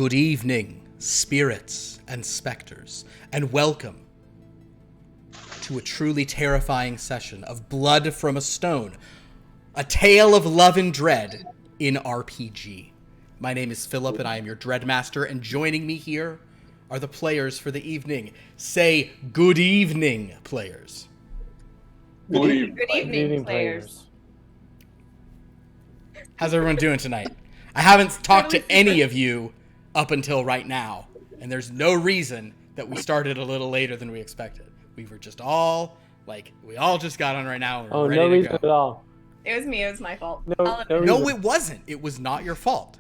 Good evening, spirits and specters, and welcome to a truly terrifying session of Blood from a Stone, a tale of love and dread in RPG. My name is Philip, and I am your Dreadmaster, and joining me here are the players for the evening. Say good evening, players. Good evening, players. How's everyone doing tonight? I haven't talked to any of you up until right now, and there's no reason that we started a little later than we expected. We were just all, we all just got on right now. Oh, no reason at all. It was me. It was my fault. No, it wasn't. It was not your fault.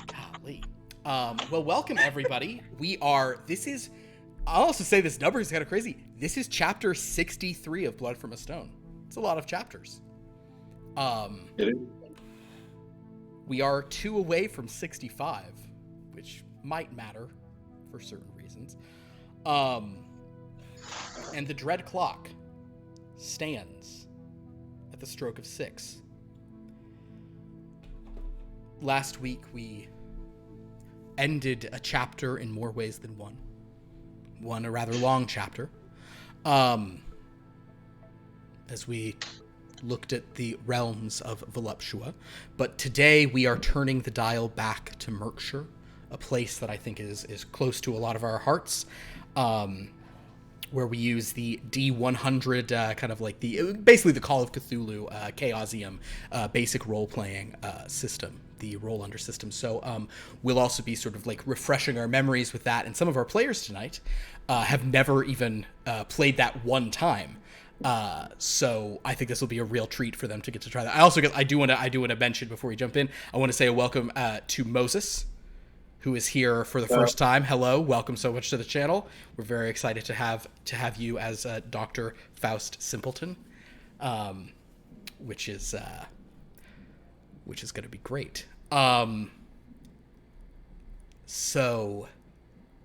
Golly. Well, welcome, everybody. I'll also say this number is kind of crazy. This is chapter 63 of Blood from a Stone. It's a lot of chapters. It is. We are 2 away from 65, which might matter for certain reasons. And the dread clock stands at the stroke of 6. Last week, we ended a chapter in more ways than one. One, a rather long chapter. As we looked at the realms of Voluptua. But today we are turning the dial back to Mirkshire, a place that I think is close to a lot of our hearts, where we use the D100, basically the Call of Cthulhu Chaosium basic role-playing system, the roll under system. So we'll also be sort of refreshing our memories with that. And some of our players tonight have never even played that one time. So I think this will be a real treat for them to get to try that. I do want to mention before we jump in, I want to say a welcome to Moses, who is here for the first time. Hello, welcome so much to the channel. We're very excited to have you as Dr. Faust Simpleton, which is going to be great. So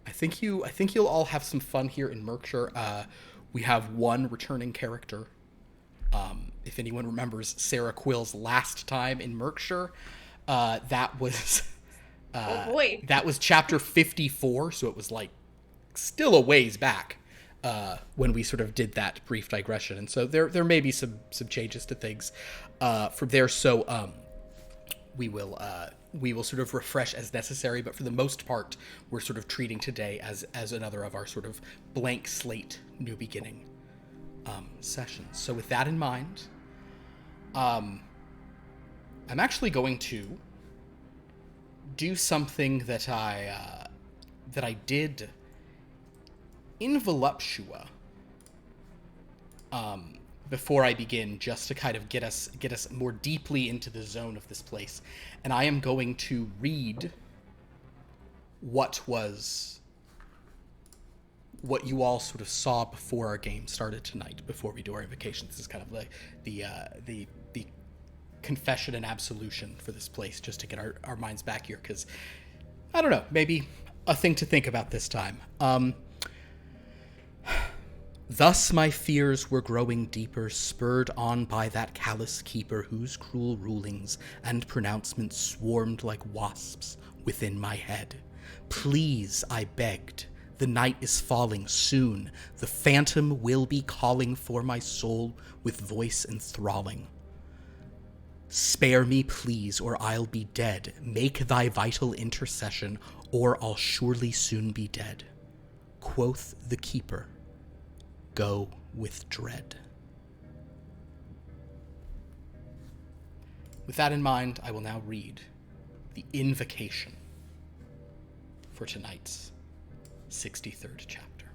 I think you'll all have some fun here in Mirkshire. We have one returning character. If anyone remembers Sarah Quill's last time in Mirkshire, that was that was chapter 54, so it was still a ways back when we sort of did that brief digression, and so there may be some changes to things from there. So we will sort of refresh as necessary, but for the most part, we're sort of treating today as another of our sort of blank slate, new beginning sessions. So with that in mind, I'm actually going to do something that I did in Voluptua before I begin, just to kind of get us more deeply into the zone of this place. And I am going to read what you all sort of saw before our game started tonight, before we do our invocation. This is kind of the confession and absolution for this place, just to get our minds back here, because, I don't know, maybe a thing to think about this time. Thus my fears were growing deeper, spurred on by that callous keeper whose cruel rulings and pronouncements swarmed like wasps within my head. Please, I begged. The night is falling soon. The phantom will be calling for my soul with voice enthralling. Spare me, please, or I'll be dead. Make thy vital intercession, or I'll surely soon be dead. Quoth the keeper, go with dread. With that in mind, I will now read the invocation for tonight's 63rd chapter.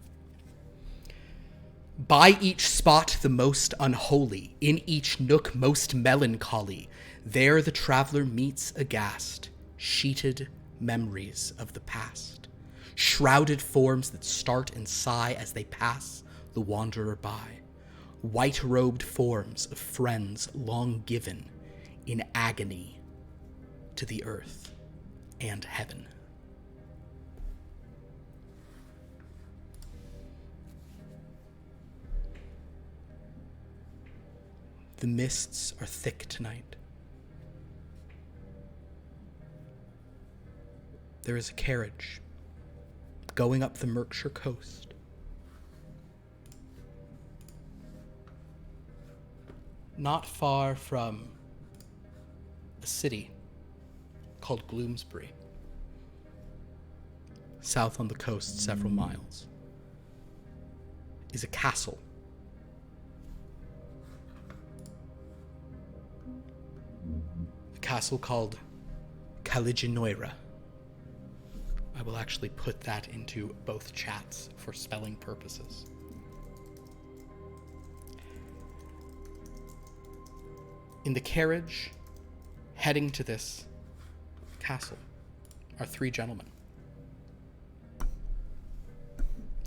By each spot the most unholy, in each nook most melancholy, there the traveler meets aghast, sheeted memories of the past, shrouded forms that start and sigh as they pass the wanderer by, white-robed forms of friends long given in agony to the earth and heaven. The mists are thick tonight. there is a carriage going up the Mirkshire coast. Not far from a city called Gloomsbury. South on the coast, several miles, is a castle. A castle called Caliginoira. I will actually put that into both chats for spelling purposes. In the carriage heading to this castle are three gentlemen.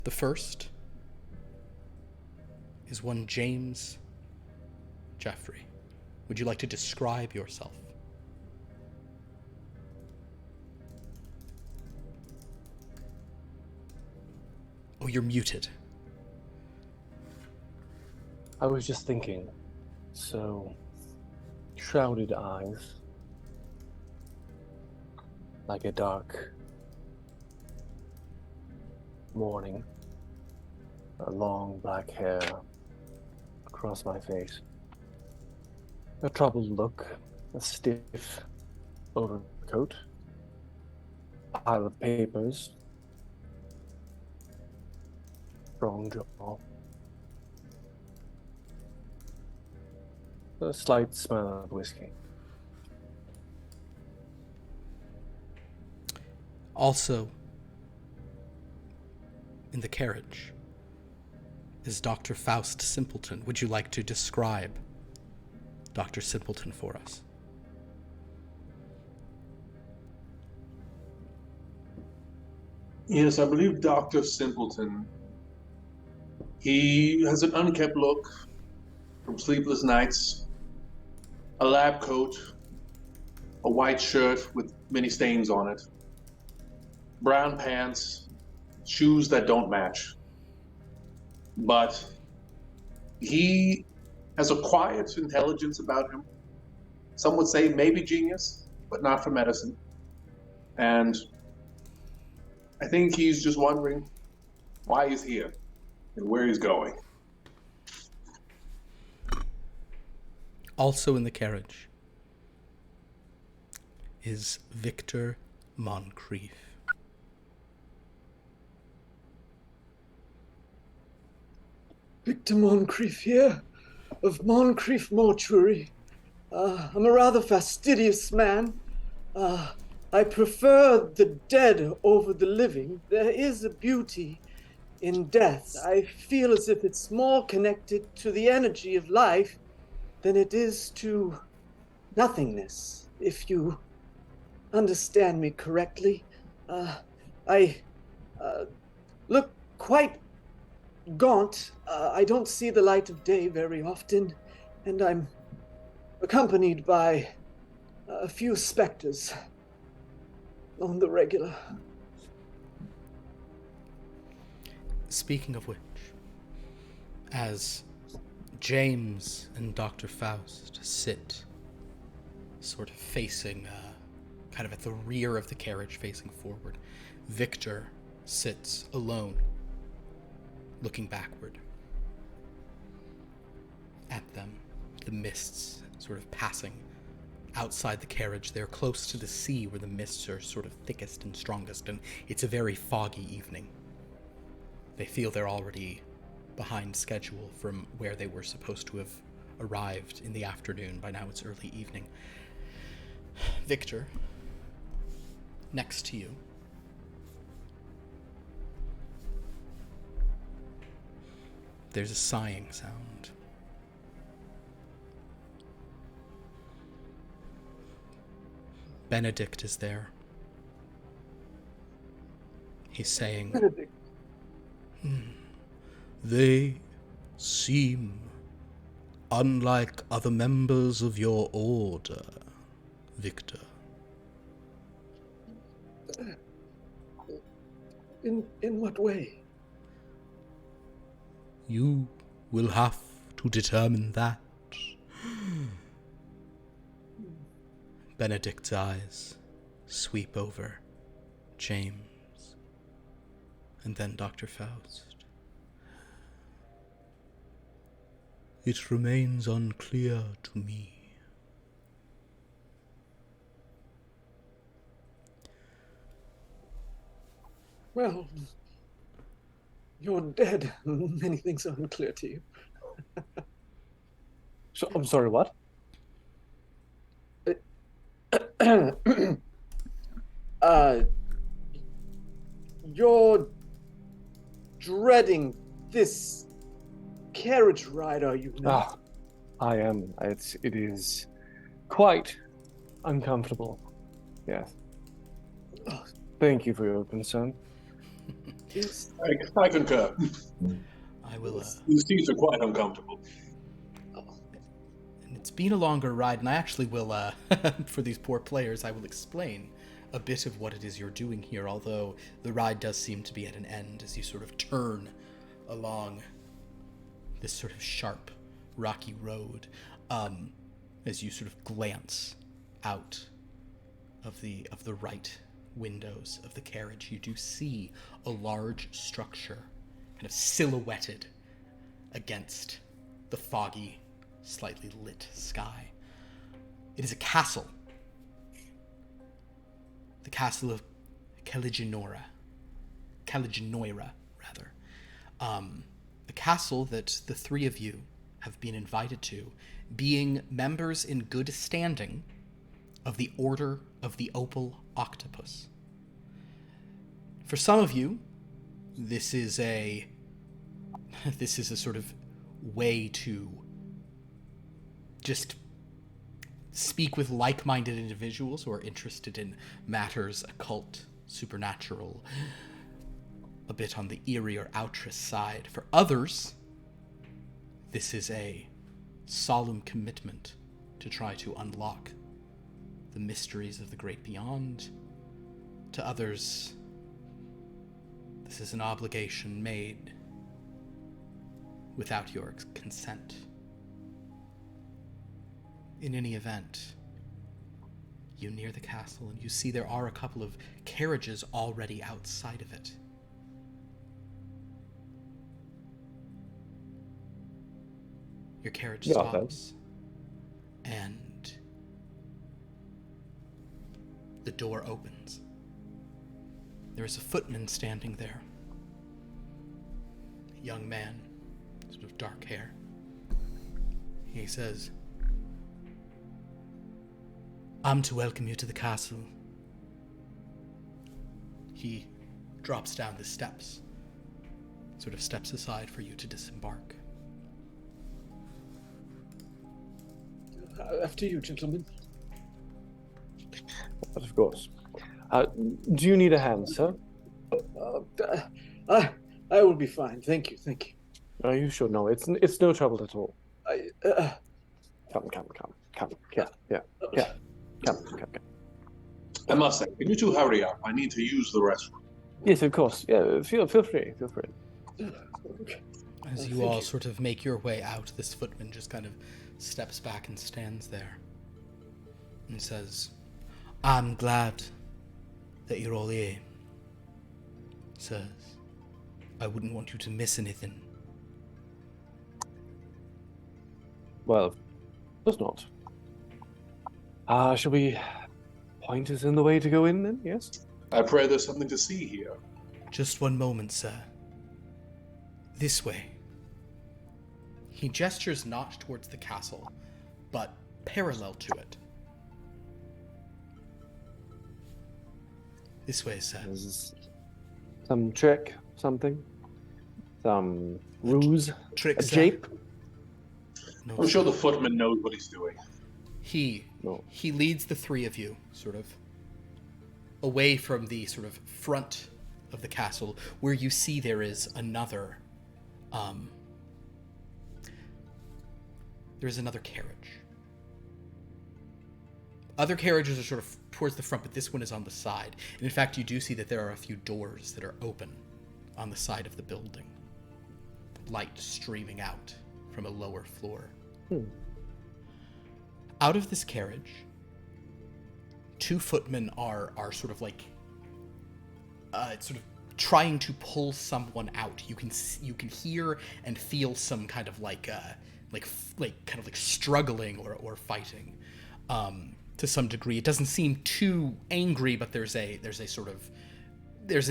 The first is one James Jeffrey. Would you like to describe yourself? Oh, you're muted. I was just thinking, so shrouded eyes, like a dark morning, a long black hair across my face, a troubled look, a stiff overcoat, a pile of papers, strong jaw, a slight smell of whiskey. Also, in the carriage is Dr. Faust Simpleton. Would you like to describe Dr. Simpleton for us? Yes, I believe Dr. Simpleton. He has an unkempt look from sleepless nights, a lab coat, a white shirt with many stains on it, brown pants, shoes that don't match. But he has a quiet intelligence about him. Some would say maybe genius, but not for medicine. And I think he's just wondering why he's here and where he's going. Also in the carriage is Victor Moncrief. Victor Moncrief here, of Moncrief Mortuary. I'm a rather fastidious man. I prefer the dead over the living. There is a beauty in death. I feel as if it's more connected to the energy of life than it is to nothingness, if you understand me correctly. I look quite gaunt. I don't see the light of day very often, and I'm accompanied by a few specters on the regular. Speaking of which, as James and Dr. Faust sit sort of facing, kind of at the rear of the carriage facing forward, Victor sits alone, looking backward at them, the mists sort of passing outside the carriage. They're close to the sea where the mists are sort of thickest and strongest, and it's a very foggy evening. They feel they're already behind schedule from where they were supposed to have arrived in the afternoon. By now it's early evening. Victor, next to you, there's a sighing sound. Benedict is there. He's saying, Benedict. They seem unlike other members of your order, Victor. In what way? You will have to determine that. Benedict's eyes sweep over James, and then Dr. Faust. It remains unclear to me. Well, you're dead. Many things are unclear to you. So, I'm sorry, what? You're dreading this carriage ride, are you not? I am. It is quite uncomfortable. Yes. Oh. Thank you for your concern. Yes. I concur. I will, These seats are quite uncomfortable. and it's been a longer ride, and I actually will, for these poor players, I will explain a bit of what it is you're doing here, although the ride does seem to be at an end as you sort of turn along this sort of sharp, rocky road, as you sort of glance out of the right windows of the carriage. You do see a large structure kind of silhouetted against the foggy, slightly lit sky. It is a castle. The castle of Caliginoira, rather. A castle that the three of you have been invited to, being members in good standing of the Order of the Opal Octopus. For some of you, this is a sort of way to just speak with like-minded individuals who are interested in matters occult, supernatural, a bit on the eerie or outrest side. For others, this is a solemn commitment to try to unlock the mysteries of the great beyond. To others, this is an obligation made without your consent. In any event, you near the castle and you see there are a couple of carriages already outside of it. Your carriage stops, and the door opens. There is a footman standing there. A young man, sort of dark hair. He says, "I'm to welcome you to the castle." He drops down the steps, sort of steps aside for you to disembark. After you, gentlemen. But of course. Do you need a hand, sir? I will be fine. Thank you. Are you sure? No, it's no trouble at all. Come. Yeah. Come. I must say, can you two hurry up? I need to use the restroom. Yes, of course. Yeah, feel free. As you all sort of make your way out, this footman just kind of steps back and stands there and says, "I'm glad that you're all here, sirs. I wouldn't want you to miss anything." Well, of course not. Shall we point us in the way to go in then? Yes? I pray there's something to see here. "Just one moment, sir. This way." He gestures not towards the castle, but parallel to it. "This way, sir." Is some trick, something? Some ruse? Trick, A sir? jape? No, I'm sure sir. the footman knows what he's doing. He No. leads the three of you sort of away from the sort of front of the castle, where you see there is another carriage. Other carriages are sort of towards the front, but this one is on the side. And in fact, you do see that there are a few doors that are open on the side of the building. Light streaming out from a lower floor. Out of this carriage, two footmen are sort of like sort of trying to pull someone out. You can hear and feel some kind of like struggling or fighting to some degree. It doesn't seem too angry, but there's an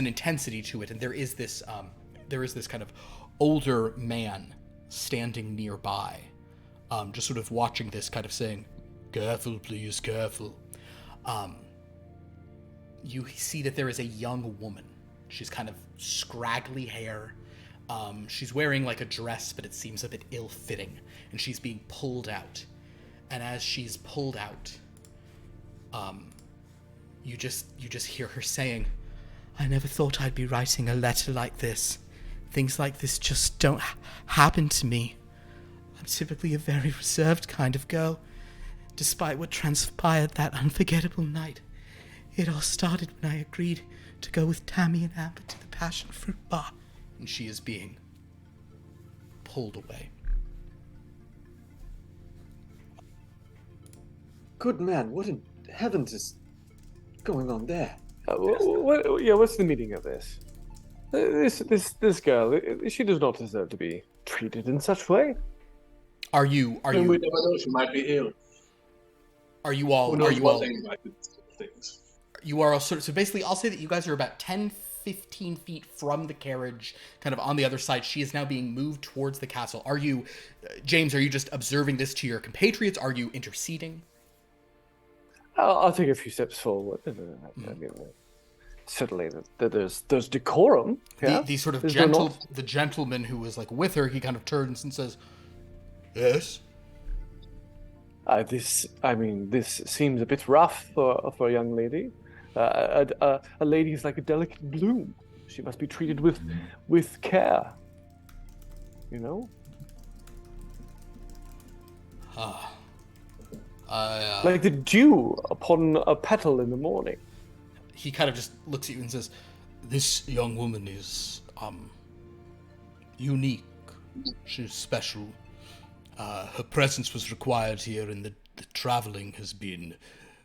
intensity to it, and there is this kind of older man standing nearby, just sort of watching this, kind of saying, "Careful, please, careful." You see that there is a young woman. She's kind of scraggly hair. She's wearing like a dress, but it seems a bit ill-fitting, and she's being pulled out. And as she's pulled out, you just hear her saying, "I never thought I'd be writing a letter like this. Things like this just don't happen to me. I'm typically a very reserved kind of girl. Despite what transpired that unforgettable night, it all started when I agreed to go with Tammy and Amber to the passion fruit bar." And she is being pulled away. Good man, what in heavens is going on there? What's the meaning of this? This girl, she does not deserve to be treated in such way. Are you? We never know, she might be ill. Are you all? Who knows Are you what all? things? You are all sort of, so basically, I'll say that you guys are about 10, 15 feet from the carriage, kind of on the other side. She is now being moved towards the castle. Are you, James, are you just observing this to your compatriots? Are you interceding? I'll take a few steps forward. I mean, certainly, there's decorum. Yeah? The sort of Is there the gentleman who was like with her, he kind of turns and says, "Yes." This seems a bit rough for a young lady. A lady is like a delicate bloom. She must be treated with care. You know? Like the dew upon a petal in the morning. He kind of just looks at you and says, "This young woman is unique. She's special. Her presence was required here, and the traveling has been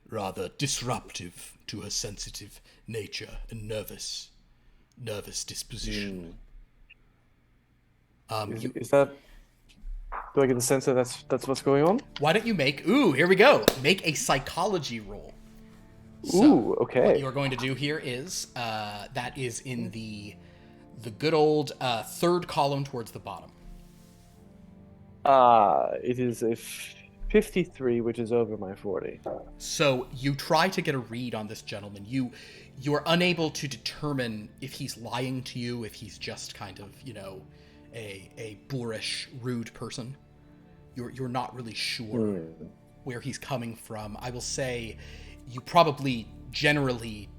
rather disruptive to her sensitive nature and nervous disposition." Is that? Do I get the sense that that's what's going on? Why don't you here we go. Make a psychology roll. So, okay. What you're going to do here is, that is in the good old third column towards the bottom. It is a 53, which is over my 40. So you try to get a read on this gentleman. You are unable to determine if he's lying to you, if he's just kind of, a boorish, rude person. You're not really sure where he's coming from. I will say you probably generally,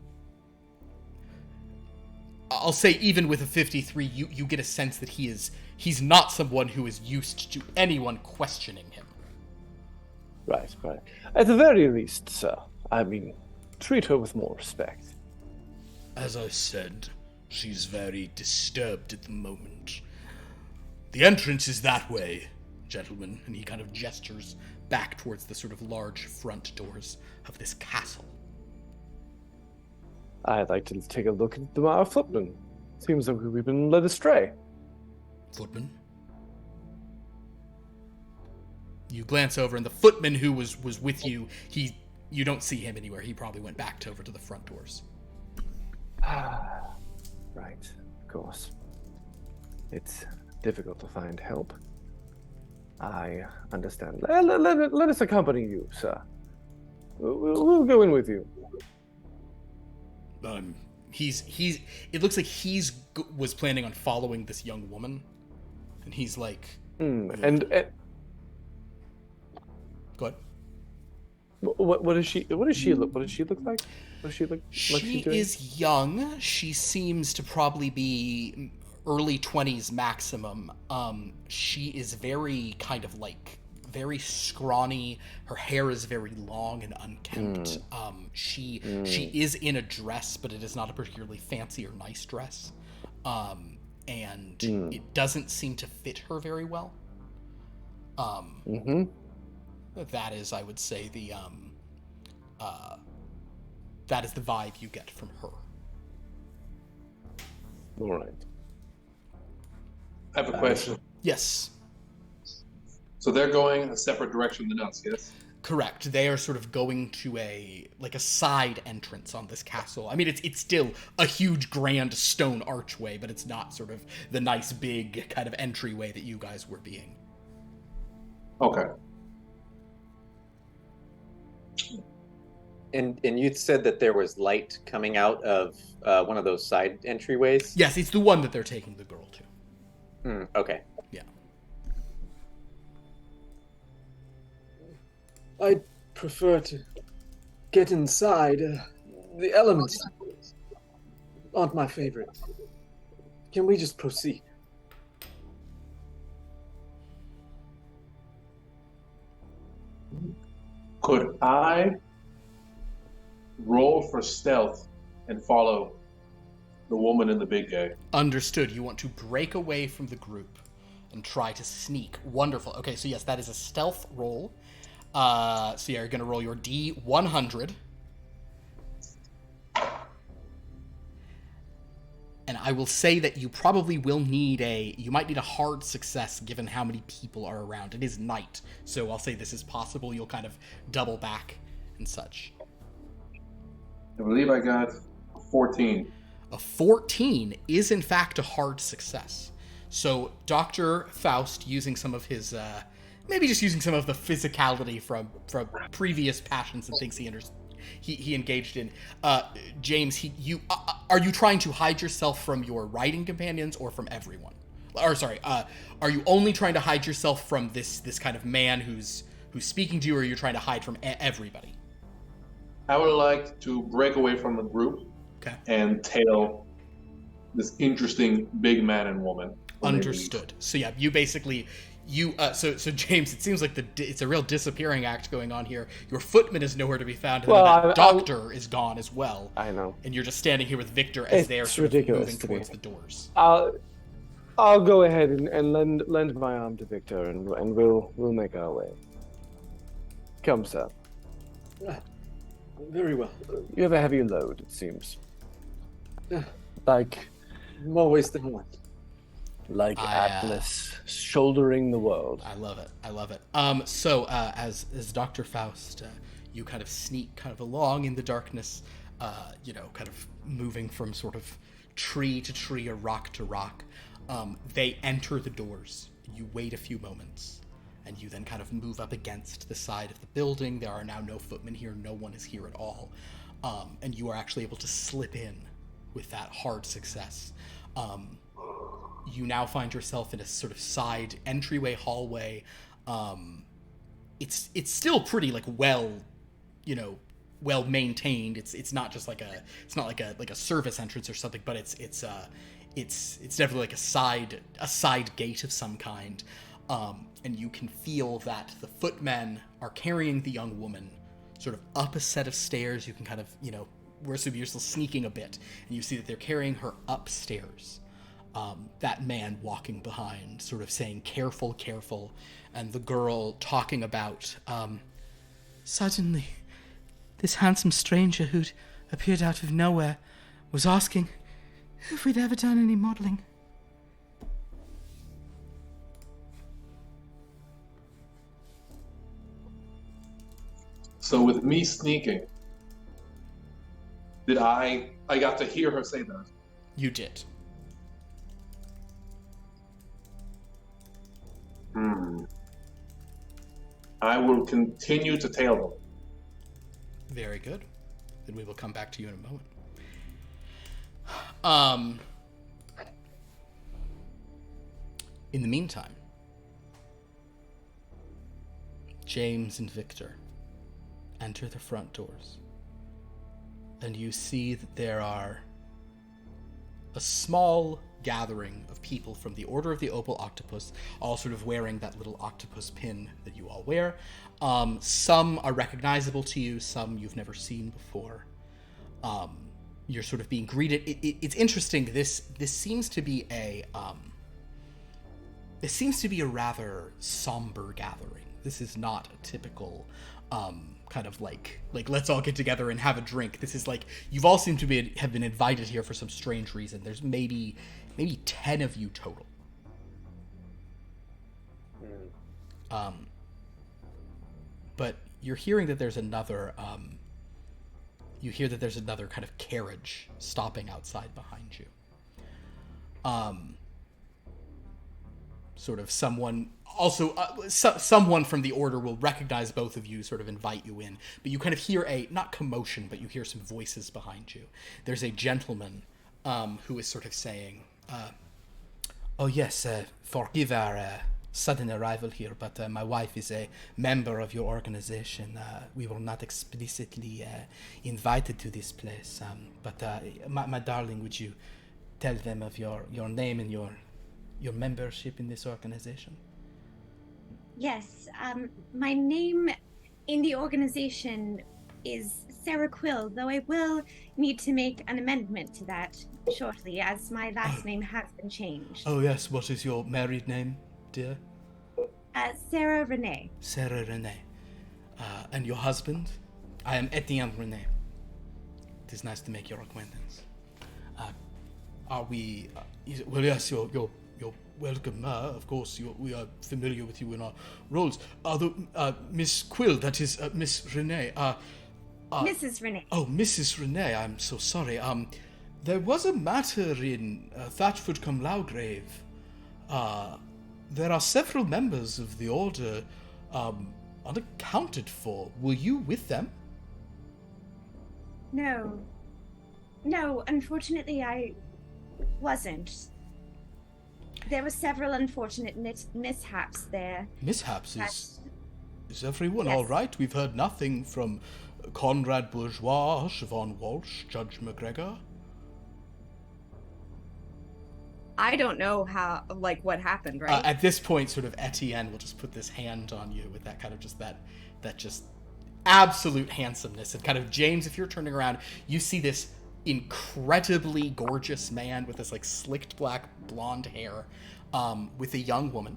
I'll say even with a 53, you get a sense that he's not someone who is used to anyone questioning him. Right. At the very least, sir, treat her with more respect. As I said, she's very disturbed at the moment. The entrance is that way, gentlemen, and he kind of gestures back towards the sort of large front doors of this castle. I'd like to take a look at our footman. Seems like we've been led astray. Footman? You glance over, and the footman who was with you, you don't see him anywhere. He probably went back over to the front doors. Right, of course. It's difficult to find help. I understand. Let us accompany you, sir. We'll go in with you. It looks like was planning on following this young woman, and he's like, and go ahead. What does she look like? What does she look like? She is young. She seems to probably be early 20s maximum. She is very kind of like very scrawny. Her hair is very long and unkempt. She is in a dress, but it is not a particularly fancy or nice dress. And it doesn't seem to fit her very well. That is, I would say, that is the vibe you get from her. All right. I have a question. Yes. So they're going a separate direction than us, yes? Correct. They are sort of going to a side entrance on this castle. I mean, it's still a huge, grand stone archway, but it's not sort of the nice, big kind of entryway that you guys were being. Okay. And you said that there was light coming out of one of those side entryways? Yes, it's the one that they're taking the girl to. Okay. Yeah. I'd prefer to get inside. The elements aren't my favorite. Can we just proceed? Could I roll for stealth and follow the woman in the big guy? Understood. You want to break away from the group and try to sneak. Wonderful. Okay, so yes, that is a stealth roll. So yeah, you're going to roll your D100. And I will say that you probably will need you might need a hard success given how many people are around. It is night, so I'll say this is possible. You'll kind of double back and such. I believe I got 14. A 14 is in fact a hard success. So Dr. Faust, using some of his, maybe just using some of the physicality from previous passions and things he engaged in. James, are you trying to hide yourself from your riding companions or from everyone? Or sorry, are you only trying to hide yourself from this kind of man who's speaking to you, or are you trying to hide from everybody? I would like to break away from the group and tail this interesting big man and woman. Understood. So yeah, you basically so James, it seems like it's a real disappearing act going on here. Your footman is nowhere to be found, and the doctor is gone as well. I know. And you're just standing here with Victor as they're sort of moving towards the doors. I'll go ahead and lend my arm to Victor, and we'll make our way. Come, sir. Very well. You have a heavy load, it seems. Like always the one. Like Atlas shouldering the world. I love it. So as Dr. Faust, you kind of sneak kind of along in the darkness, kind of moving from sort of tree to tree or rock to rock. They enter the doors. You wait a few moments, and you then kind of move up against the side of the building. There are now no footmen here. No one is here at all. And you are actually able to slip in with that hard success. You now find yourself in a sort of side entryway hallway. It's still pretty well maintained. It's not just like a service entrance or something, but it's definitely like a side gate of some kind. And you can feel that the footmen are carrying the young woman sort of up a set of stairs. You can kind of, you're still sneaking a bit, and you see that they're carrying her upstairs. That man walking behind, sort of saying, "Careful, careful," and the girl talking about, suddenly, this handsome stranger who'd appeared out of nowhere was asking if we'd ever done any modeling. So with me sneaking, I got to hear her say that? You did. I will continue to tail them. Very good. Then we will come back to you in a moment. In the meantime, James and Victor enter the front doors, and you see that there are a small gathering of people from the Order of the Opal Octopus, all sort of wearing that little octopus pin that you all wear. Some are recognizable to you, some you've never seen before. You're sort of being greeted. It's interesting. This seems to be a rather somber gathering. This is not a typical kind of like let's all get together and have a drink. This is like you've all seemed to have been invited here for some strange reason. There's maybe 10 of you total. But you're hearing that there's another you hear that there's another kind of carriage stopping outside behind you. Sort of someone also someone from the order will recognize both of you, sort of invite you in, but you kind of hear not commotion, but you hear some voices behind you. There's a gentleman who is sort of saying, oh yes, forgive our sudden arrival here, but my wife is a member of your organization. We were not explicitly invited to this place, but my darling, would you tell them of your name and your membership in this organization? Yes, my name in the organization is Sarah Quill, though I will need to make an amendment to that shortly, as my last name has been changed. Oh yes, what is your married name, dear? Sarah Renee. Sarah Renee. And your husband? I am Etienne Renee. It is nice to make your acquaintance. Are we... well, yes, you're welcome. Of course, we are familiar with you in our roles. Although, Miss Quill, that is Miss Renee. Mrs. Renee. Oh, Mrs. Renee, I'm so sorry. There was a matter in Thatchford cum Laugrave. There are several members of the order unaccounted for. Were you with them? No, unfortunately I wasn't. There were several unfortunate mishaps there. Mishaps? Is everyone Yes. all right? We've heard nothing from Conrad Bourgeois, Siobhan Walsh, Judge McGregor. I don't know what happened, right? At this point, sort of Etienne will just put this hand on you with that kind of just that just absolute handsomeness. And kind of, James, if you're turning around, you see this incredibly gorgeous man with this like slicked black blonde hair, with a young woman,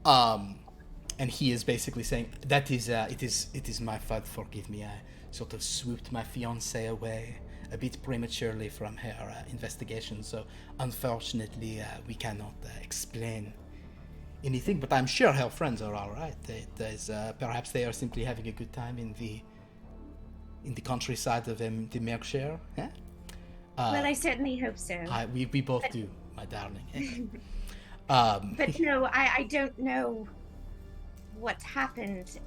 and he is basically saying that is it is my fault. Forgive me. I sort of swooped my fiancée away a bit prematurely from her investigation, so unfortunately we cannot explain anything. But I'm sure her friends are all right. Perhaps they are simply having a good time in the countryside of the Mirkshire. Huh? Well, I certainly hope so. We both do, my darling. But no, I don't know what happened.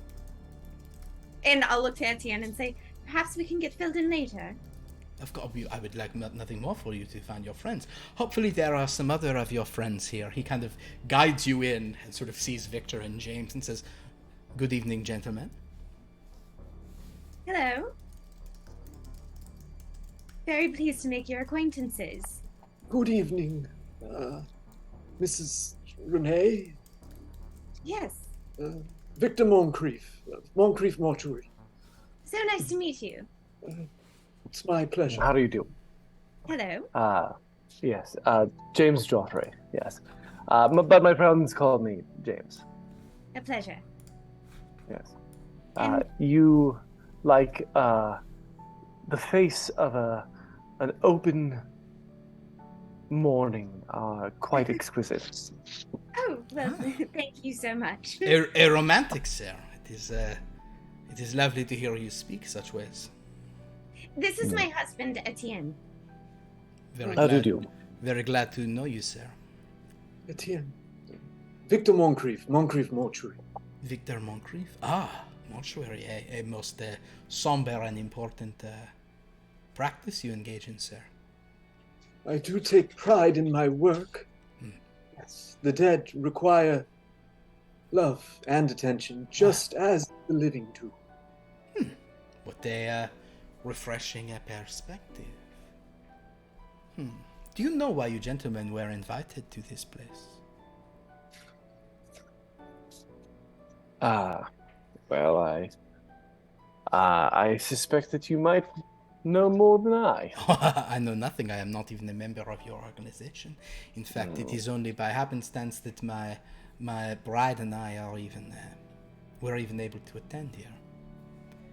And I'll look to Etienne and say, perhaps we can get filled in later. Of course, I would like nothing more for you to find your friends. Hopefully there are some other of your friends here. He kind of guides you in and sort of sees Victor and James and says, good evening, gentlemen. Hello. Very pleased to make your acquaintances. Good evening, Mrs. Renee. Yes. Victor Moncrief, Moncrief Mortuary. So nice to meet you. It's my pleasure. How do you do? Hello. Yes, James Joffrey, yes. But my friends call me James. A pleasure. Yes. And- You like the face of an open morning are quite exquisite. Oh, well, thank you so much. A romantic, sir. It is lovely to hear you speak such ways. This is my husband, Etienne. How do you do? Very glad to know you, sir. Etienne. Victor Moncrief, Moncrief Mortuary. Victor Moncrief? Mortuary, a most somber and important practice you engage in, sir. I do take pride in my work. Yes, the dead require love and attention, just as the living do. What a refreshing perspective. Do you know why you gentlemen were invited to this place? Well, I suspect that you might know more than I. I know nothing. I am not even a member of your organization. In fact, it is only by happenstance that my bride and I are even were even able to attend here.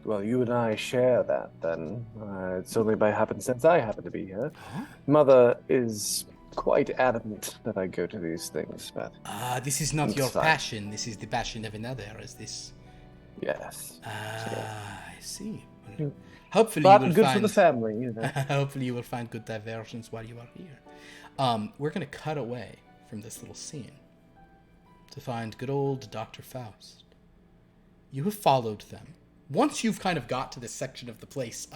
Well, you and I share that, then. It's only by happenstance I happen to be here. Huh? Mother is quite adamant that I go to these things, but This is not It's your fine. passion. This is the passion of another. Is this? yes. I see. Well, Hmm. hopefully But you will good find. for the family, you know. Hopefully you will find good diversions while you are here. We're gonna cut away from this little scene to find good old Dr. Faust. You have followed them. Once you've kind of got to this section of the place,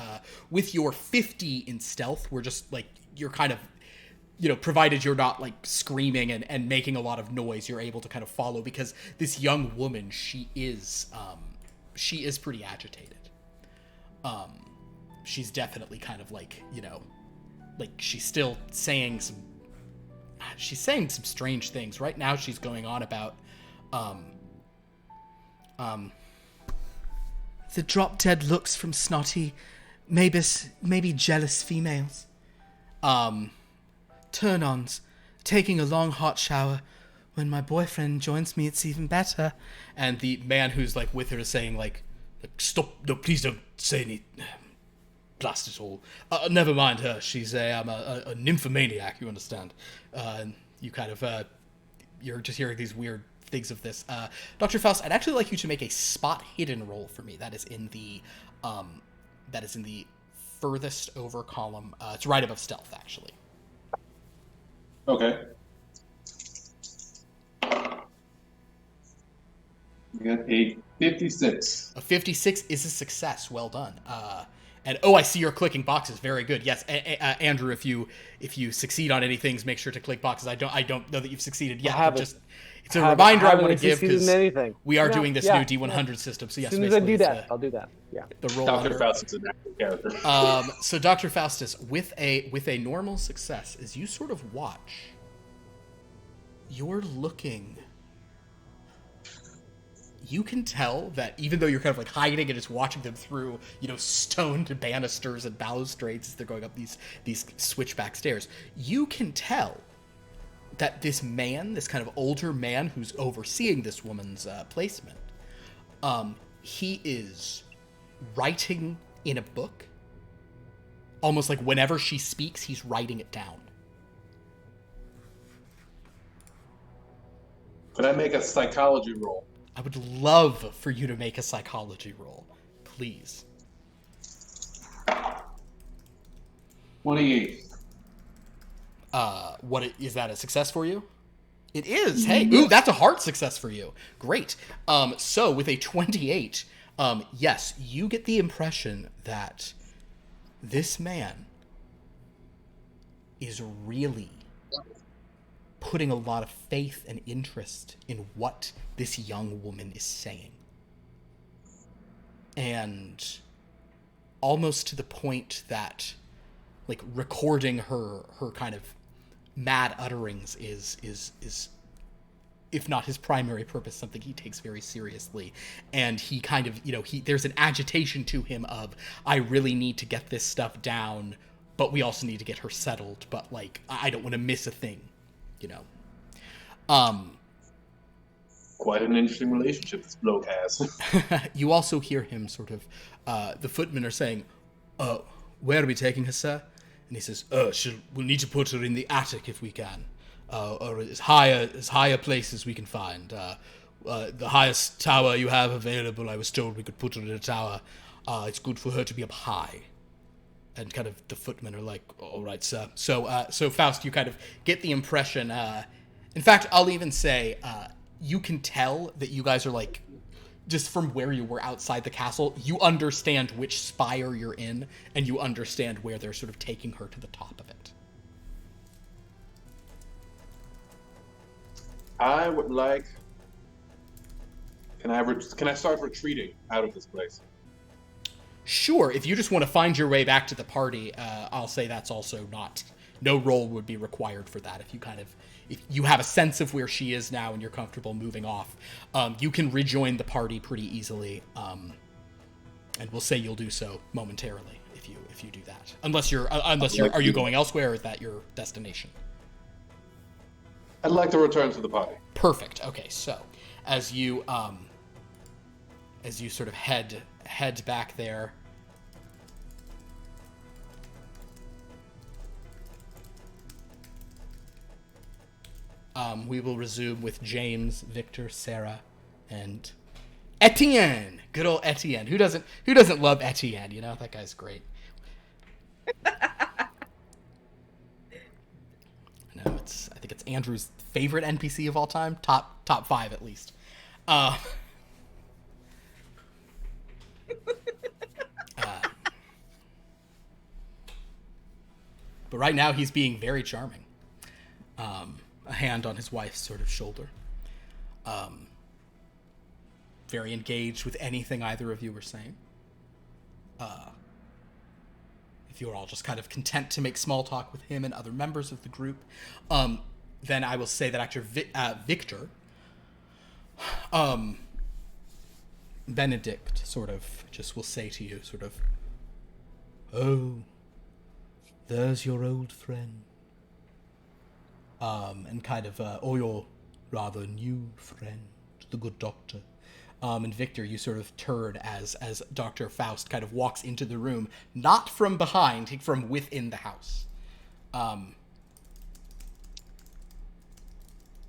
with your 50 in stealth, we're just like, you're kind of, provided you're not like screaming and making a lot of noise, you're able to kind of follow, because this young woman, she is pretty agitated. She's definitely kind of like, like she's still saying some strange things. Right now she's going on about, the drop-dead looks from snotty, maybe jealous females. Turn-ons, taking a long hot shower. When my boyfriend joins me, it's even better. And the man who's like with her is saying like stop, no, please don't say any, blast it all. Never mind her. She's a nymphomaniac, you understand. And you kind of, you're just hearing these weird things of this. Dr. Faust, I'd actually like you to make a spot hidden roll for me. That is in the furthest over column. It's right above stealth, actually. Okay. We got a 56. A 56 is a success. Well done. And I see you're clicking boxes. Very good. Yes, Andrew. If you succeed on any things, make sure to click boxes. I don't know that you've succeeded yet. But just it's a reminder I want to give because we are doing this new D100 system. So yes, as soon as I do that, I'll do that. Yeah. The roll. Dr. Faust is an active character. So Dr. Faustus, with a normal success, as you sort of watch, you're looking. You can tell that even though you're kind of like hiding and just watching them through, stoned banisters and balustrades as they're going up these switchback stairs, you can tell that this man, this kind of older man who's overseeing this woman's placement, he is writing in a book. Almost like whenever she speaks, he's writing it down. Could I make a psychology roll? I would love for you to make a psychology roll, please. 28. Is that a success for you? It is. Hey, ooh, that's a hard success for you. Great. So with a 28, yes, you get the impression that this man is really putting a lot of faith and interest in what this young woman is saying. And almost to the point that, like, recording her kind of mad utterings is if not his primary purpose, something he takes very seriously. And he kind of, there's an agitation to him of, I really need to get this stuff down, but we also need to get her settled, but like, I don't want to miss a thing, Quite an interesting relationship this bloke has. You also hear him sort of, the footmen are saying, where are we taking her, sir? And he says, we'll need to put her in the attic if we can. Or as high a place as we can find. The highest tower you have available, I was told we could put her in a tower. It's good for her to be up high. And kind of the footmen are like, all right, sir. So Faust, you kind of get the impression, in fact, I'll even say, you can tell that you guys are like, just from where you were outside the castle, you understand which spire you're in, and you understand where they're sort of taking her to the top of it. I would like... Can I start retreating out of this place? Sure, if you just want to find your way back to the party, I'll say that's also no roll would be required for that. If you have a sense of where she is now and you're comfortable moving off, you can rejoin the party pretty easily. And we'll say you'll do so momentarily if you do that. Are you going elsewhere, or is that your destination? I'd like to return to the party. Perfect. Okay, so as you as you sort of head back there. We will resume with James, Victor, Sarah, and Etienne. Good old Etienne. Who doesn't love Etienne? You know, that guy's great. No, I think it's Andrew's favorite NPC of all time. Top 5 at least. But right now he's being very charming. A hand on his wife's sort of shoulder. Very engaged with anything either of you were saying. If you're all just kind of content to make small talk with him and other members of the group, then I will say that actor Victor, Benedict sort of just will say to you sort of, "Oh, there's your old friend." And kind of, or your rather new friend, the good doctor. And Victor, you sort of turn as Dr. Faust kind of walks into the room, not from behind, from within the house.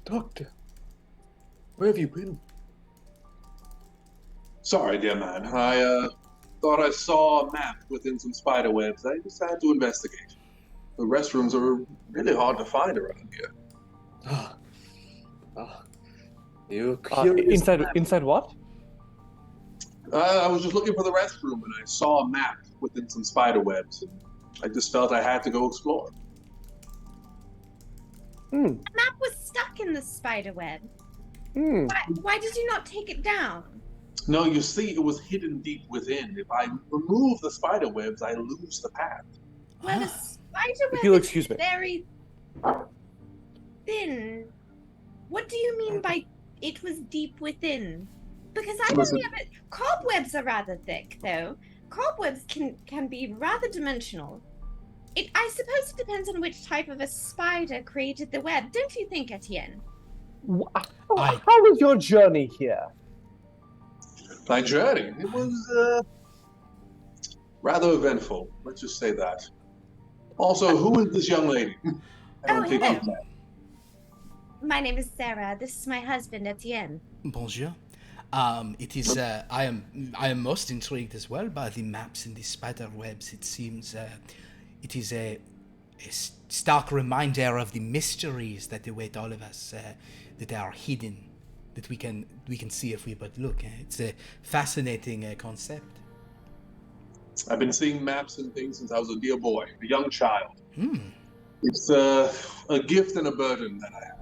Doctor, where have you been? Sorry, dear man. I thought I saw a map within some spider webs. I decided to investigate. The restrooms are really hard to find around here. You curious? Inside what? I was just looking for the restroom and I saw a map within some spider webs. And I just felt I had to go explore. The map was stuck in the spider web. Why did you not take it down? No, you see, it was hidden deep within. If I remove the spider webs, I lose the path. Well, the spider web you'll is excuse me. very thin. What do you mean by it was deep within? Because I don't have it. Cobwebs are rather thick, though. Cobwebs can be rather dimensional. I suppose it depends on which type of a spider created the web, don't you think, Etienne? How was your journey here? My journey, it was rather eventful. Let's just say that. Also, who is this young lady? I don't think hello. you've met. My name is Sarah. This is my husband, Etienne. Bonjour. It is. I am most intrigued as well by the maps and the spider webs. It seems it is a stark reminder of the mysteries that await all of us, that are hidden, that we can see if we but look. It's a fascinating concept. I've been seeing maps and things since I was a dear boy, a young child. It's a gift and a burden that I have.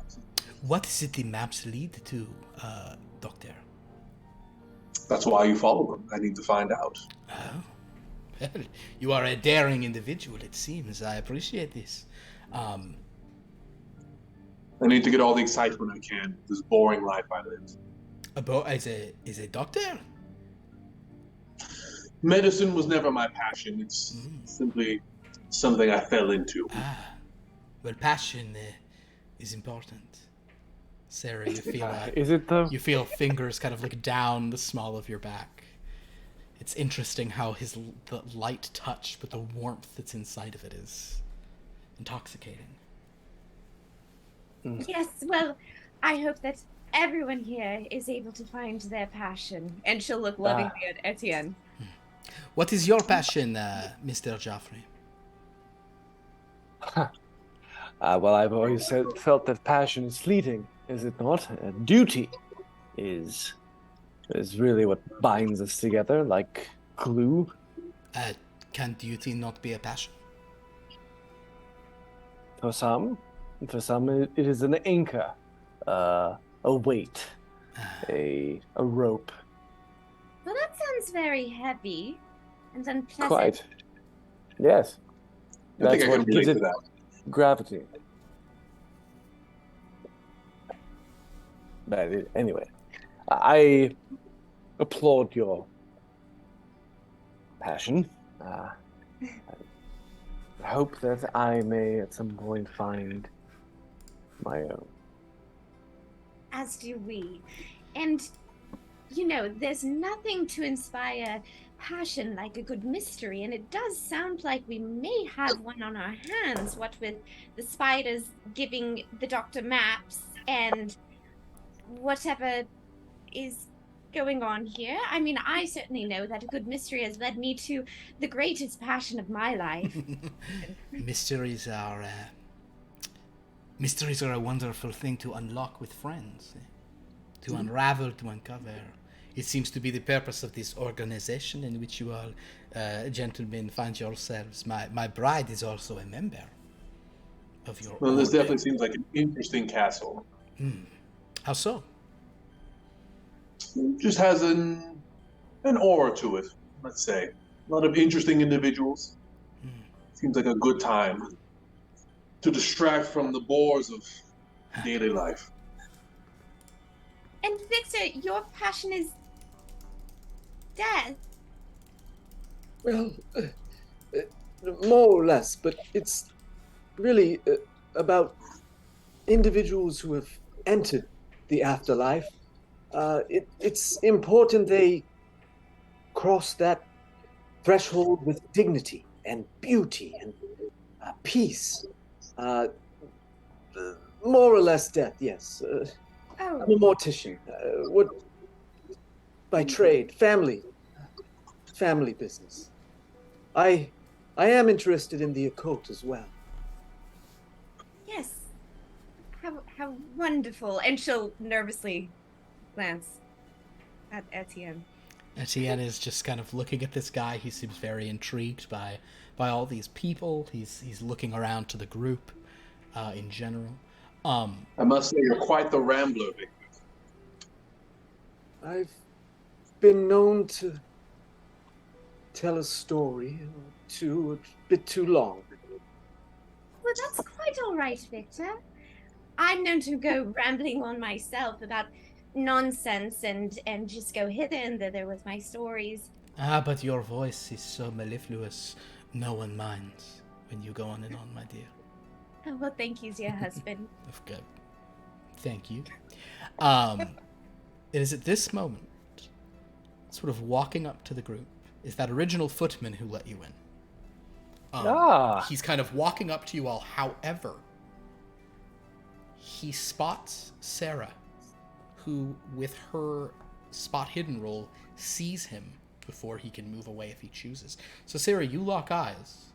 What is it the maps lead to, Doctor? That's why you follow them. I need to find out. Oh. Well, you are a daring individual, it seems. I appreciate this. I need to get all the excitement I can. This boring life I live. As a doctor? Medicine was never my passion. It's simply something I fell into. Well, passion is important. Sarah, you feel Is it though? You feel fingers kind of look down the small of your back. It's interesting how the light touch, but the warmth that's inside of it is intoxicating. Yes, well, I hope that everyone here is able to find their passion. And she'll look lovingly at Etienne. What is your passion, Mr. Joffrey? Well, I've always felt that passion is fleeting, is it not? Duty is really what binds us together, like glue. Can duty not be a passion? For some it is an anchor, a weight, a rope. Well, that sounds very heavy and unpleasant. Quite. Yes. I think That's I what can gives relate it to that. gravity. But anyway, I applaud your passion. I hope that I may at some point find my own. As do we. And there's nothing to inspire passion like a good mystery, and it does sound like we may have one on our hands, what with the spiders giving the doctor maps and whatever is going on here. I mean, I certainly know that a good mystery has led me to the greatest passion of my life. Mysteries are a wonderful thing to unlock with friends, to unravel, to uncover. It seems to be the purpose of this organization in which you all, gentlemen, find yourselves. My bride is also a member of your Well, this order. definitely seems like an interesting castle. How so? It just has an aura to it, let's say. A lot of interesting individuals. Seems like a good time to distract from the bores of daily life. And Victor, your passion is death. Well, more or less, but it's really about individuals who have entered the afterlife. It's important they cross that threshold with dignity and beauty and peace. More or less death, yes. I'm a mortician. What by trade, family business. I am interested in the occult as well. Yes. How wonderful. And she'll nervously glance at Etienne. Etienne is just kind of looking at this guy. He seems very intrigued by all these people. He's looking around to the group in general. I must say, you're quite the rambler, Victor. I've been known to tell a story or two a bit too long. Well, that's quite all right, Victor. I'm known to go rambling on myself about nonsense and just go hither and thither with my stories. But your voice is so mellifluous, no one minds when you go on and on, my dear. Oh, well, thank you, dear husband. Okay. Thank you. It is at this moment, sort of walking up to the group, is that original footman who let you in. He's kind of walking up to you all. However, he spots Sarah, who, with her spot hidden roll, sees him before he can move away if he chooses. So, Sarah, you lock eyes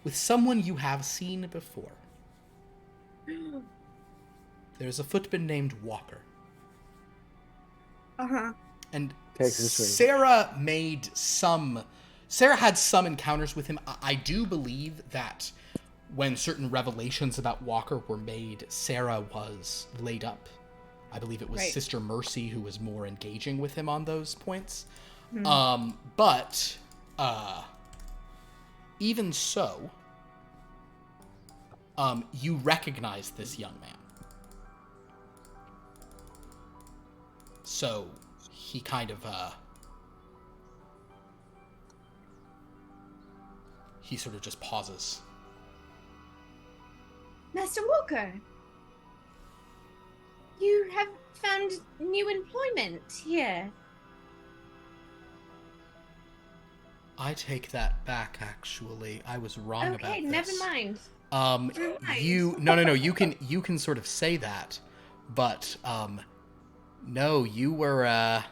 with someone you have seen before. There's a footman named Walker. And Sarah had some encounters with him. I do believe that when certain revelations about Walker were made, Sarah was laid up. I believe it was Sister Mercy who was more engaging with him on those points. But even so, you recognize this young man. So he kind of he sort of just pauses. Master Walker, you have found new employment here. I take that back, actually. I was wrong about this. Okay, never mind. No. You can sort of say that, but no, you were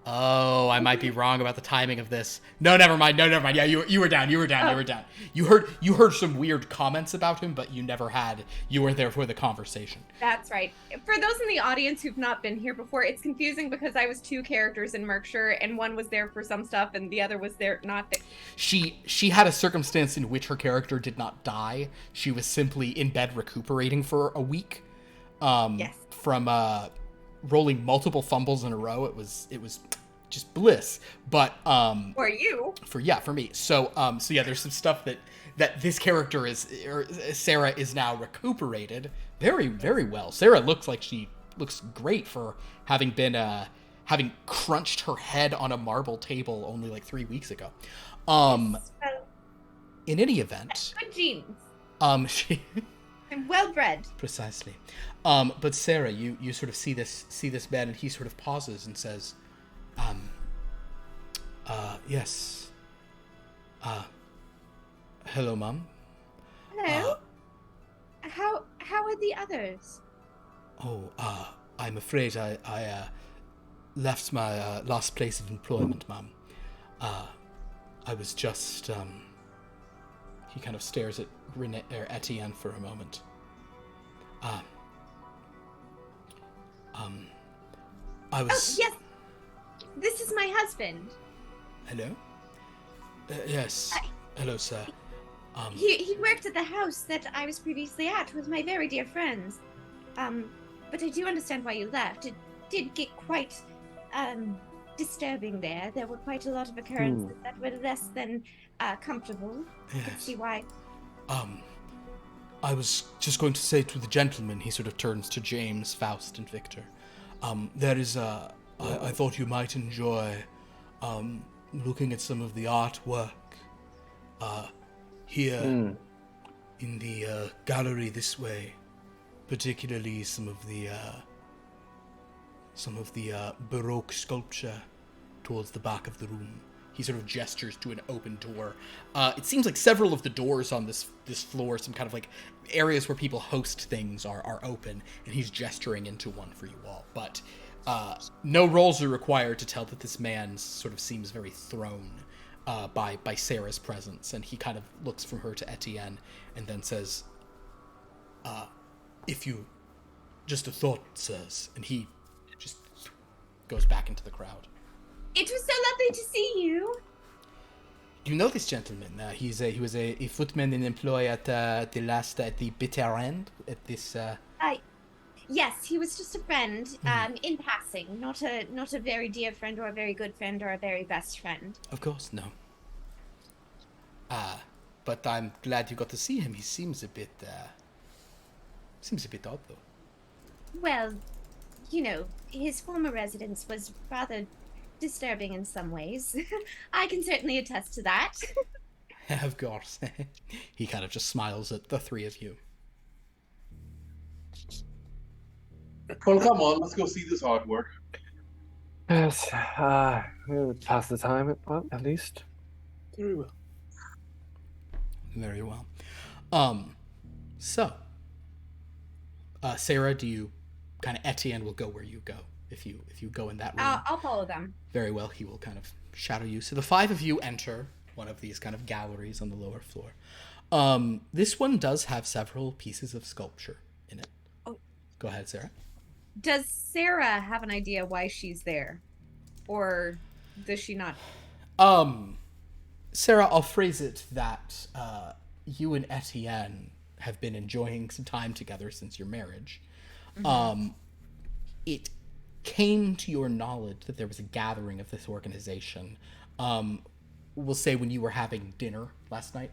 I might be wrong about the timing of this. No, never mind. Yeah, you were down. You were down. You heard some weird comments about him, but you were there for the conversation. That's right. For those in the audience who've not been here before, it's confusing because I was two characters in Mirkshire, and one was there for some stuff, and the other was there not there. She had a circumstance in which her character did not die. She was simply in bed recuperating for a week. From rolling multiple fumbles in a row. It was just bliss. But For you. For me. So there's some stuff that this character Sarah is now recuperated very, very well. Sarah looks great for having been having crunched her head on a marble table only like 3 weeks ago. In any event, Good genes. I'm well bred. Precisely. But Sarah, you sort of see this man, and he sort of pauses and says, yes. Hello, Mom. Hello. How are the others? I'm afraid I left my last place of employment, Mom. I was just, he kind of stares at Etienne for a moment. I was... Oh, yes. This is my husband. Hello? Yes. Hello, sir. He worked at the house that I was previously at with my very dear friends. But I do understand why you left. It did get quite disturbing there. There were quite a lot of occurrences that were less than comfortable. I could see why. I was just going to say to the gentleman, he sort of turns to James, Faust, and Victor. There is I thought you might enjoy looking at some of the artwork here in the gallery this way, particularly some of the Baroque sculpture towards the back of the room. He sort of gestures to an open door. It seems like several of the doors on this floor, some kind of like areas where people host things, are open, and he's gesturing into one for you all. But no rolls are required to tell that this man sort of seems very thrown by Sarah's presence, and he kind of looks from her to Etienne and then says, if you... just a thought, sirs. And he just goes back into the crowd. It was so lovely to see you. You know this gentleman? He was a footman in employ at the bitter end at this. Yes, he was just a friend, in passing, not a very dear friend or a very good friend or a very best friend. Of course, no. But I'm glad you got to see him. He seems a bit odd, though. Well, his former residence was rather disturbing in some ways. I can certainly attest to that. Of course. He kind of just smiles at the three of you. Well, come on, let's go see this artwork. Yes, we'll pass the time, well, at least. Very well. Very well. So, Sarah, do you kind of... Etienne will go where you go if you go in that room. I'll follow them. Very well. He will kind of shadow you. So the five of you enter one of these kind of galleries on the lower floor. This one does have several pieces of sculpture in it. Oh. Go ahead, Sarah. Does Sarah have an idea why she's there? Or does she not? Sarah, I'll phrase it that you and Etienne have been enjoying some time together since your marriage. Mm-hmm. It came to your knowledge that there was a gathering of this organization. We'll say when you were having dinner last night,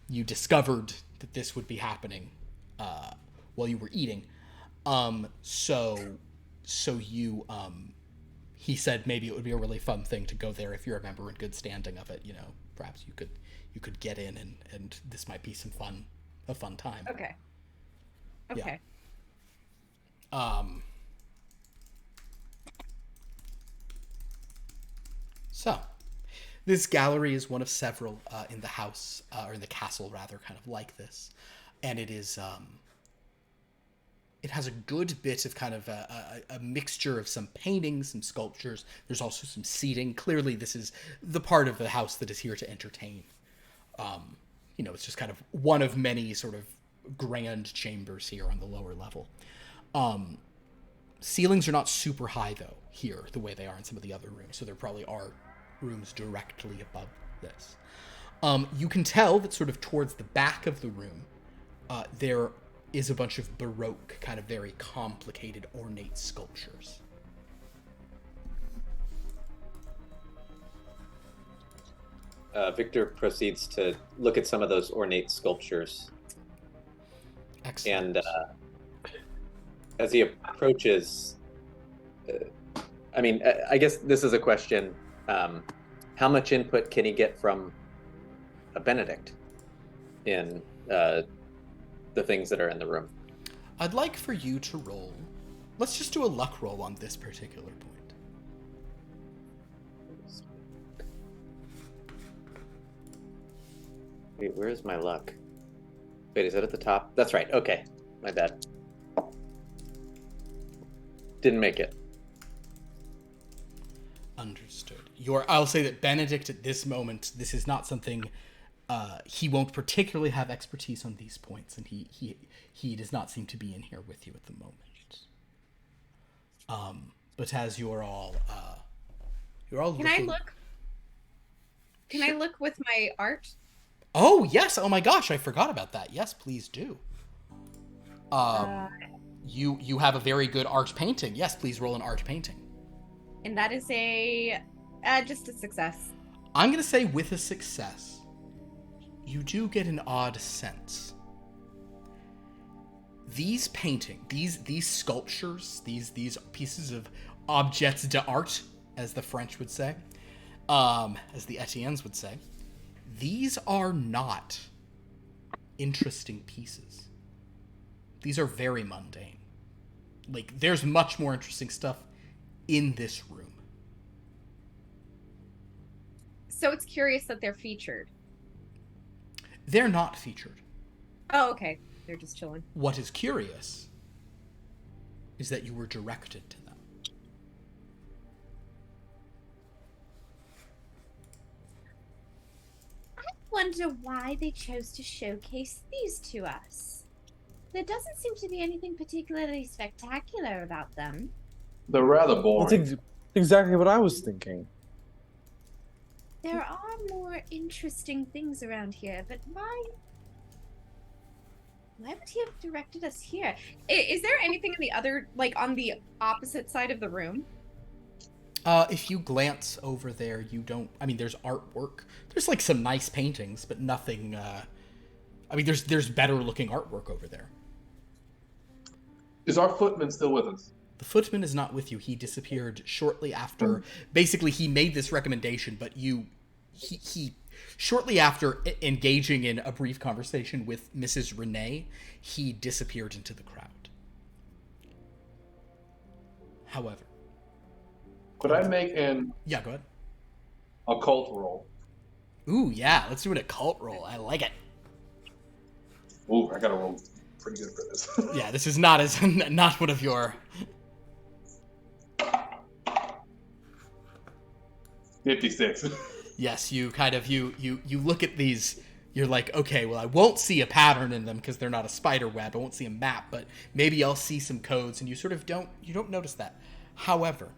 you discovered that this would be happening while you were eating. So you, he said maybe it would be a really fun thing to go there if you're a member in good standing of it. Perhaps you could get in and this might be a fun time. Okay. Yeah. So, this gallery is one of several in the house, or in the castle rather, kind of like this. And it is, it has a good bit of kind of a mixture of some paintings, some sculptures. There's also some seating. Clearly this is the part of the house that is here to entertain. It's just kind of one of many sort of grand chambers here on the lower level. Ceilings are not super high, though, here, the way they are in some of the other rooms. So there probably are rooms directly above this. You can tell that sort of towards the back of the room, there is a bunch of Baroque, kind of very complicated, ornate sculptures. Victor proceeds to look at some of those ornate sculptures. Excellent. And as he approaches, I guess this is a question. How much input can he get from a Benedict in the things that are in the room. I'd like for you to roll. Let's just do a luck roll on this particular point. Wait, where is my luck? Wait, is that at the top? That's right. Okay, my bad. Didn't make it. Understood. I'll say that Benedict at this moment, this is not something he won't particularly have expertise on these points, and he does not seem to be in here with you at the moment. But as you're all Can I look? Can I look with my art? Oh yes! Oh my gosh, I forgot about that. Yes, please do. You have a very good art painting. Yes, please roll an art painting. And that is just a success. I'm gonna say with a success, you do get an odd sense. These these sculptures, these pieces of objets d'art, as the French would say, as the Etiennes would say, these are not interesting pieces. These are very mundane. Like, there's much more interesting stuff in this room. So it's curious that they're featured. They're not featured. Oh, okay. They're just chilling. What is curious is that you were directed to them. I wonder why they chose to showcase these to us. There doesn't seem to be anything particularly spectacular about them. They're rather boring. That's exactly what I was thinking. There are more interesting things around here, but why would he have directed us here? Is there anything in the other, like on the opposite side of the room? If you glance over there, you don't... I mean, there's artwork. There's, like, some nice paintings, but nothing... I mean, there's better-looking artwork over there. Is our footman still with us? The footman is not with you. He disappeared shortly after... Basically, he made this recommendation, but he shortly after engaging in a brief conversation with Mrs. Renee, he disappeared into the crowd. However... Could I make an Yeah, go ahead. occult roll? Ooh, yeah, let's do an occult roll. I like it. Ooh, I gotta roll pretty good for this. Yeah, this is not not one of your... 56. Yes, you kind of, you look at these, you're like, okay, well, I won't see a pattern in them because they're not a spider web. I won't see a map, but maybe I'll see some codes, and you sort of don't notice that. However,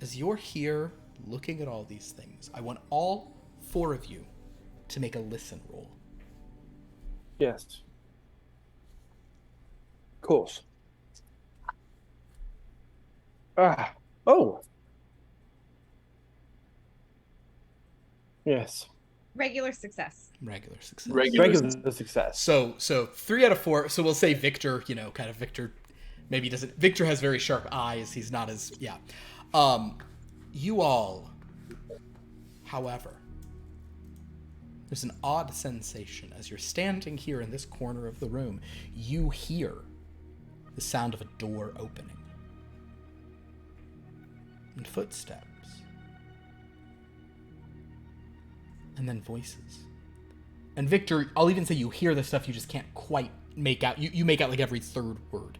as you're here looking at all these things, I want all four of you to make a listen roll. Yes. Of course. Oh. Yes. Regular success. Regular success. Regular success. So 3 out of 4. So we'll say Victor, Victor maybe doesn't... Victor has very sharp eyes. He's not as... Yeah. You all, however, there's an odd sensation. As you're standing here in this corner of the room, you hear the sound of a door opening. And footsteps. And then voices. And Victor, I'll even say you hear the stuff you just can't quite make out. You make out like every third word.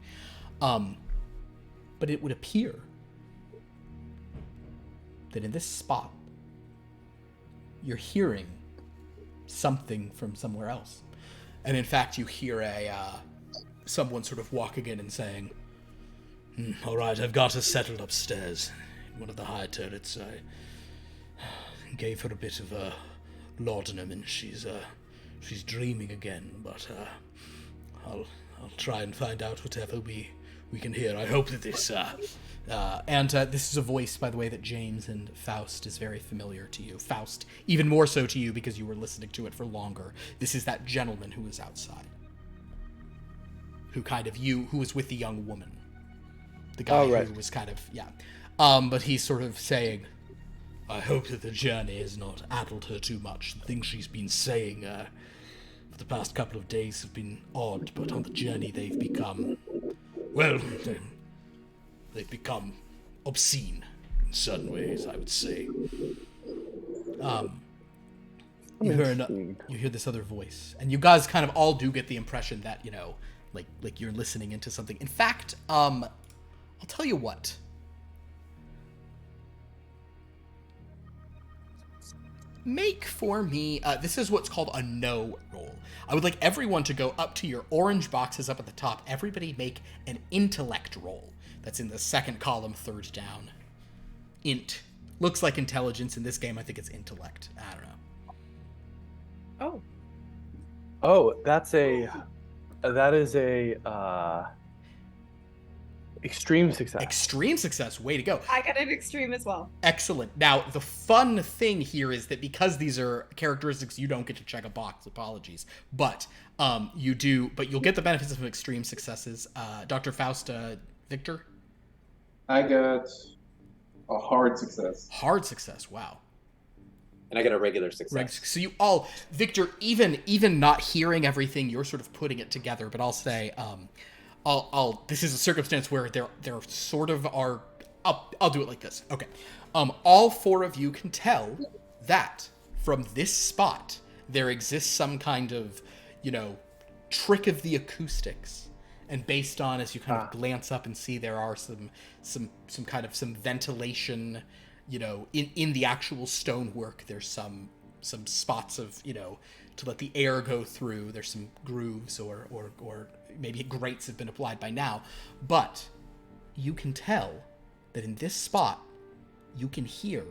But it would appear that in this spot, you're hearing something from somewhere else. And in fact, you hear someone sort of walking in and saying, all right, I've got her settled upstairs in one of the high turrets. I gave her a bit of laudanum, and she's dreaming again, but I'll try and find out whatever we can hear. I hope that this... this is a voice, by the way, that James and Faust is very familiar to you. Faust, even more so to you because you were listening to it for longer. This is that gentleman who was outside. Who was with the young woman. The guy who was kind of, yeah. But he's sort of saying, I hope that the journey has not addled her too much. The things she's been saying for The past couple of days have been odd, but on the journey they've become, well, they've become obscene in certain ways, I would say. You hear this other voice, and you guys kind of all do get the impression that, you know, like you're listening into something. In fact, I'll tell you what. Make for me, this is what's called a no roll. I would like everyone to go up to your orange boxes up at the top. Everybody make an intellect roll. That's in the second column, third down. Int. Looks like intelligence. In this game, I think it's intellect. I don't know. Oh, that is a extreme success. Extreme success. Way to go. I got an extreme as well. Excellent. Now, the fun thing here is that because these are characteristics, you don't get to check a box. Apologies. But you do, but you'll get the benefits of extreme successes. Dr. Faust, Victor? I got a hard success. Hard success. Wow. And I got a regular success. So you all, Victor, even not hearing everything, you're sort of putting it together. But I'll say, this is a circumstance where there sort of are. I'll do it like this. Okay. All four of you can tell that from this spot there exists some kind of, you know, trick of the acoustics. And based on, as you kind of glance up and see, there are some ventilation, you know, in the actual stonework. There's some spots of, you know, to let the air go through. There's some grooves or maybe grates have been applied by now. But you can tell that in this spot, you can hear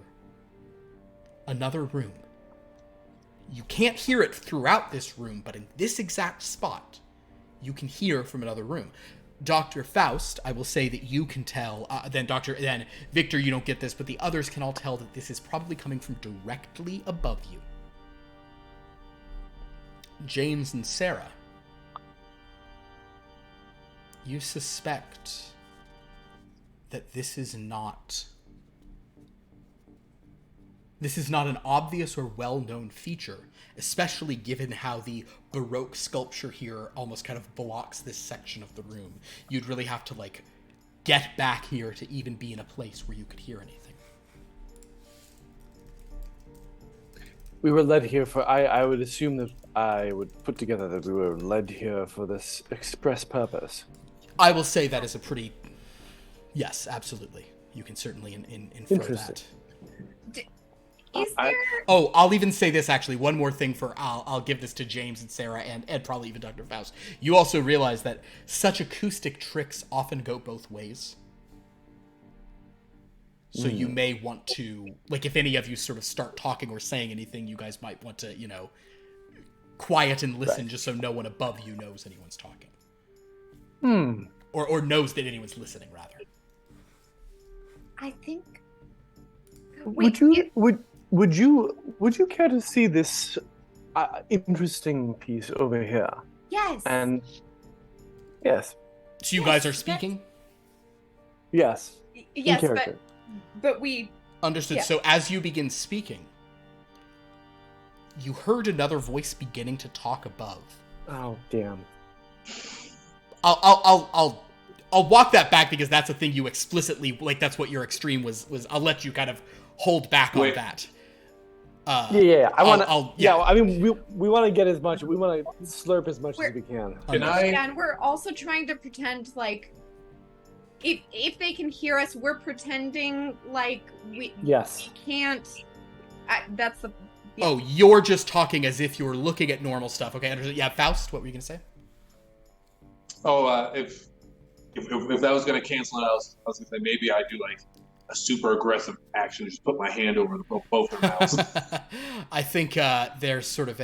another room. You can't hear it throughout this room, but in this exact spot, you can hear from another room. Dr. Faust, I will say that you can tell, then Victor, you don't get this, but the others can all tell that this is probably coming from directly above you. James and Sarah, you suspect that this is not an obvious or well-known feature, especially given how the Baroque sculpture here almost kind of blocks this section of the room. You'd really have to, like, get back here to even be in a place where you could hear anything. We were led here for, I would assume that I would put together that we were led here for this express purpose. I will say that is a pretty, yes, absolutely. You can certainly infer that. Is there... I'll even say this, actually. One more thing I'll give this to James and Sarah and probably even Dr. Faust. You also realize that such acoustic tricks often go both ways. So you may want to, like, if any of you sort of start talking or saying anything, you guys might want to, you know, quiet and listen just so no one above you knows anyone's talking. Or knows that anyone's listening, rather. I think... Would you care to see this interesting piece over here? Yes. And yes. So you guys are speaking? Yes. Yes, but we... Understood. Yeah. So as you begin speaking, you heard another voice beginning to talk above. Oh, damn. I'll walk that back because that's a thing you explicitly, like, that's what your extreme was. I'll let you kind of hold back on that. Yeah. I mean, we want to get as much. We want to slurp as much as we can. And we're also trying to pretend like, if they can hear us, we're pretending like we can't. That's the. Yeah. Oh, you're just talking as if you're looking at normal stuff. Okay, understood. Yeah, Faust, what were you gonna say? Oh, if that was gonna cancel it, I was gonna say maybe I do like a super aggressive action, just put my hand over both their mouths. I think there's sort of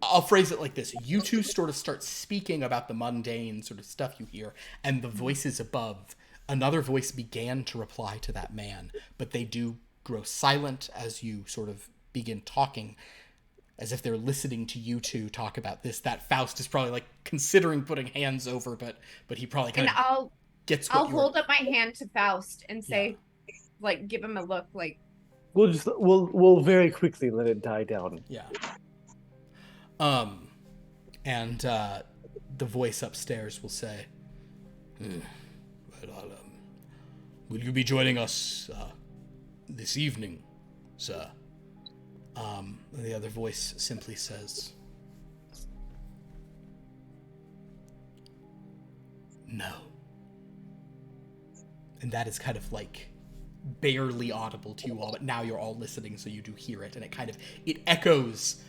I'll phrase it like this. You two sort of start speaking about the mundane sort of stuff you hear, and the voices above, another voice began to reply to that man, but they do grow silent as you sort of begin talking, as if they're listening to you two talk about this. That Faust is probably like considering putting hands over, but he probably kind of gets what I'll hold up my hand to Faust and say, like, give him a look, like, we'll very quickly let it die down. Yeah. And the voice upstairs will say, well, will you be joining us this evening, sir? The other voice simply says, no. And that is kind of like barely audible to you all, but now you're all listening, so you do hear it, and it echoes.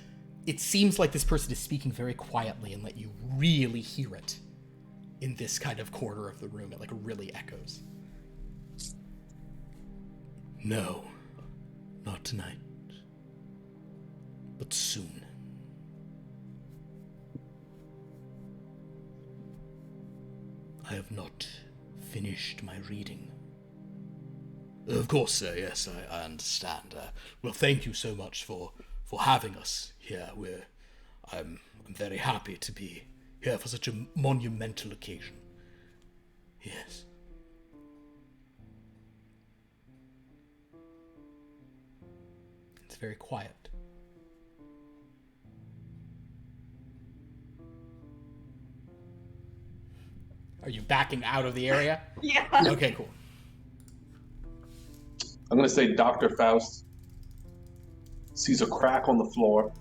It seems like this person is speaking very quietly and let you really hear it in this kind of corner of the room. It like really echoes. No, not tonight, but soon. I have not finished my reading. Of course, sir, yes, I understand. Well, thank you so much for having us here. I'm very happy to be here for such a monumental occasion. Yes. It's very quiet. Are you backing out of the area? Yeah. Okay, cool. I'm going to say Dr. Faust sees a crack on the floor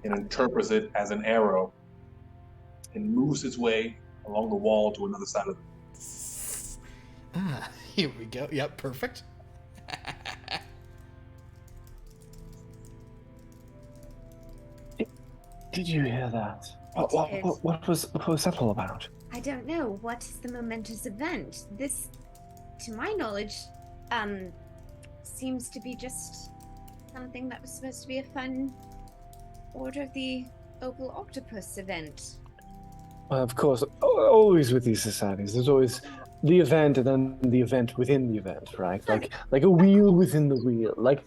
and interprets it as an arrow and moves his way along the wall to another side of the... Here we go. Yep, perfect. Did you hear that? What was that all about? I don't know. What is the momentous event? This, to my knowledge, seems to be just something that was supposed to be a fun Order of the Opal Octopus event. Of course, always with these societies, there's always the event and then the event within the event, right? Like a wheel within the wheel, like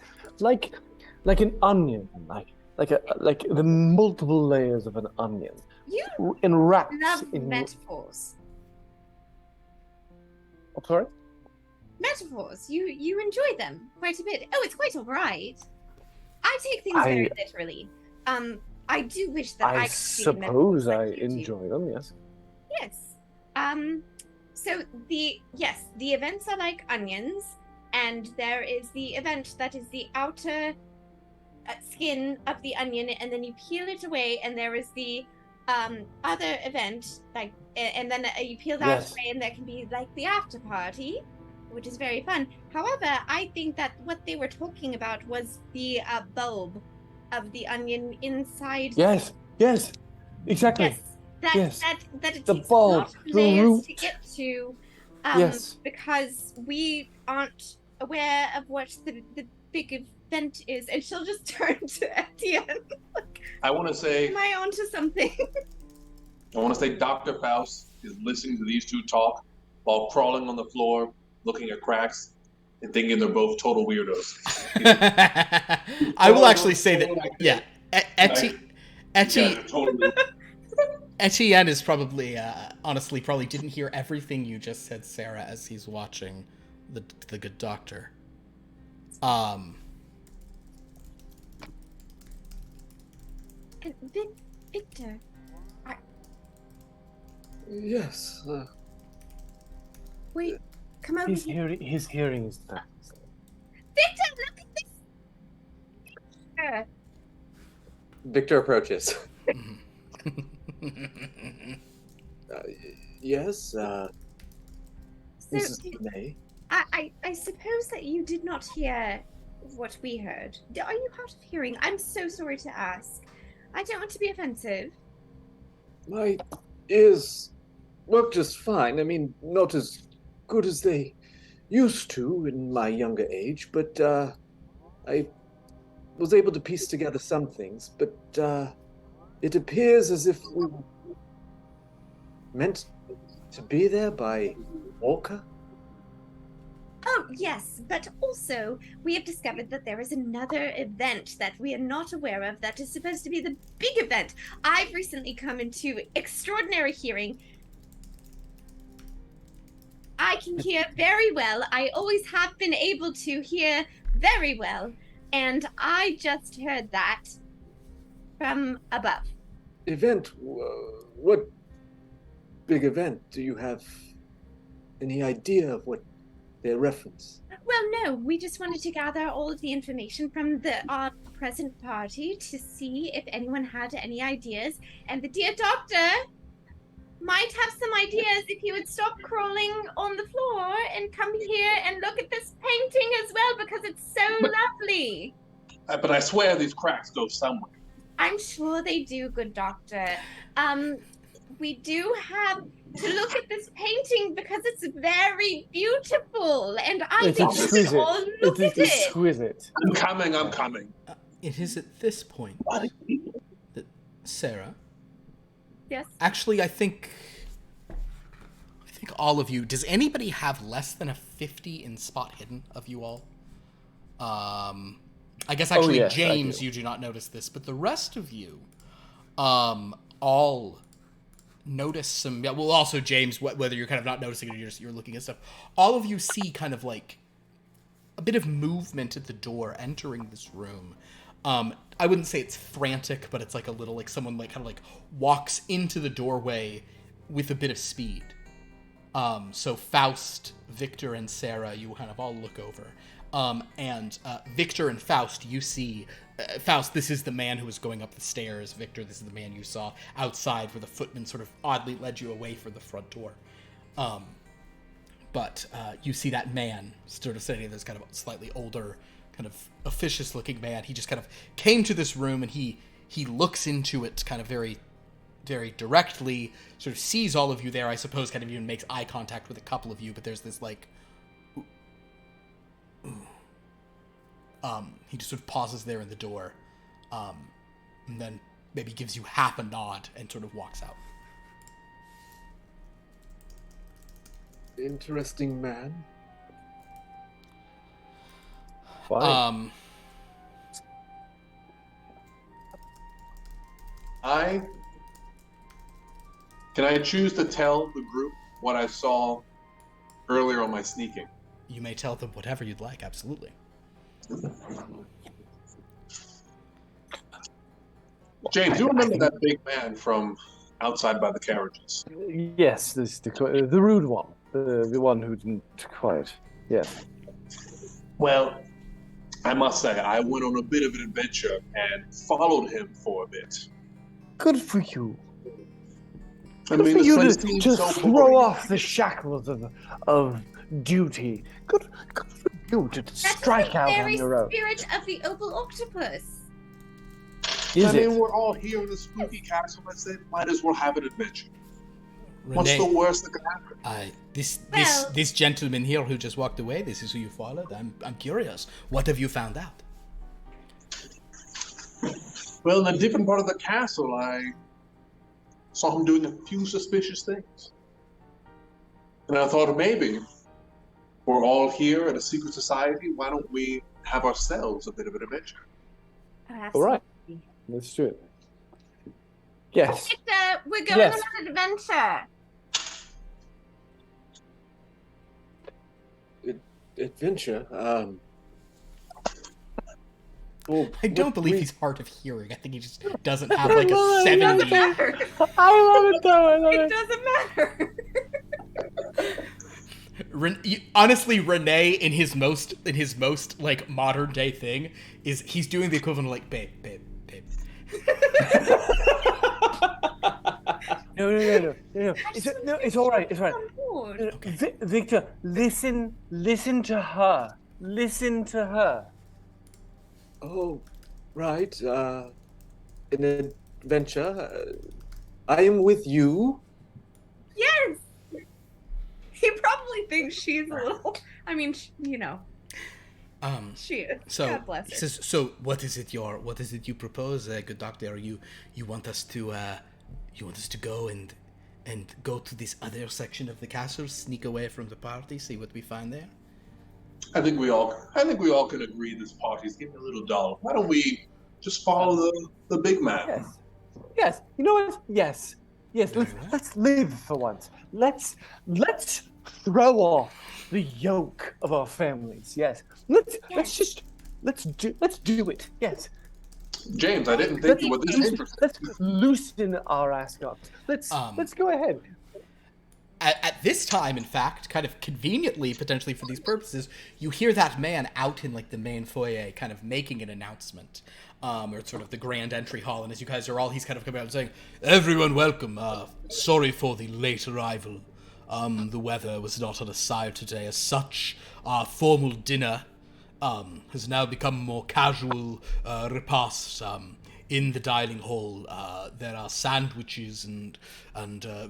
an onion, like the multiple layers of an onion. You enwrapped love in metaphors. I'm sorry? Metaphors. You enjoy them quite a bit. Oh, it's quite all right. I take things very literally. I do wish that I could suppose I enjoy them, yes. Yes. So the events are like onions, and there is the event that is the outer skin of the onion, and then you peel it away, and there is the other event, like, and then you peel that away, and there can be like the after party, which is very fun. However, I think that what they were talking about was the bulb of the onion inside. Yes, exactly. Yes, that it the takes bulb, a lot of layers root. to get to, Yes. because we aren't aware of what the big event is, and she'll just turn to Etienne. I want to say... Am I onto something? I want to say Dr. Faust is listening to these two talk while crawling on the floor, looking at cracks, and thinking they're both total weirdos. I will actually say that, yeah, Etienne is probably, honestly, probably didn't hear everything you just said, Sarah, as he's watching the good doctor. Victor. Yes. Wait, come over here. His hearing is bad. Victor, look at this! Victor approaches. Yes, Mrs. May. I suppose that you did not hear what we heard. Are you hard of hearing? I'm so sorry to ask. I don't want to be offensive. My ears work just fine. I mean, not as good as they used to in my younger age, but I was able to piece together some things. But it appears as if we were meant to be there by Walker. Oh, yes, but also we have discovered that there is another event that we are not aware of that is supposed to be the big event. I've recently come into extraordinary hearing. I can hear very well. I always have been able to hear very well. And I just heard that from above. Event? What big event? Do you have any idea of what they reference? Well, no, we just wanted to gather all of the information from our present party to see if anyone had any ideas. And the dear doctor might have some ideas if he would stop crawling on the floor and come here and look at this painting as well, because it's so lovely. But I swear these cracks go somewhere. I'm sure they do, good doctor. We do have to look at this painting because it's very beautiful, and I think we should all look at it. It's exquisite. I'm coming. It is at this point that Sarah. Yes. Actually, I think all of you. Does anybody have less than a 50 in spot hidden of you all? I guess actually, yes, James, you do not notice this, but the rest of you, all notice some. Yeah, well, also James, whether you're kind of not noticing it or you're looking at stuff, all of you see kind of like a bit of movement at the door entering this room. I wouldn't say it's frantic, but it's like a little like someone like kind of like walks into the doorway with a bit of speed. So Faust, Victor, and Sarah, you kind of all look over. And Victor and Faust, you see, Faust, this is the man who was going up the stairs. Victor, this is the man you saw outside where the footman sort of oddly led you away from the front door. But you see that man sort of sitting there, this kind of slightly older, kind of officious looking man. He just kind of came to this room and he looks into it kind of very, very directly, sort of sees all of you there, I suppose, kind of even makes eye contact with a couple of you, but there's this like, he just sort of pauses there in the door, and then maybe gives you half a nod and sort of walks out. Interesting man. Why? Can I choose to tell the group what I saw earlier on my sneaking? You may tell them whatever you'd like, absolutely. James, do you remember that big man from outside by the carriages? Yes, this the rude one, the one who didn't quite. Yes. Well, I must say, I went on a bit of an adventure and followed him for a bit. Good for you. I Good mean, for this you place to seems just so throw boring. off the shackles of duty. Good for you to strike out on your own. That's the very spirit of the opal octopus. Is it? We're all here in the spooky castle. I said, might as well have an adventure. What's the worst that could happen? This gentleman here who just walked away, this is who you followed. I'm curious. What have you found out? Well, in a different part of the castle, I saw him doing a few suspicious things. And I thought maybe we're all here at a secret society. Why don't we have ourselves a bit of an adventure? All right. Let's do it. Yes. Victor, we're going on an adventure. Adventure? I don't believe he's hard of hearing. I think he just doesn't have like a 70. I love it though. It doesn't matter. Honestly, Renee in his most like modern day thing is he's doing the equivalent of like babe. No. It's all right. It's all right. Okay. Victor, listen to her. Listen to her. Oh, right. An adventure. I am with you. Yes. He probably thinks she's a little. I mean, she is. So God bless her. he says, so what is it you propose, good doctor? You want us to go and go to this other section of the castle, sneak away from the party, see what we find there? I think we all can agree this party's getting a little dull. Why don't we just follow the big man? Yes. You know what? Yes. Let's live for once. Let's throw off the yoke of our families. Yes. Let's just Let's do it. Yes. James, I didn't think you were this interested. Let's loosen our ascots. Let's go ahead. At this time, in fact, kind of conveniently, potentially for these purposes, you hear that man out in like the main foyer, kind of making an announcement, or sort of the grand entry hall. And as you guys are all, he's kind of coming out and saying, "Everyone, welcome. Sorry for the late arrival. The weather was not on our side today. As such, our formal dinner has now become a more casual repast. In the dining hall, there are sandwiches and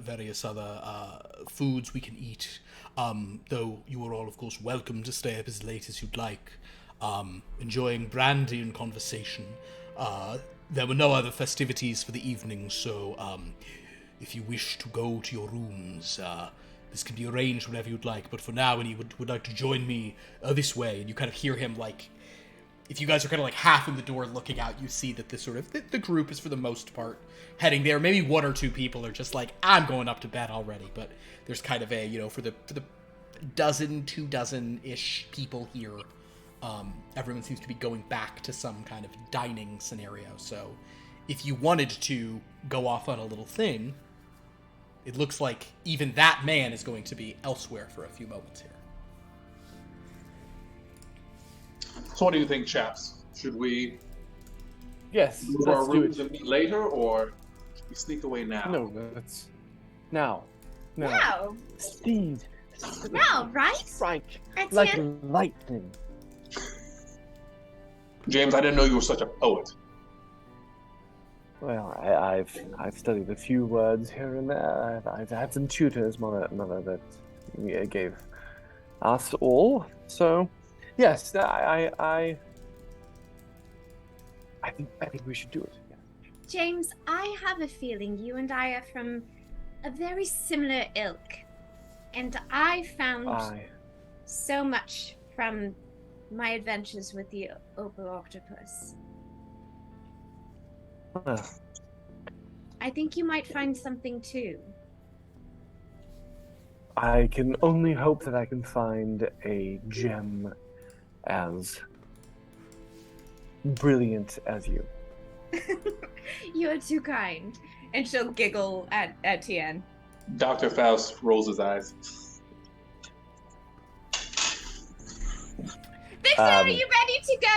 various other foods we can eat. Though you are all, of course, welcome to stay up as late as you'd like. Enjoying brandy and conversation. There were no other festivities for the evening, so if you wish to go to your rooms, this can be arranged whenever you'd like. But for now, and you would like to join me this way, and you kind of hear him like. If you guys are kind of like half in the door looking out, you see that this sort of the group is for the most part heading there. Maybe one or two people are just like, I'm going up to bed already. But there's kind of a, for the 2 dozen-ish people here, everyone seems to be going back to some kind of dining scenario. So if you wanted to go off on a little thing, it looks like even that man is going to be elsewhere for a few moments here. So what do you think, chaps? Should we move our rooms and meet later, or should we sneak away now? No, let's now. Now. Speed. Now, right? Strike Etienne? like lightning. James, I didn't know you were such a poet. Well, I've studied a few words here and there. I've had some tutors, mother that gave us all. So. Yes, I think we should do it. Yeah. James, I have a feeling you and I are from a very similar ilk. And I found so much from my adventures with the Opal Octopus. I think you might find something too. I can only hope that I can find a gem as brilliant as you. You are too kind. And she'll giggle at Etienne. Dr. Faust rolls his eyes. Victor, are you ready to go?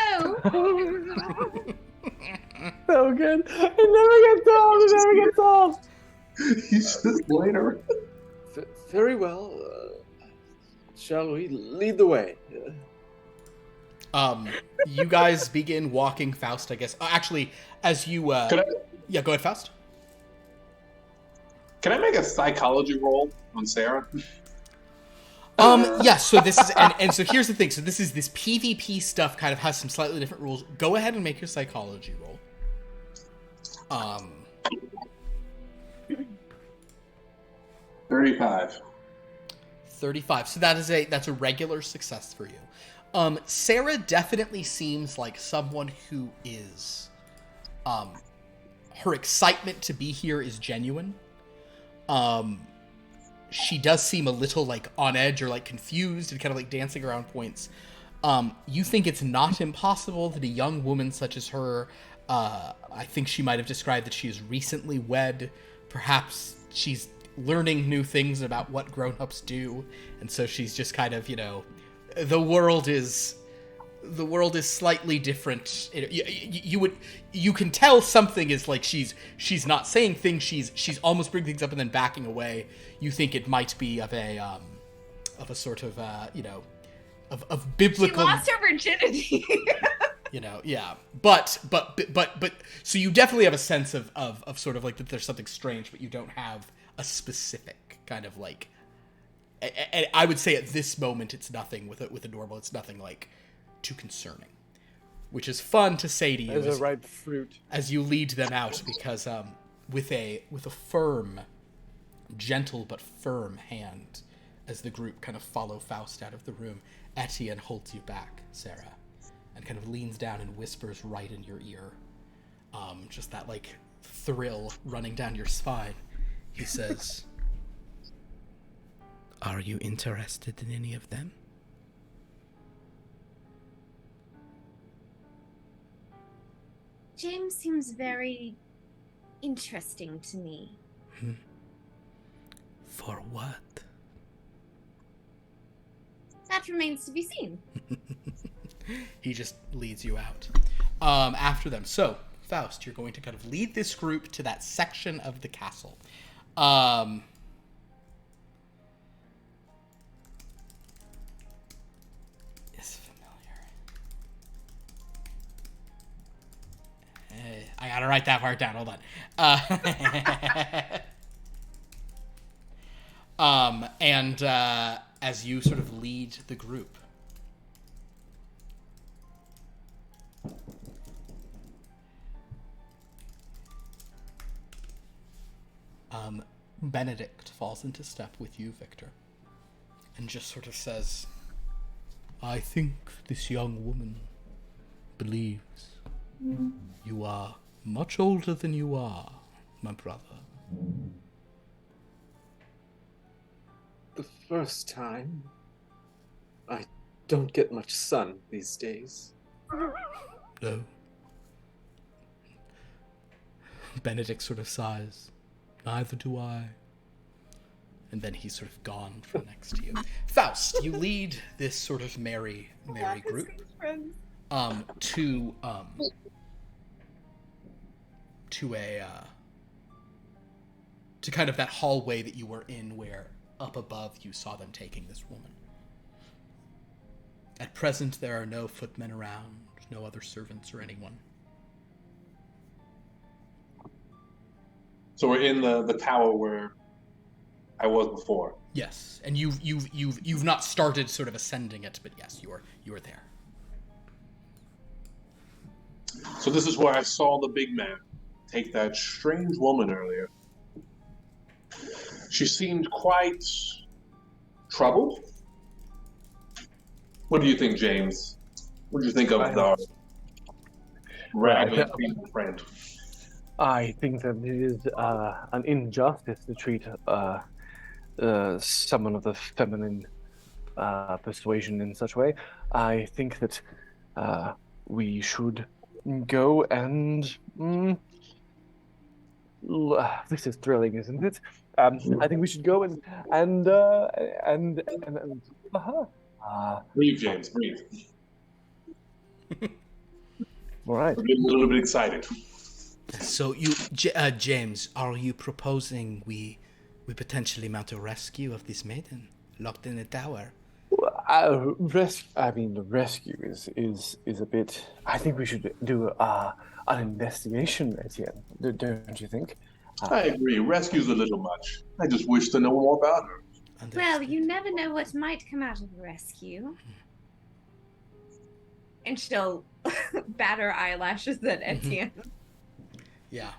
So good. It never gets old. He's just later. Very well. Shall we lead the way? You guys begin walking. Faust, I guess. Actually, as you yeah, go ahead, Faust. Can I make a psychology roll on Sarah? Yeah, so this is and so here's the thing. So this PvP stuff kind of has some slightly different rules. Go ahead and make your psychology roll. 35. 35. So that's a regular success for you. Sarah definitely seems like someone who is her excitement to be here is genuine. She does seem a little like on edge or like confused and kind of like dancing around points. You think it's not impossible that a young woman such as her, I think she might have described that she is recently wed. Perhaps she's learning new things about what grown-ups do, and so she's just kind of, the world is slightly different. You can tell something is like she's not saying things, she's almost bringing things up and then backing away. You think it might be of a sort of of biblical. She lost her virginity. Yeah, but so you definitely have a sense of sort of like that there's something strange, but you don't have a specific kind of like. And I would say at this moment it's nothing with a normal. It's nothing like too concerning, which is fun to say to you as a ripe fruit as you lead them out, because with a firm, gentle but firm hand, as the group kind of follow Faust out of the room, Etienne holds you back, Sarah, and kind of leans down and whispers right in your ear, just that like thrill running down your spine. He says, "Are you interested in any of them?" James seems very interesting to me. For what? That remains to be seen. He just leads you out. After them. So, Faust, you're going to kind of lead this group to that section of the castle. Is familiar. I gotta write that part down. Hold on. As you sort of lead the group, Benedict falls into step with you, Victor, and just sort of says, I think this young woman believes you are much older than you are, my brother. The first time. I don't get much sun these days. No. Benedict sort of sighs. Neither do I. And then he's sort of gone from next to you. Faust, you lead this sort of merry group to kind of that hallway that you were in, where up above you saw them taking this woman. At present, there are no footmen around, no other servants or anyone. So we're in the tower where I was before. Yes, and you've not started sort of ascending it, but yes, you are there. So this is where I saw the big man take that strange woman earlier. She seemed quite troubled. What do you think, James? What do you think of our ragged friend? I think that it is an injustice to treat someone of the feminine persuasion in such a way. I think that we should go and... this is thrilling, isn't it? I think we should go and breathe, James, breathe. All right. We're getting a little bit excited. So you, James, are you proposing we potentially mount a rescue of this maiden locked in the tower? The rescue is a bit... I think we should do an investigation, Etienne. Don't you think? I agree. Rescue's a little much. I just wish to know more about her. Well, you never know what might come out of a rescue. And she'll bat her eyelashes at Etienne. Yeah.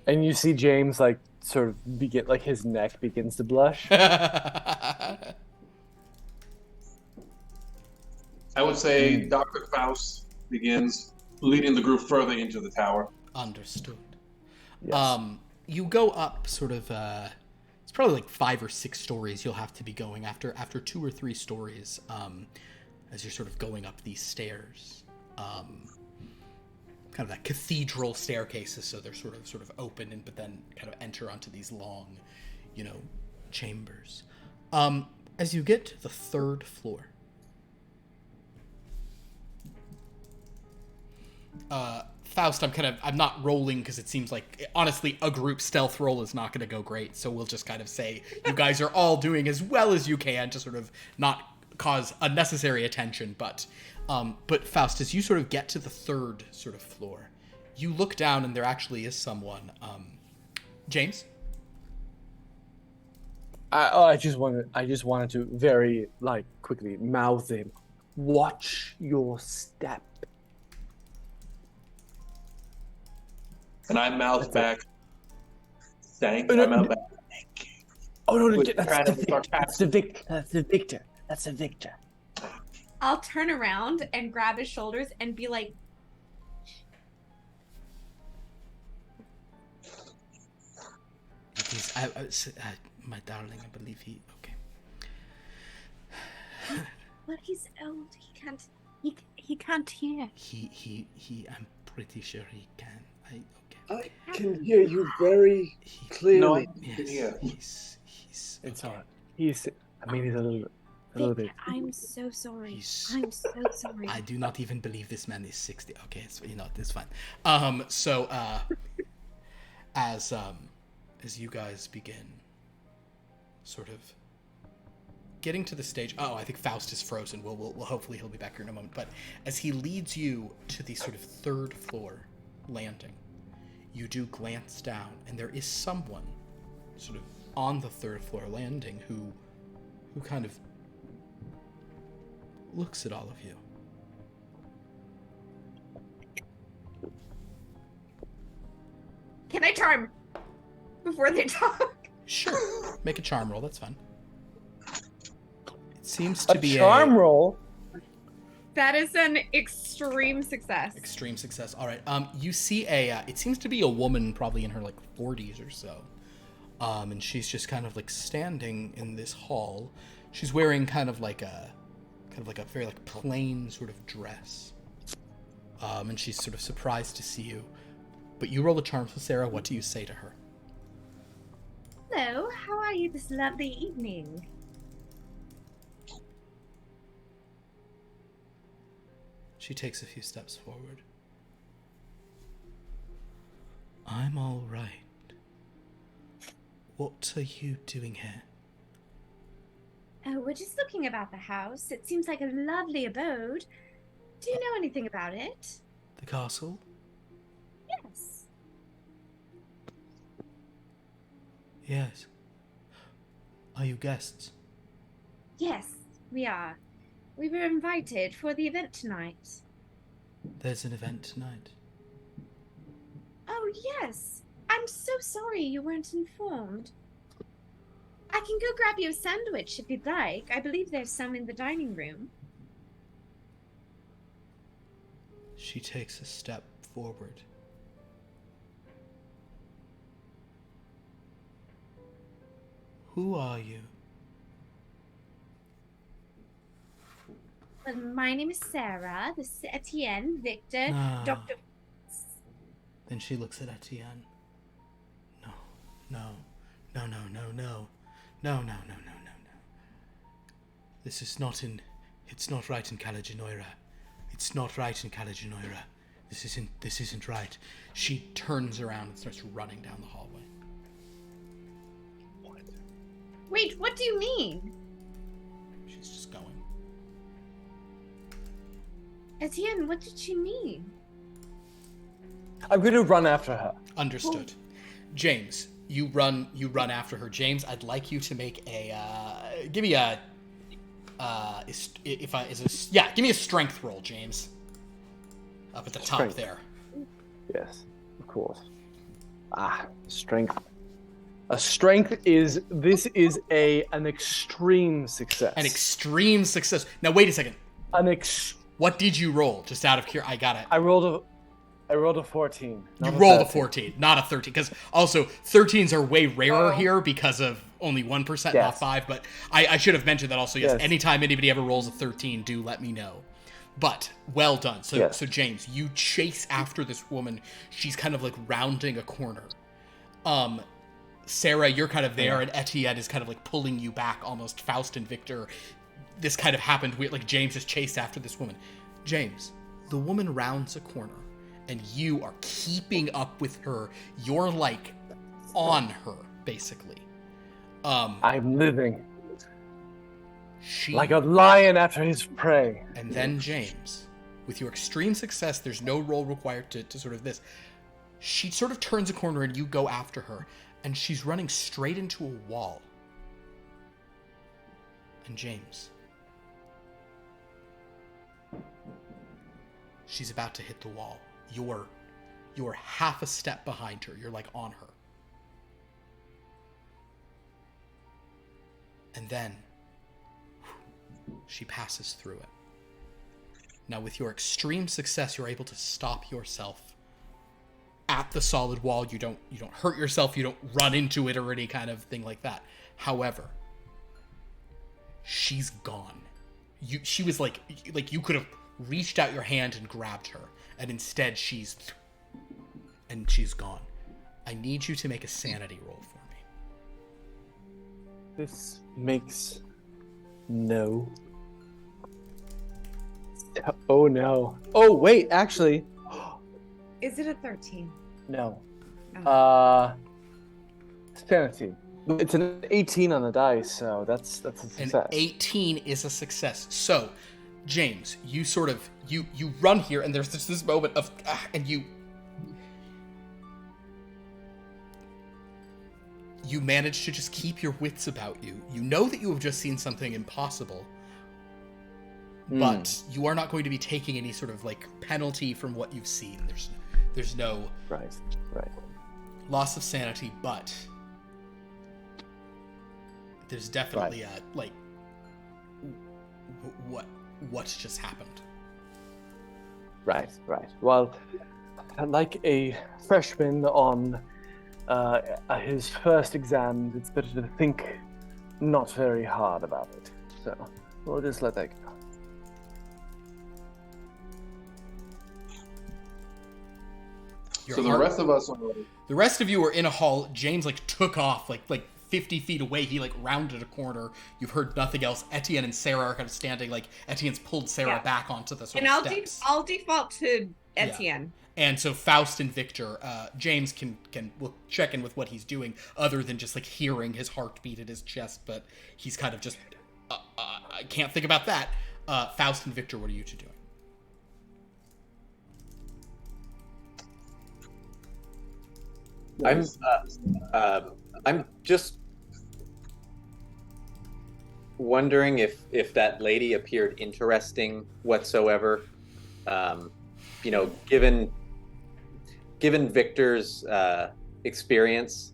And you see James sort of begin, his neck begins to blush. I would say Dr. Faust begins leading the group further into the tower. Understood. Yes. You go up sort of it's probably 5 or 6 stories you'll have to be going after 2 or 3 stories as you're sort of going up these stairs. Kind of that cathedral staircases, so they're sort of open but then kind of enter onto these long, chambers. As you get to the 3rd floor, Faust, I'm not rolling because it seems like, honestly, a group stealth roll is not going to go great, so we'll just kind of say you guys are all doing as well as you can to sort of not cause unnecessary attention, but Faust, as you sort of get to the 3rd sort of floor, you look down and there actually is someone. James? I just wanted to very quickly mouth him. Watch your step. And I mouth back. Thank you. Oh no, that's the victor. That's the victor. I'll turn around and grab his shoulders and be like, It is, my darling, I believe he, okay. Well, he's old. He can't hear. I'm pretty sure he can. I can hear you very clearly. No, Yes, he's It's okay. all right. He's a little bit. I'm so sorry. He's- I'm so sorry. I do not even believe this man is 60. Okay, it's it's fine. So as you guys begin sort of getting to the stage, I think Faust is frozen. We'll hopefully he'll be back here in a moment. But as he leads you to the sort of third floor landing, you do glance down, and there is someone sort of on the third floor landing who kind of looks at all of you. Can I charm before they talk? Sure. Make a charm roll, that's fine. It seems to be charm roll. That is an extreme success. Extreme success. All right. You see it seems to be a woman probably in her like 40s or so. And she's just kind of like standing in this hall. She's wearing kind of like a very like plain sort of dress. And she's sort of surprised to see you. But you roll a charm, so Sarah, what do you say to her? Hello, how are you this lovely evening? She takes a few steps forward. I'm all right. What are you doing here? Oh, we're just looking about the house. It seems like a lovely abode. Do you know anything about it? The castle? Yes. Yes. Are you guests? Yes, we are. We were invited for the event tonight. There's an event tonight. Oh, yes. I'm so sorry you weren't informed. I can go grab you a sandwich if you'd like. I believe there's some in the dining room. She takes a step forward. Who are you? Well, my name is Sarah. This is Etienne, Victor, Ah. Dr. Then she looks at Etienne. No. This is not in... It's not right in Caliginoira. It's not right in Caliginoira. This isn't right. She turns around and starts running down the hallway. Wait, what do you mean? She's just going. Etienne, what did she mean? I'm going to run after her. Understood. James, you run after her. James, I'd like you to make a give me a give me a strength roll, James. Up at the top Strength. there. Yes, of course. Strength. A strength is an extreme success. An extreme success. Now wait a second. What did you roll? Just out of curiosity, I got it. I rolled a 14. You rolled a 14, not a 13. Because also 13s are way rarer here because of only 1%, not 5. But I should have mentioned that also. Yes, anytime anybody ever rolls a 13, do let me know. But well done. So James, you chase after this woman. She's kind of like rounding a corner. Sarah, you're kind of there, and Etienne is kind of like pulling you back, almost Faust and Victor. This kind of happened. Like James just chased after this woman. James, the woman rounds a corner, and you are keeping up with her. You're like on her, basically. I'm living like a lion after his prey. And then James, with your extreme success, there's no roll required to sort of this. She sort of turns a corner, and you go after her. And she's running straight into a wall. And James, she's about to hit the wall. You're half a step behind her. You're like on her. And then she passes through it. Now with your extreme success, you're able to stop yourself at the solid wall. You don't hurt yourself, you don't run into it or any kind of thing like that. However, she's gone. She was like you could have reached out your hand and grabbed her, and instead she's gone. I need you to make a sanity roll for me. This makes no... Oh no. Oh wait, actually... Is it a 13? No. Oh. Sanity. It's an 18 on the dice, so that's a success. An 18 is a success. So, James, you sort of you run here, and there's this moment of and you manage to just keep your wits about you. You know that you have just seen something impossible, but you are not going to be taking any sort of like penalty from what you've seen. There's no right loss of sanity, but there's definitely a like what just happened. Right. Well, like a freshman on his first exam, it's better to think not very hard about it. So we'll just let that go. So the rest of us are... The rest of you are in a hall. James like took off like 50 feet away. He like rounded a corner. You've heard nothing else. Etienne and Sarah are kind of standing, like Etienne's pulled Sarah back onto the sort of steps. I'll default to Etienne. Yeah. And so Faust and Victor, James will check in with what he's doing, other than just like hearing his heartbeat at his chest. But he's kind of just, I can't think about that. Faust and Victor, what are you two doing? I'm just wondering if that lady appeared interesting whatsoever. Given Victor's experience,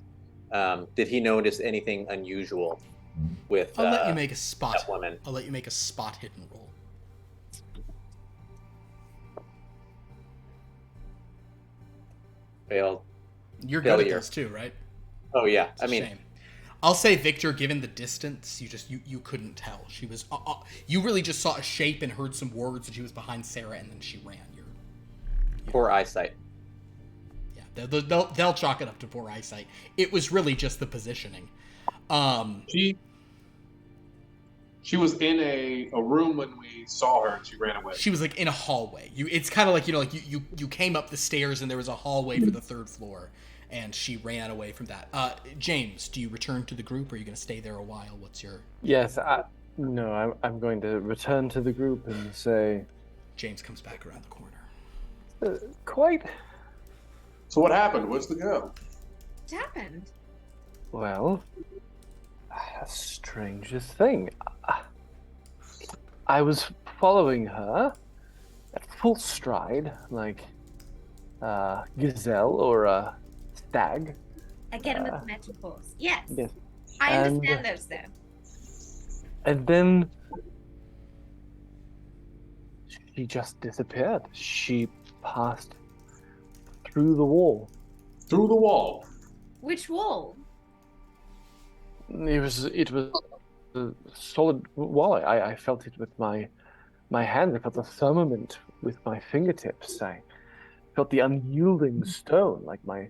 did he notice anything unusual with? I'll let you make a spot. That woman. I'll let you make a spot hidden roll. Failed. You're good at those too, right? Oh yeah. Shame. I'll say Victor, given the distance, you couldn't tell. She was you really just saw a shape and heard some words, and she was behind Sarah, and then she ran. Poor eyesight. Yeah, they'll chalk it up to poor eyesight. It was really just the positioning. She was in a room when we saw her, and she ran away. She was like in a hallway. It's kind of like you came up the stairs, and there was a hallway for the third floor, and she ran away from that. James, do you return to the group, or are you going to stay there a while? What's your... Yes, I'm going to return to the group and say... James comes back around the corner. Quite. So what happened? What's the go? What happened? Well, strangest thing. I was following her at full stride, like a gazelle or a stag. Again with metaphors. Yes. Yes. I understand those though. And then she just disappeared. She passed through the wall. Through the wall? Which wall? It was a solid wall. I felt it with my hand. I felt the firmament with my fingertips. I felt the unyielding stone, like my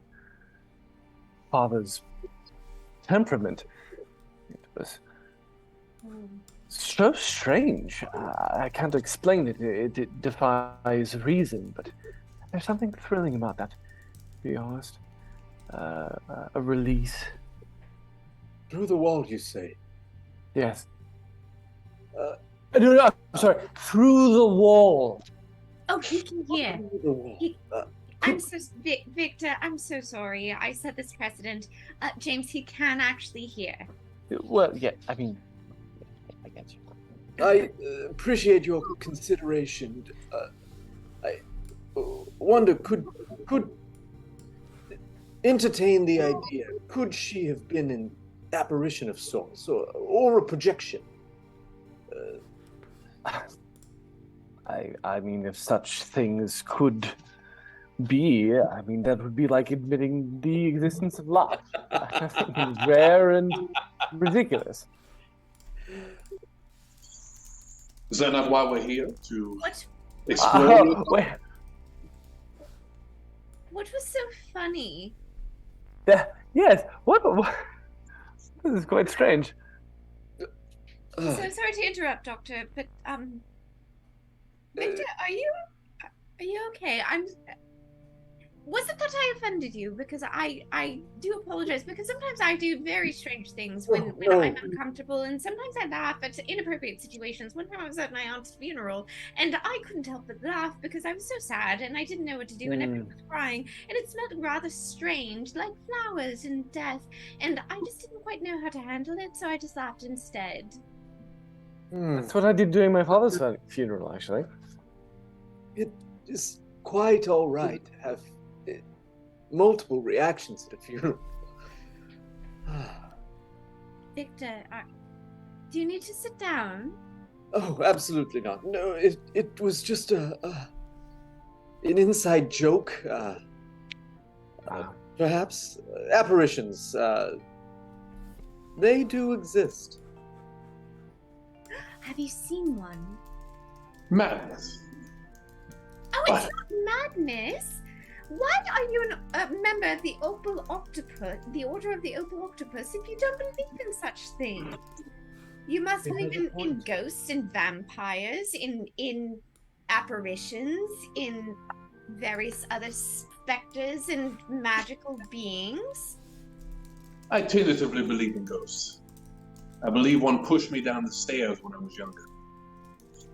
father's temperament. It was so strange. I can't explain it. It defies reason, but there's something thrilling about that, to be honest. A release. Through the wall, you say? Yes. No, I'm sorry. Through the wall. Oh, he can hear. Through the wall. Victor, I'm so sorry. I set this precedent. James, he can actually hear. Well, yeah, I mean, I get you. I appreciate your consideration. I wonder, could entertain the idea, could she have been an apparition of sorts, or a projection? I mean, if such things could be, I mean, that would be like admitting the existence of life. Rare and ridiculous. Is that not why we're here? To exploded. Wait. What was so funny? Yes. What? This is quite strange. So sorry to interrupt, Doctor, but Victor, are you okay? Was it that I offended you? Because I do apologize, because sometimes I do very strange things when I'm uncomfortable, and sometimes I laugh at inappropriate situations. One time I was at my aunt's funeral, and I couldn't help but laugh because I was so sad, and I didn't know what to do, and everyone was crying, and it smelled rather strange, like flowers and death, and I just didn't quite know how to handle it, so I just laughed instead. That's what I did during my father's funeral, actually. It is quite all right to have multiple reactions at a funeral. Victor, do you need to sit down? Oh, absolutely not. No, it was just an inside joke. Perhaps apparitions. They do exist. Have you seen one? Madness. Oh, it's not madness. Why are you a member of the Opal Octopus, the Order of the Opal Octopus, if you don't believe in such things? You must believe in ghosts and vampires, in apparitions, in various other specters and magical beings. I tentatively believe in ghosts. I believe one pushed me down the stairs when I was younger.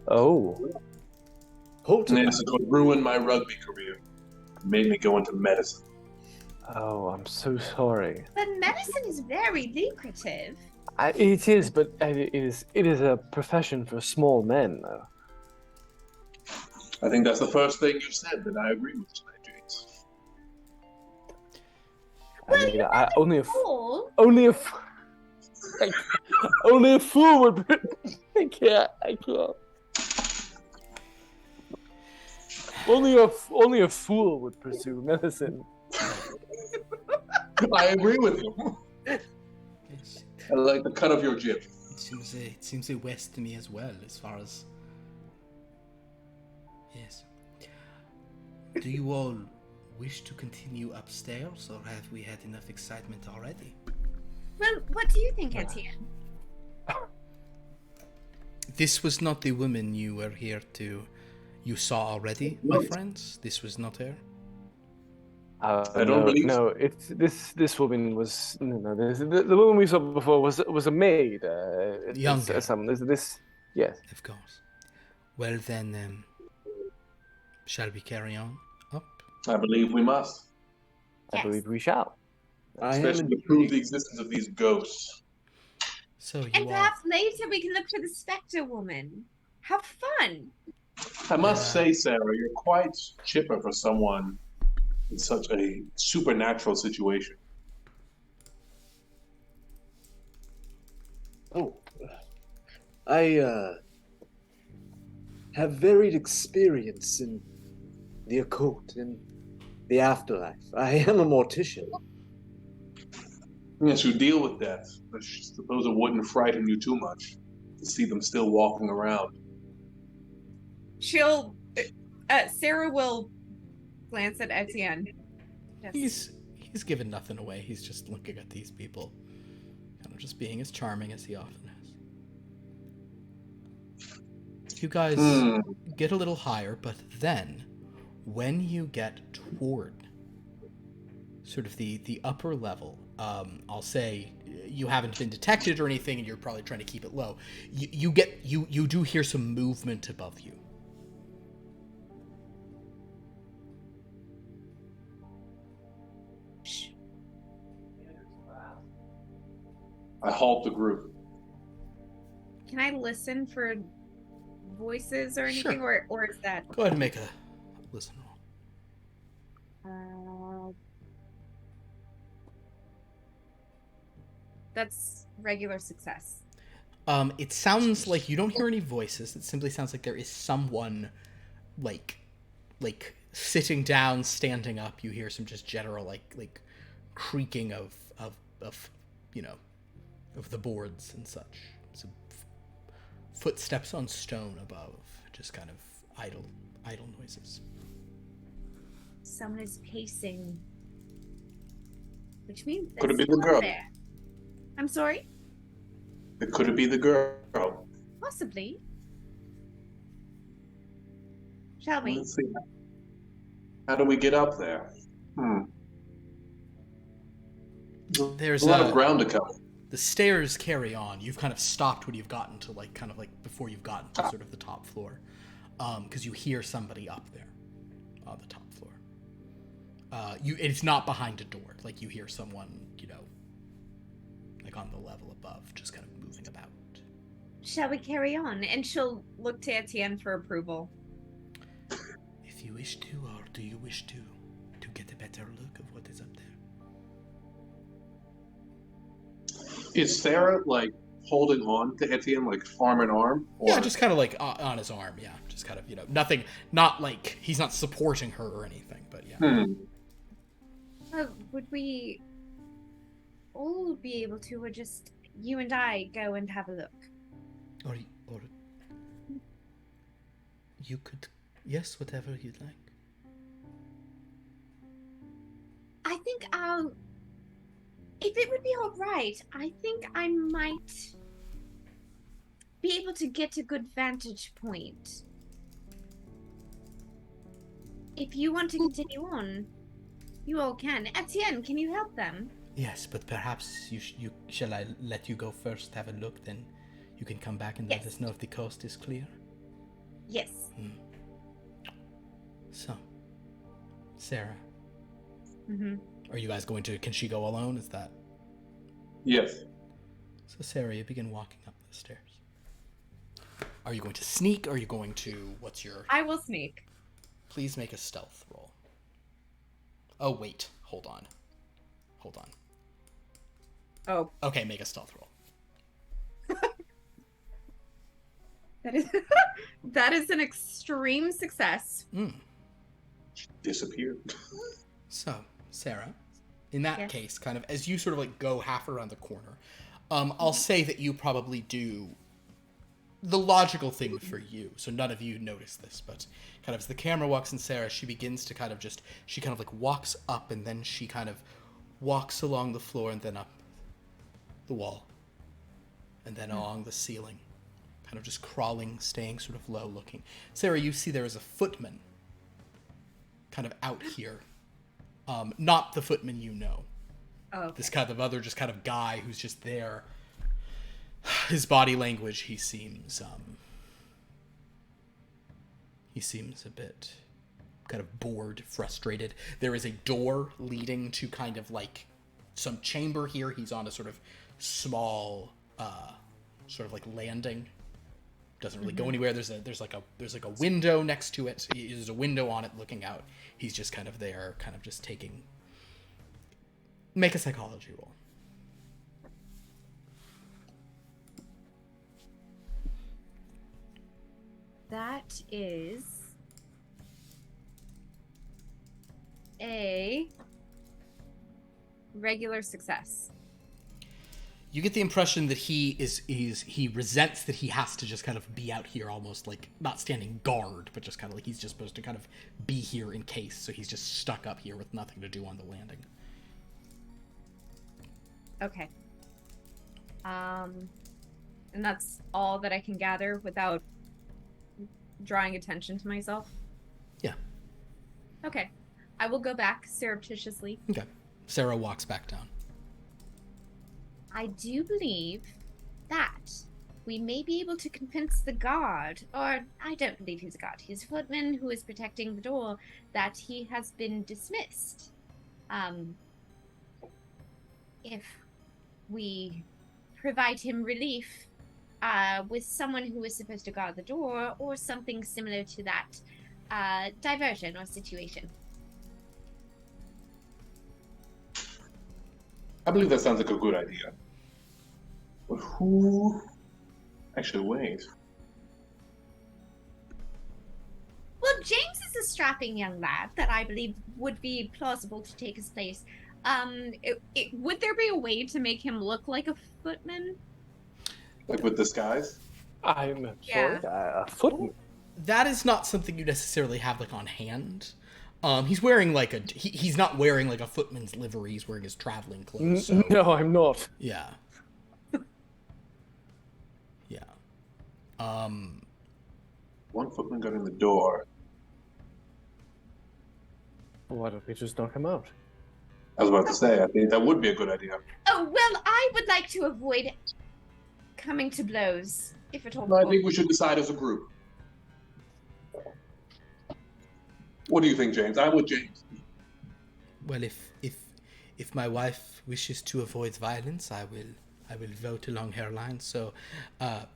Oh. And it's going to ruin my rugby career. It made me go into medicine. Oh, I'm so sorry. But medicine is very lucrative. It is, but it is a profession for small men, though. I think that's the first thing you said that I agree with tonight, James. Only a fool would. I can't. Only a fool would pursue medicine. I agree with you. I like the cut of your jib. It seems a west to me as well, as far as... Yes. Do you all wish to continue upstairs, or have we had enough excitement already? Well, what do you think, Etienne? This was not the woman you were here to... You saw already, my friends? This was not her? I don't believe. No, it's this woman was the woman we saw before was a maid. Younger. Yes. Of course. Well then, shall we carry on up? I believe we must. I believe we shall. Especially to prove the existence of these ghosts. And perhaps later we can look for the Spectre Woman. How fun! I must say, Sarah, you're quite chipper for someone in such a supernatural situation. Oh, I have varied experience in the occult and the afterlife. I am a mortician. Yes, you deal with that. I suppose it wouldn't frighten you too much to see them still walking around. Sarah will glance at Etienne. He's given nothing away. He's just looking at these people, kind of just being as charming as he often is. You guys get a little higher, but then, when you get toward sort of the upper level, I'll say you haven't been detected or anything, and you're probably trying to keep it low. You do hear some movement above you. I halt the group. Can I listen for voices or anything, Sure. or is that? Go ahead and make a listen roll. That's regular success. It sounds like you don't hear any voices. It simply sounds like there is someone, like sitting down, standing up. You hear some just general like creaking of of the boards and such. Some footsteps on stone above, just kind of idle noises. Someone is pacing. Which means Could it be there's the someone girl? there. I'm sorry? Could it be the girl? Possibly. Shall we? Let's see. How do we get up there? There's a lot of ground to cover. The stairs carry on. You've kind of stopped when you've gotten to before you've gotten to sort of the top floor, because you hear somebody up there on the top floor. It's not behind a door. Like you hear someone, like on the level above, just kind of moving about. Shall we carry on? And she'll look to Etienne for approval. If you wish to, or do you wish to get a better look of what is up there? Is Sarah like holding on to Etienne, like arm in arm? Or... Yeah, just kind of like on his arm. Yeah, just kind of nothing. Not like he's not supporting her or anything, but yeah. Would we all be able to, or just you and I go and have a look? Or you could, yes, whatever you'd like. I think if it would be all right, I think I might be able to get a good vantage point. If you want to continue on, you all can. Etienne, can you help them? Yes, but perhaps shall I let you go first, have a look, then you can come back and let us know if the coast is clear? Yes. So, Sarah. Mm-hmm. Are you guys going to, can she go alone? Is that? Yes. So Sarah, you begin walking up the stairs. Are you going to sneak, or are you going to, what's your... I will sneak. Please make a stealth roll. Oh, wait. Hold on. Oh. Okay, make a stealth roll. That is an extreme success. Disappeared. So, Sarah, in that case, kind of as you sort of like go half around the corner, I'll say that you probably do the logical thing for you. So none of you notice this, but kind of as the camera walks in Sarah, she begins to kind of she kind of like walks up, and then she kind of walks along the floor and then up the wall and then along the ceiling, kind of just crawling, staying sort of low looking. Sarah, you see there is a footman kind of out here. Not the footman you know. Oh, okay. This kind of other just kind of guy who's just there. His body language, he seems a bit kind of bored, frustrated. There is a door leading to kind of like some chamber here. He's on a sort of small sort of like landing. Doesn't really go anywhere. There's like a window next to it. There's a window on it looking out. He's just kind of there, kind of just taking. Make a psychology roll. That is a regular success. You get the impression that he resents that he has to just kind of be out here, almost like not standing guard, but just kind of like he's just supposed to kind of be here in case. So he's just stuck up here with nothing to do on the landing. Okay. And that's all that I can gather without drawing attention to myself? Yeah. Okay. I will go back surreptitiously. Okay. Sarah walks back down. I do believe that we may be able to convince the guard, or I don't believe he's a guard, he's a footman who is protecting the door, that he has been dismissed. If we provide him relief with someone who is supposed to guard the door, or something similar to that diversion or situation. I believe that sounds like a good idea. But who... Actually, wait. Well, James is a strapping young lad that I believe would be plausible to take his place. Would there be a way to make him look like a footman? Like with disguise? I'm Yeah. sorry, a footman. That is not something you necessarily have like on hand. He's wearing like he's not wearing like a footman's livery. He's wearing his traveling clothes. So, No, I'm not. yeah. Yeah. One footman got in the door. Why don't we just knock him out? I was about to say, I think that would be a good idea. Oh, well, I would like to avoid coming to blows, if at all I possible. think we should decide as a group. What do you think, James? I'm with James. Well, if my wife wishes to avoid violence, I will vote along her lines. So,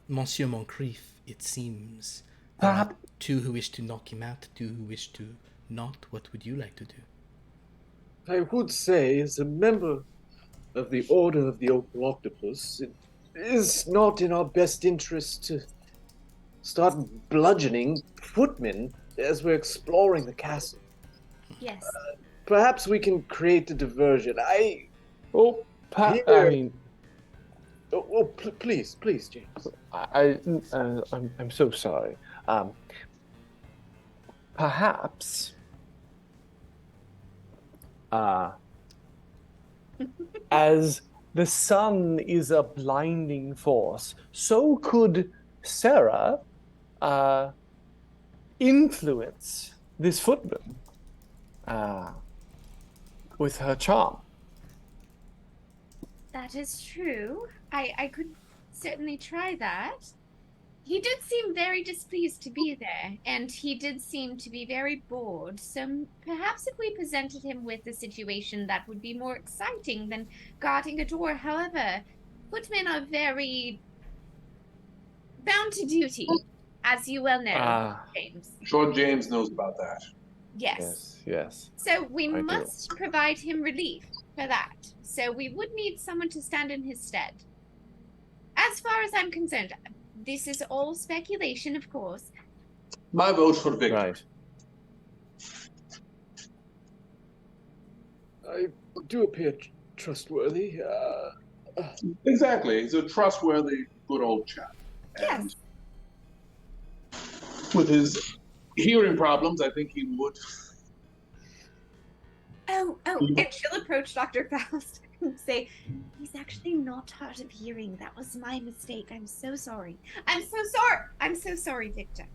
Monsieur Moncrief, it seems, two who wish to knock him out, two who wish to not. What would you like to do? I would say, as a member of the Order of the Opal Octopus, it is not in our best interest to start bludgeoning footmen as we're exploring the castle. Yes. Perhaps we can create a diversion. Please, James. I'm so sorry. Perhaps. As the sun is a blinding force, so could Sarah influence this footman with her charm. That is true. I could certainly try that. He did seem very displeased to be there, and he did seem to be very bored. So perhaps if we presented him with a situation that would be more exciting than guarding a door. However, footmen are very bound to duty, as you well know, James. I'm sure James knows about that. Yes. Yes. So we I do. must provide him relief for that. So we would need someone to stand in his stead. As far as I'm concerned, this is all speculation, of course. My vote for Victor. Right. I do appear trustworthy. Exactly. He's a trustworthy, good old chap. And with his hearing problems, I think he would. Oh, and she'll approach Dr. Faust and say, he's actually not hard of hearing. That was my mistake. I'm so sorry. I'm so sorry, Victor.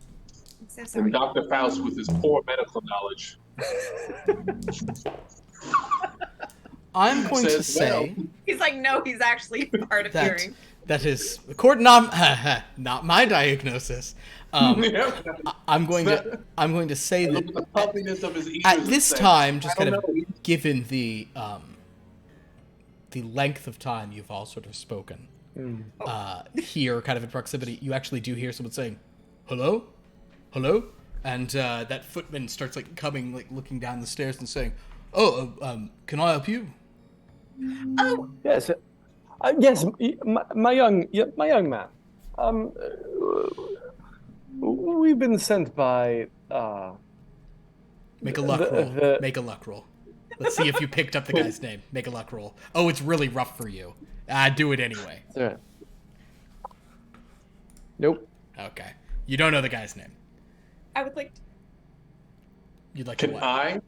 I'm so sorry. And Dr. Faust, with his poor medical knowledge, I'm going to says, say He's like, no, he's actually hard of that hearing. that is according not my diagnosis. I'm going to say look at the that puffiness of his ears at and this say, time, just I kind don't of know. given the length of time you've all sort of spoken here, kind of in proximity, you actually do hear someone saying, "Hello, hello," and that footman starts like coming, like looking down the stairs and saying, "Oh, can I help you?" Oh, Yes. Yes, my young man. We've been sent by. Make a luck roll. Make a luck roll. Let's see if you picked up the guy's name. Make a luck roll. Oh, it's really rough for you. Do it anyway. Right. Nope. Okay. You don't know the guy's name. I would like You'd like to Can what? I?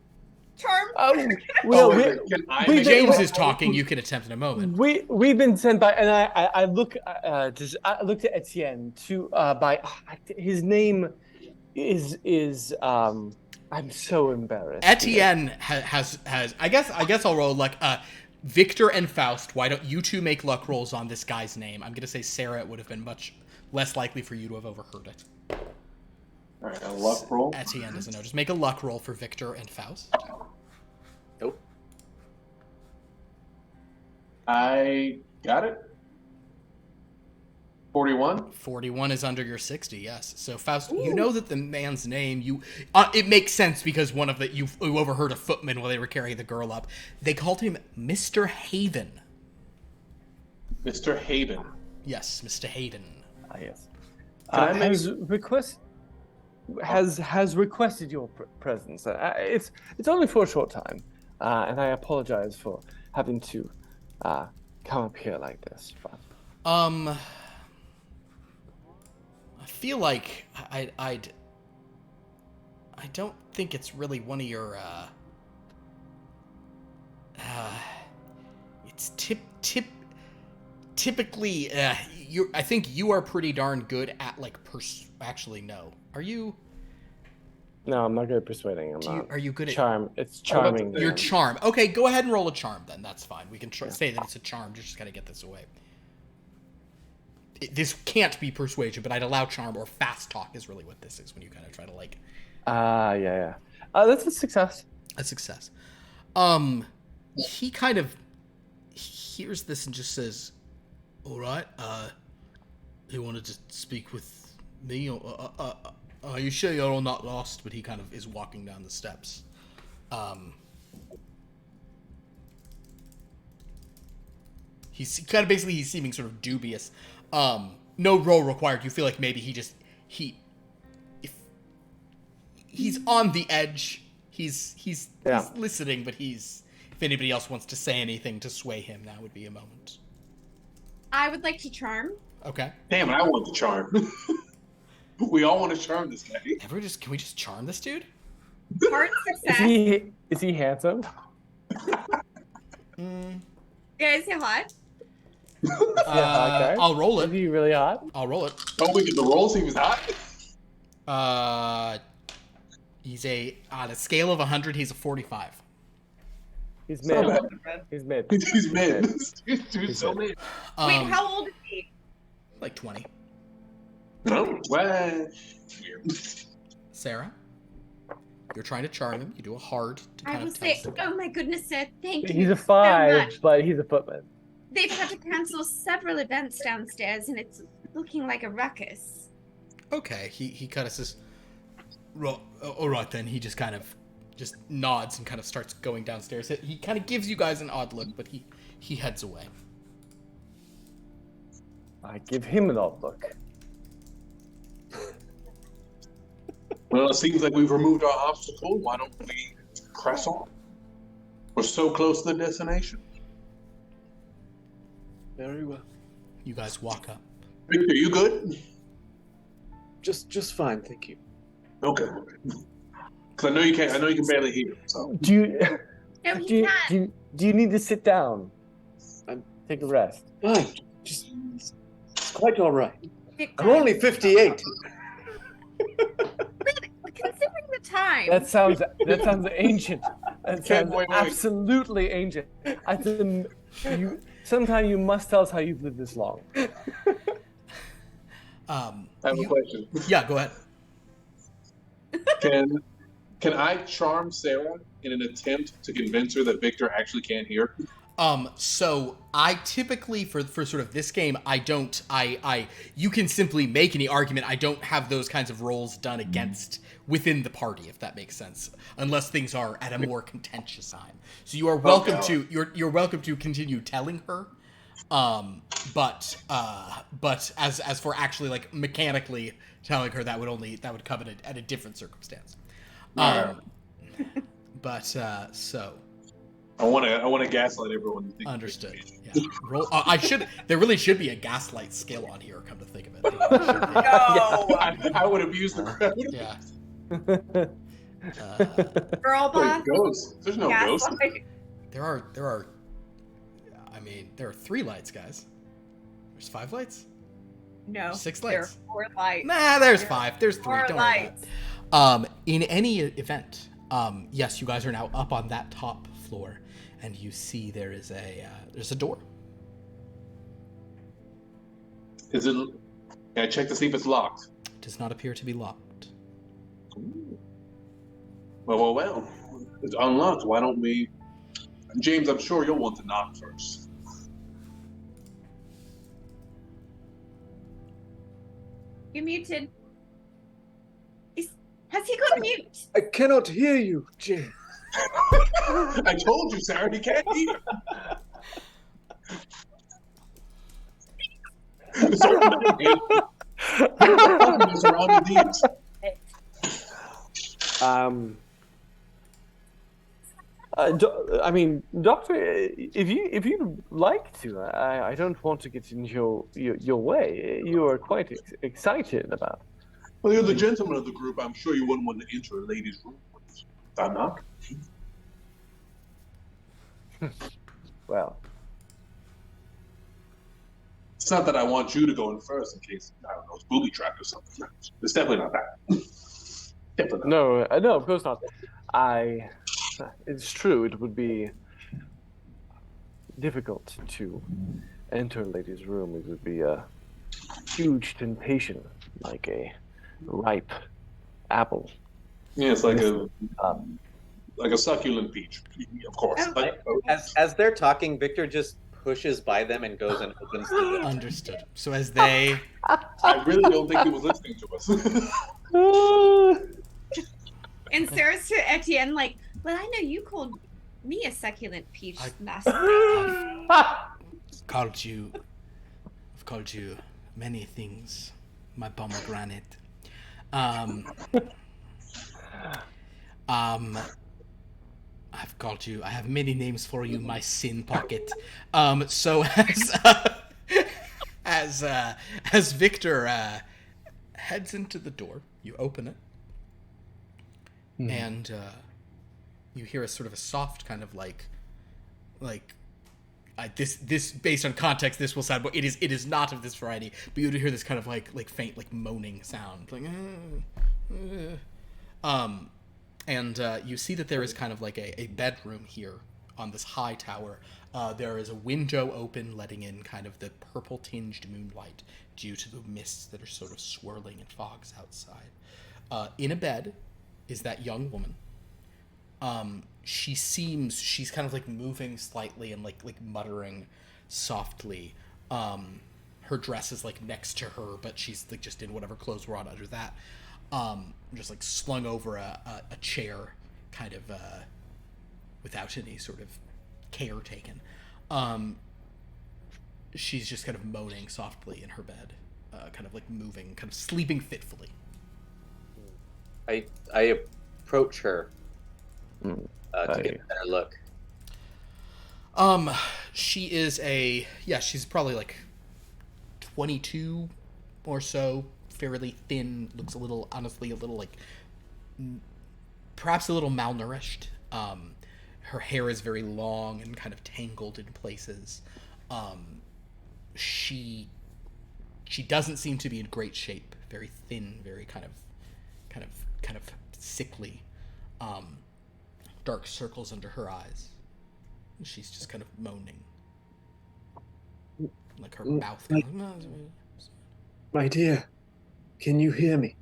charm. Can I? we- make James a- is talking. You can attempt in a moment. We've been sent by, and I looked at Etienne to by his name is I'm so embarrassed. Etienne has I guess I'll roll like Victor and Faust. Why don't you two make luck rolls on this guy's name? I'm gonna say Sarah. It would have been much less likely for you to have overheard it. All right, a luck roll. Etienne doesn't know. Just make a luck roll for Victor and Faust. Nope. I got it. 41. 41 is under your 60, yes. So Faust, you know that the man's name, it makes sense because you overheard a footman while they were carrying the girl up. They called him Mr. Haven. Mr. Haven. Yes, Mr. Hayden. Yes. Can I Has requested your presence. It's only for a short time, and I apologize for having to come up here like this. But I feel like I'd I don't think it's really one of your, it's typically, I think you are pretty darn good at, like, actually, no. Are you? No, I'm not good at persuading. Are you good at charm? It's charming. Your charm. Okay, go ahead and roll a charm then. That's fine. We can say that it's a charm. Just gotta get this away. This can't be persuasion, but I'd allow charm or fast talk is really what this is when you kind of try to like. Yeah. That's a success. A success. He kind of hears this and just says, "All right. You wanted to speak with me? Are you sure you're all not lost?" But he kind of is walking down the steps. He's kind of basically he's seeming sort of dubious. No roll required. You feel like maybe he's on the edge. He's listening, but if anybody else wants to say anything to sway him, now would be a moment. I would like to charm. Okay. Damn it, I want the charm. We all want to charm this guy. Can we just charm this dude? Part success. Is he handsome? Guys, you hot? Okay. I'll roll Is it. he really hot? I'll roll it. Oh, we get the rolls. He was hot. He's on a scale of 100, he's a 45. He's mid. He's mid. He's mid. Dude's so mid. Wait, how old is he? Like 20. Oh, well, weird. Sarah, you're trying to charm him. You do a hard to I kind will of say, test. oh my goodness, sir, thank you He's a so 5, much. but he's a footman. They've had to cancel several events downstairs, and it's looking like a ruckus. Okay, he kind of says, all right then. He just kind of just nods and kind of starts going downstairs. He kind of gives you guys an odd look, but he heads away. I give him an odd look. Well, it seems like we've removed our obstacle. Why don't we press on? We're so close to the destination. Very well. You guys walk up. Victor, you good? Just fine, thank you. Okay. Because I know you can't. I know you can barely hear. So Do you No, do he you, can't. do you, do you need to sit down and take a rest? Fine. It's quite all right. Victor, I'm only 58. considering the time. That sounds ancient. That sounds wait. absolutely ancient. Sometime you must tell us how you've lived this long. I have a question. Yeah, go ahead. Can I charm Sarah in an attempt to convince her that Victor actually can't hear? So I typically for sort of this game, you can simply make any argument. I don't have those kinds of rolls done against within the party, if that makes sense, unless things are at a more contentious time. So you are welcome to you're welcome to continue telling her. But as for actually like mechanically telling her, that would come at a different circumstance. So I want to gaslight everyone. To think understood. Yeah. Roll. There really should be a gaslight skill on here. Come to think of it. I would abuse the crowd. Yeah. Girl boss. Ghosts. There's no ghosts. There are. I mean, there are 3 lights, guys. There's 5 lights. No. 6 There are lights. 4 lights. Nah, there's 5. There's 3. 4 Don't worry lights. about it. In any event, yes, you guys are now up on that top floor, and you see there's a door. Is it? Can I check to see if it's locked? It does not appear to be locked. Well. It's unlocked. Why don't we? James, I'm sure you'll want to knock first. You're muted. Has he gone mute? I cannot hear you, Jane. I told you, Sarah, he can't hear. I mean, Doctor, if you'd like to, I don't want to get in your way. You are quite excited about Well, you're the gentleman of the group. I'm sure you wouldn't want to enter a lady's room without knock. Well, It's not that I want you to go in first in case, I don't know, it's booby trapped or something. It's definitely not that. Definitely not. no, no, of course not. It's true. It would be difficult to enter a lady's room. It would be a huge temptation, like a ripe apple. Yeah, it's like a succulent peach, of course. Oh. Like, As they're talking, Victor just pushes by them and goes and opens the door. Understood. So as they I really don't think he was listening to us. And Sarah's to Etienne, like, well, I know you called me a succulent peach last night. I've called you many things, my pomegranate. I have many names for you, my sin pocket. So as Victor heads into the door, you open it, and you hear a sort of a soft kind of like this based on context, this will sound, but it is not of this variety. But you would hear this kind of like faint like moaning sound, like. And you see that there is kind of like a bedroom here on this high tower. There is a window open, letting in kind of the purple-tinged moonlight due to the mists that are sort of swirling in fogs outside. In a bed is that young woman. She's kind of like moving slightly and like muttering softly. Her dress is like next to her, but she's like just in whatever clothes were on under that. Just like slung over a chair, kind of without any sort of care taken. She's just kind of moaning softly in her bed, kind of like moving, kind of sleeping fitfully. I approach her to get a better look. She is she's probably like 22 or so. Fairly thin, looks honestly a little like, perhaps a little malnourished. Her hair is very long and kind of tangled in places. She doesn't seem to be in great shape. Very thin, very kind of sickly. Dark circles under her eyes. She's just kind of moaning, like her mouth. My dear. Can you hear me?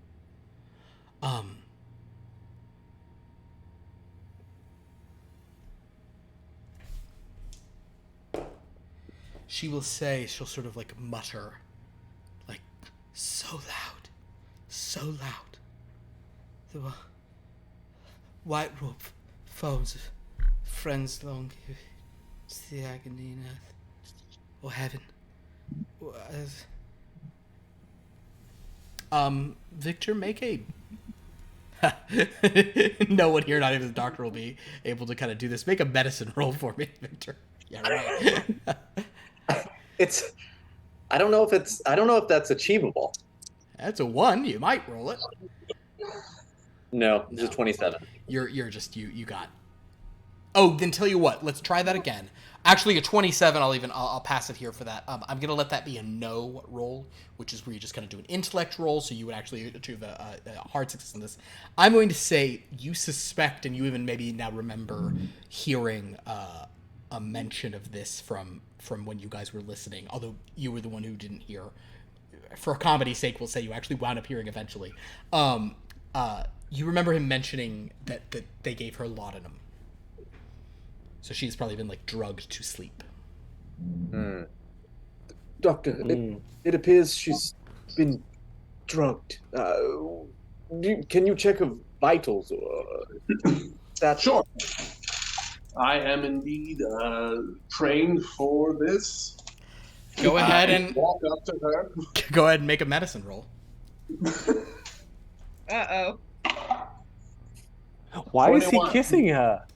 She'll sort of like mutter, like, so loud. The white robe phones of friends long to the agony in earth or heaven. Victor, make a... No one here, not even the doctor, will be able to kind of do this. Make a medicine roll for me, Victor. Yeah, right. I don't know if that's achievable. That's a 1. You might roll it. No, it's a 27. You're just, you got... Oh, then tell you what, let's try that again. Actually, a 27, I'll pass it here for that. I'm going to let that be a no roll, which is where you just kind of do an intellect roll, so you would actually achieve a hard success in this. I'm going to say you suspect, and you even maybe now remember hearing a mention of this from when you guys were listening, although you were the one who didn't hear. For comedy's sake, we'll say you actually wound up hearing eventually. You remember him mentioning that they gave her laudanum. So she's probably been like drugged to sleep. Doctor, it appears she's been drugged. Can you check her vitals or that? Sure. I am indeed trained for this. Go ahead and walk up to her. Go ahead and make a medicine roll. Uh-oh. Why is he 21. kissing her?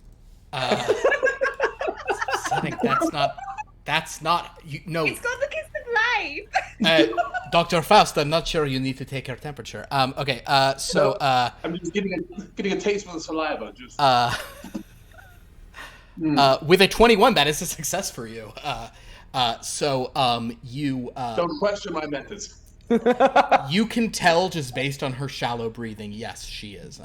I think that's not. You no. It's called the kiss of alive. Dr. Faust, I'm not sure you need to take her temperature. Okay, so, I'm just getting a taste for the saliva. Just with a 21, that is a success for you. You don't question my methods. you can tell just based on her shallow breathing, yes, she is,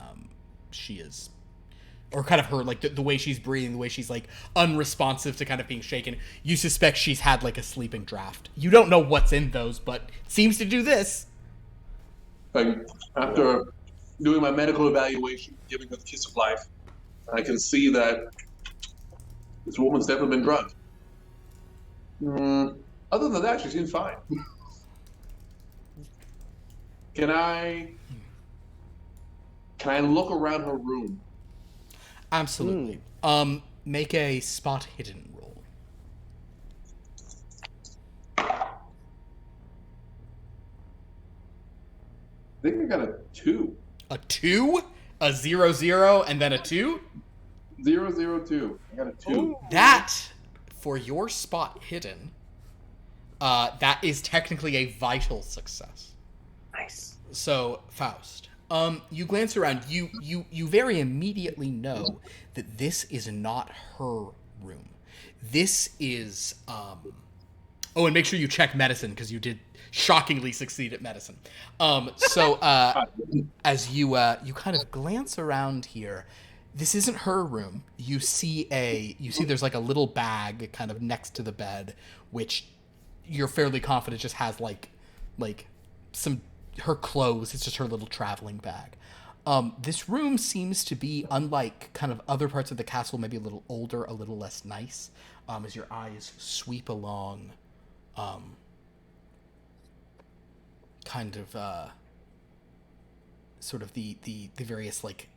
or kind of her, like, the way she's breathing, the way she's, like, unresponsive to kind of being shaken. You suspect she's had, like, a sleeping draft. You don't know what's in those, but it seems to do this. Like, after doing my medical evaluation, giving her the kiss of life, I can see that this woman's definitely been drugged. Other than that, she seems fine. Can I look around her room? Absolutely. Make a spot hidden roll. I think I got a 2. A 2, a 0-0, and then a 2? 0-0-2. I got a 2. Ooh. That, for your spot hidden, that is technically a vital success. Nice. So, Faust, you glance around. You very immediately know that this is not her room. This is oh, and make sure you check medicine because you did shockingly succeed at medicine. As you kind of glance around here, this isn't her room. You see there's like a little bag kind of next to the bed, which you're fairly confident just has like some her clothes. It's just her little traveling bag. This room seems to be, unlike kind of other parts of the castle, maybe a little older, a little less nice, as your eyes sweep along kind of sort of the various like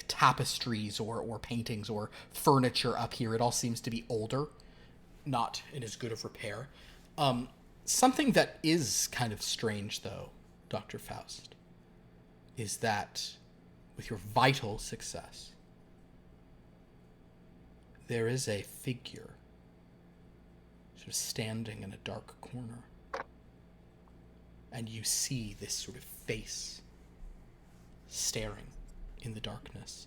tapestries or paintings or furniture up here. It all seems to be older, not in as good of repair. Something that is kind of strange, though, Dr. Faust, is that with your vital success, there is a figure sort of standing in a dark corner. And you see this sort of face staring in the darkness.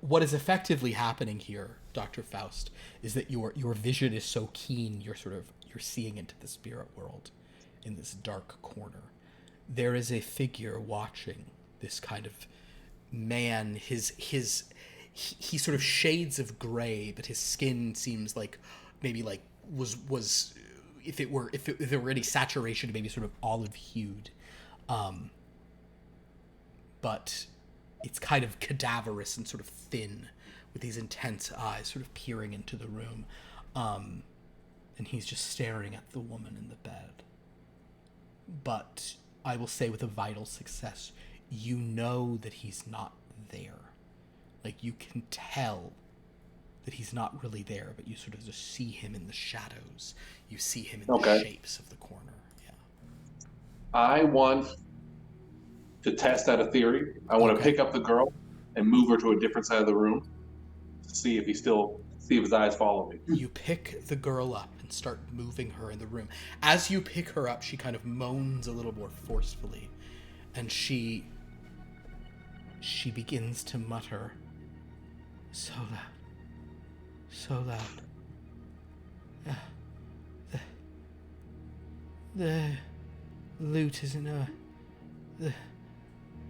What is effectively happening here, Dr. Faust, is that your vision is so keen, you're seeing into the spirit world in this dark corner. There is a figure watching this kind of man. He sort of shades of gray, but his skin seems like maybe like was if there were any saturation, maybe sort of olive hued. But it's kind of cadaverous and sort of thin, with these intense eyes sort of peering into the room. And he's just staring at the woman in the bed. But I will say, with a vital success, you know that he's not there. Like, you can tell that he's not really there, but you sort of just see him in the shadows. You see him in the shapes of the corner. Yeah. I want to test out a theory. I want to pick up the girl and move her to a different side of the room to see if his eyes follow me. You pick the girl up and start moving her in the room. As you pick her up, she kind of moans a little more forcefully, and she begins to mutter, "So loud. The loot isn't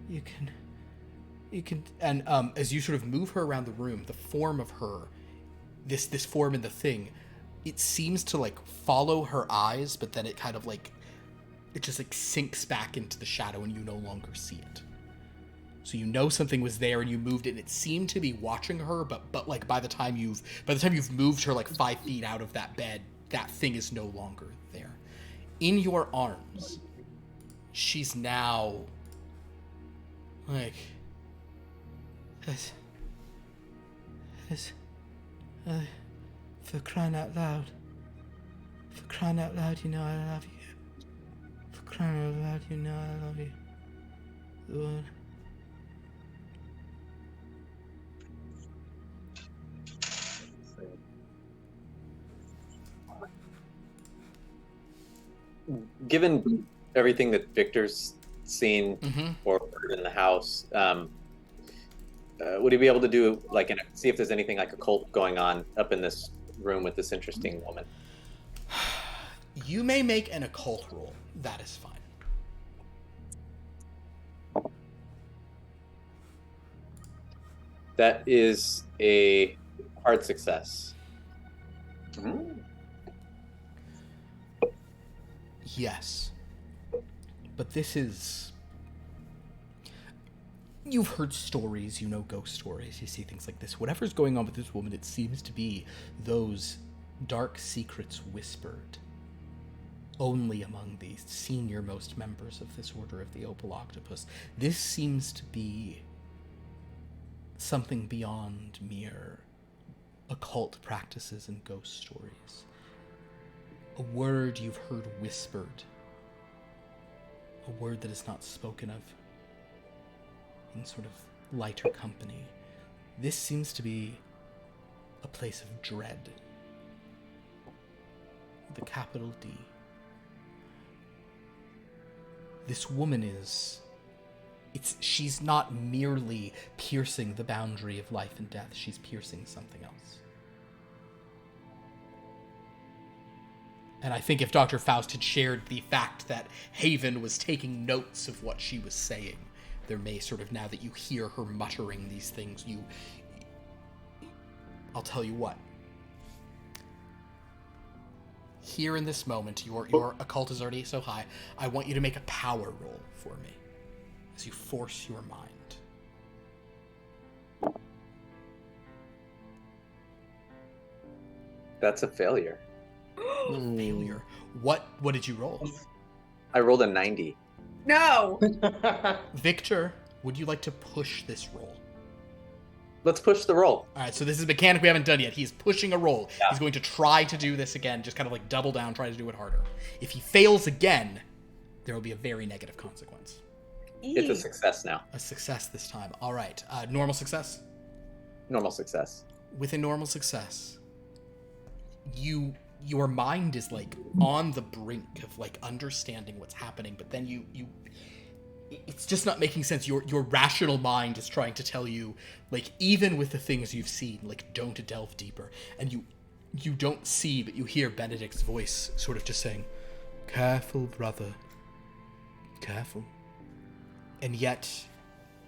you can and as you sort of move her around the room, the form of her, this form in the thing, it seems to like follow her eyes, but then it kind of like it just like sinks back into the shadow and you no longer see it. So you know something was there and you moved it, and it seemed to be watching her, but like by the time you've moved her like 5 feet out of that bed, that thing is no longer there. In your arms, she's now like for crying out loud, you know I love you. For crying out loud, you know I love you. Lord. given everything that Victor's seen Mm-hmm. or heard in the house, would he be able to do like see if there's anything like occult going on up in this room with this interesting woman? You may make an occult roll. That is fine. That is a hard success. Yes. But this is... You've heard stories, you know ghost stories, you see things like this. Whatever's going on with this woman, it seems to be those dark secrets whispered only among the senior-most members of this Order of the Opal Octopus. This seems to be something beyond mere occult practices and ghost stories. A word you've heard whispered. A word that is not spoken of in sort of lighter company. This seems to be a place of dread. With a capital D. This woman is... she's not merely piercing the boundary of life and death. She's piercing something else. And I think if Dr. Faust had shared the fact that Haven was taking notes of what she was saying, there may sort of, now that you hear her muttering these things, I'll tell you what. Here in this moment, your occult is already so high, I want you to make a power roll for me as you force your mind. That's a failure. Failure. What did you roll? I rolled a 90. No. Victor, would you like to push this roll? Let's push the roll. All right, so this is a mechanic we haven't done yet. He's pushing a roll. Yeah. He's going to try to do this again, just kind of like double down, try to do it harder. If he fails again, there will be a very negative consequence. It's a success now. A success this time. All right, normal success? Normal success. With a normal success, your mind is like on the brink of like understanding what's happening, but then you it's just not making sense. Your rational mind is trying to tell you, like, even with the things you've seen, like, don't delve deeper. And you don't see, but you hear Benedict's voice sort of just saying, "Careful, brother. Careful." And yet,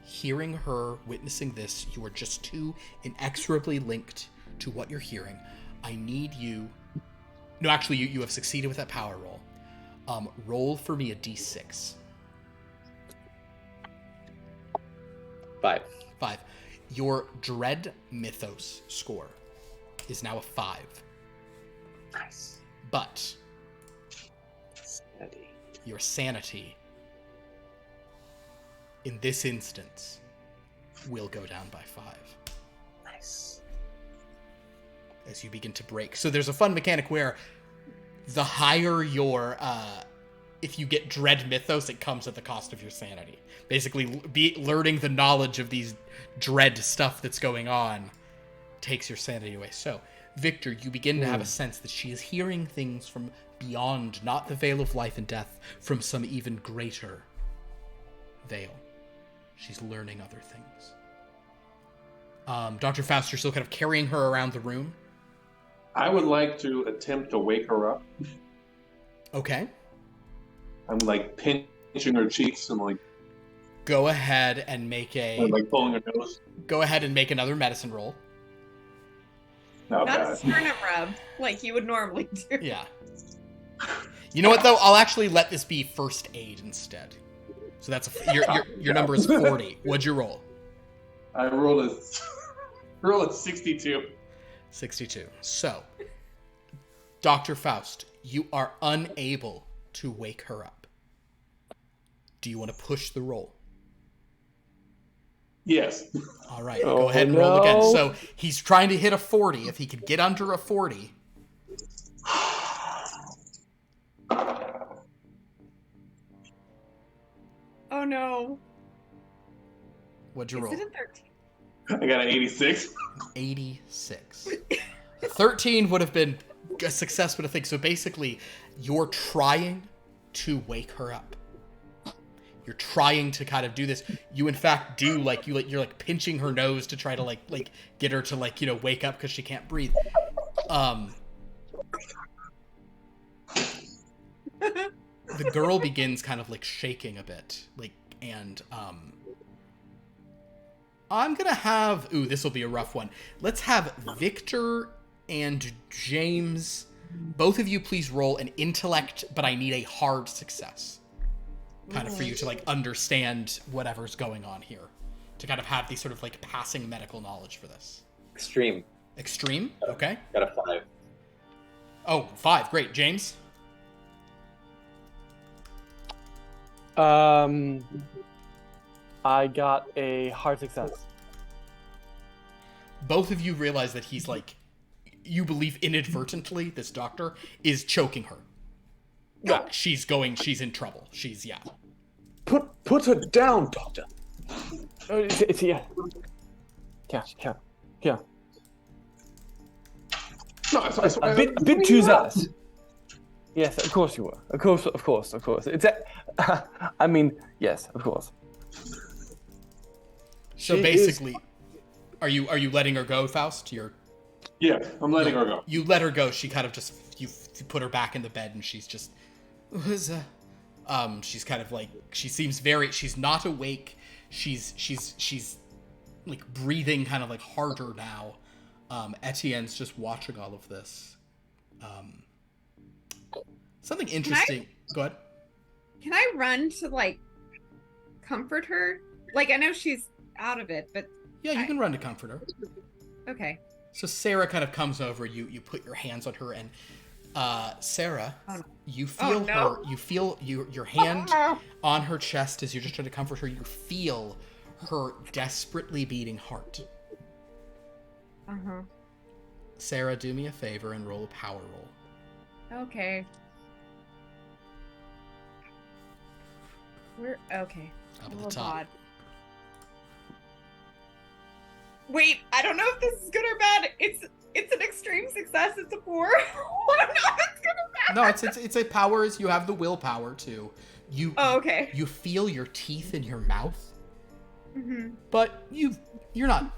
hearing her, witnessing this, you are just too inexorably linked to what you're hearing. I need you... No, actually, you have succeeded with that power roll. Roll for me a d6. 5. 5. Your Dread Mythos score is now a 5. Nice. But Sanity. your sanity, in this instance, will go down by 5. Nice. As you begin to break. So there's a fun mechanic where the higher your... if you get Dread Mythos, it comes at the cost of your sanity. Basically, learning the knowledge of these dread stuff that's going on takes your sanity away. So, Victor, you begin to have a sense that she is hearing things from beyond, not the veil of life and death, from some even greater veil. She's learning other things. Dr. Faust, you're still kind of carrying her around the room. I would like to attempt to wake her up. Okay. I'm like pinching her cheeks and like Go ahead and make pulling her nose. Go ahead and make another medicine roll. Not Not a bad. sternum rub like you would normally do. Yeah. You know what though? I'll actually let this be first aid instead. So that's your number is 40. What'd you roll? I rolled a 62. 62. So, Dr. Faust, you are unable to wake her up. Do you want to push the roll? Yes. All right, go ahead and roll again. So he's trying to hit a 40. If he could get under a 40. Oh no. What'd you Is roll? it a 13? I got an 86. 86. 13 would have been a success, but I think so. Basically, you're trying to wake her up. You're trying to kind of do this. You in fact do you're like pinching her nose to try to like get her to wake up because she can't breathe. The girl begins kind of like shaking a bit, and I'm gonna have this will be a rough one. Let's have Victor and James, both of you please roll an intellect, but I need a hard success. Kind of for you to like understand whatever's going on here. To kind of have these sort of like passing medical knowledge for this. Extreme. Extreme? Okay. Got a 5. Oh, 5. Great. James? I got a hard success. Both of you realize that he's like, you believe inadvertently, this doctor is choking her. Yeah. She's in trouble. Yeah. Put her down, Doctor. It's yeah. Yeah. No, A bit too zealous. Yes, of course you were. Of course. It's I mean, yes, of course. So basically, are you letting her go, Faust? Yeah, I'm letting her go. You let her go. She kind of just you put her back in the bed, and she's just she's kind of like she's not awake. She's like breathing kind of like harder now. Etienne's just watching all of this. Something interesting. Go ahead. Can I run to like comfort her? Like I know she's out of it, but Yeah, you can run to comfort her. okay. So Sarah kind of comes over. You put your hands on her, and Sarah, you feel her. You feel your hand on her chest as you're just trying to comfort her. You feel her desperately beating heart. Sarah, do me a favor and roll a power roll. Okay. We're okay. Up A at the little top. odd. Wait, I don't know if this is good or bad. It's an extreme success. It's a 4. I don't know if it's good or bad. No, it's a power. You have the willpower too. Oh, okay. You feel your teeth in your mouth, Mm-hmm. but you're not.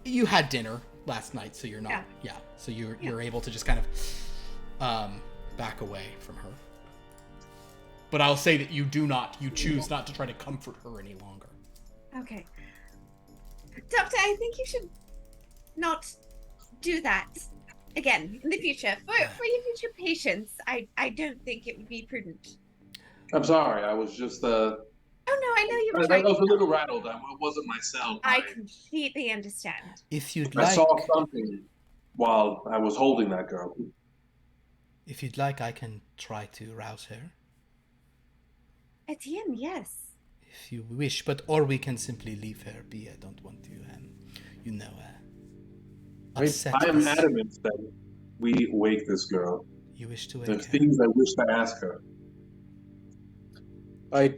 You had dinner last night, so you're not. Yeah. So you're able to just kind of back away from her. But I'll say that you choose not to try to comfort her any longer. Okay. Doctor, I think you should not do that again in the future. For your future patients, I don't think it would be prudent. I'm sorry. I was just Oh no, I know you were I trying. was a little rattled. I wasn't myself. I completely understand. If you'd I like, saw something while I was holding that girl. if you'd like, I can try to rouse her. Etienne, yes. If you wish, or we can simply leave her be. I don't want to, upset I am us. adamant that we wake this girl. You wish to wake There's her? things I wish to ask her. I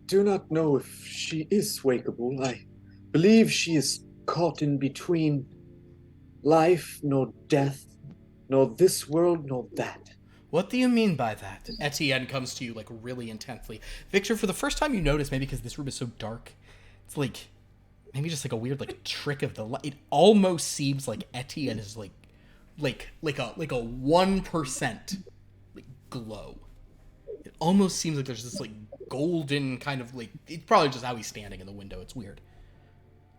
do not know if she is wakeable. I believe she is caught in between life nor death, nor this world nor that. What do you mean by that? Etienne comes to you like really intensely. Victor, for the first time you notice, maybe because this room is so dark, it's like maybe just like a weird like trick of the light. It almost seems like Etienne is like a 1% like glow. It almost seems like there's this like golden kind of like, it's probably just how he's standing in the window. It's weird.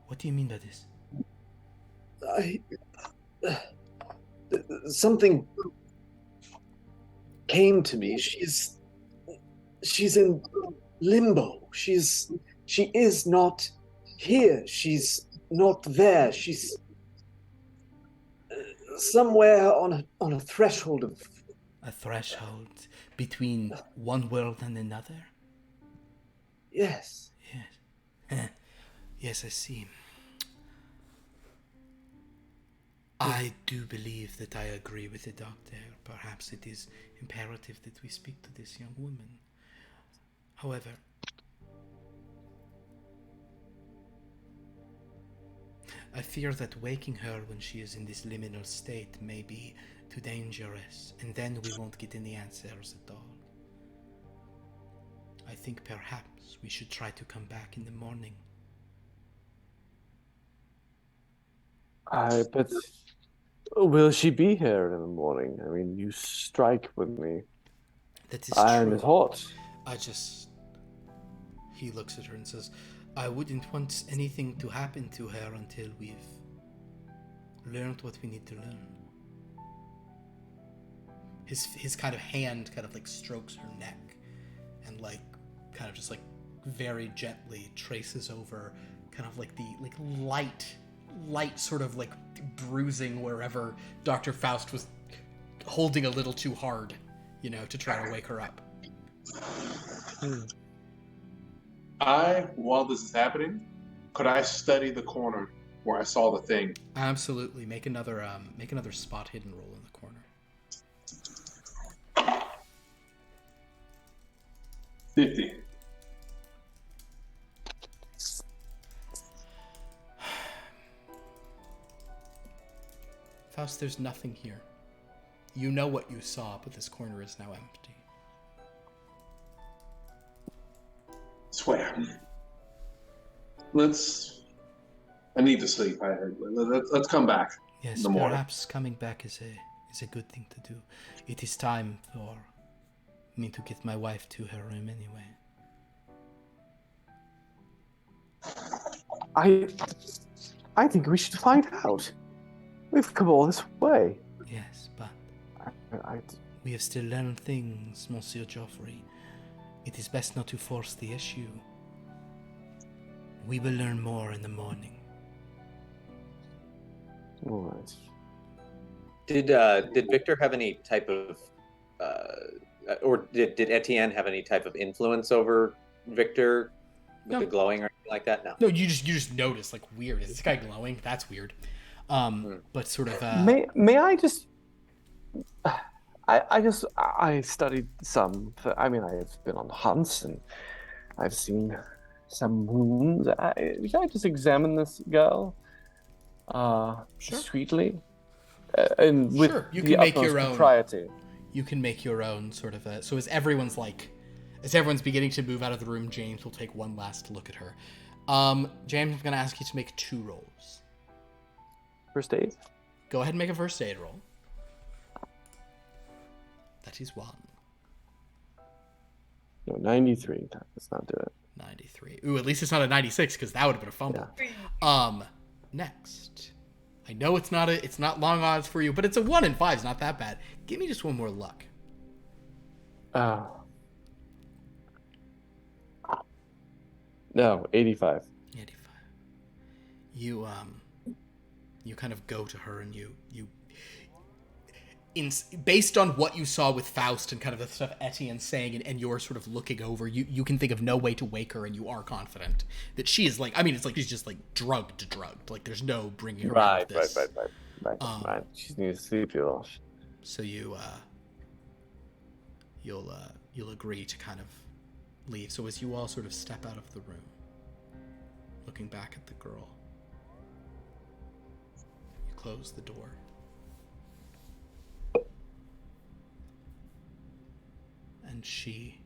What do you mean by this? Something came to me. She's in limbo. She is not here. She's not there. She's somewhere on a threshold of A threshold between one world and another? yes. Yes. Yes, I see. I do believe that I agree with the doctor. Perhaps it is imperative that we speak to this young woman. However, I fear that waking her when she is in this liminal state may be too dangerous, and then we won't get any answers at all. I think perhaps we should try to come back in the morning. But will she be here in the morning? I mean, you strike with me. That is Iron true. is hot. He looks at her and says, I wouldn't want anything to happen to her until we've learned what we need to learn. His kind of hand kind of like strokes her neck and like kind of just like very gently traces over kind of like the like light sort of like bruising wherever Dr. Faust was holding a little too hard, to try to wake her up. While this is happening, could I study the corner where I saw the thing? Absolutely. Make another spot hidden roll in the corner. 50. Faust, there's nothing here. You know what you saw, but this corner is now empty. Swear. I need to sleep. Let's come back. Yes, in the morning. perhaps coming back is a good thing to do. It is time for me to get my wife to her room anyway. I think we should find out. We've come all this way. Yes, but I we have still learned things, Monsieur Geoffrey. It is best not to force the issue. We will learn more in the morning. all right. Did Victor have any type of, or did Etienne have any type of influence over Victor with the glowing or anything like that? No. No, you just notice, like, weird. Is this guy glowing? That's weird. But sort of. May I just? I studied some. I mean, I have been on hunts and I've seen some wounds. Can I just examine this girl? Sure. Sweetly. And with Sure, you the can make utmost your own. propriety. You can make your own sort of. So as everyone's beginning to move out of the room, James will take one last look at her. James, I'm going to ask you to make 2 rolls. First aid. Go ahead and make a first aid roll. That is 1. No, 93. Let's not do it. 93. Ooh, at least it's not a 96 because that would have been a fumble. Yeah. Next. I know it's not long odds for you, but it's a 1 in 5. It's not that bad. Give me just one more luck. No, 85. 85. You kind of go to her and you based on what you saw with Faust and kind of the stuff Etienne's saying and you're sort of looking over, you can think of no way to wake her, and you are confident that she is like, I mean, it's like she's just like drugged. Like there's no bringing her out of this. Right. She needs to sleep a lot. So you'll agree to kind of leave. So as you all sort of step out of the room, looking back at the girl, you close the door. And she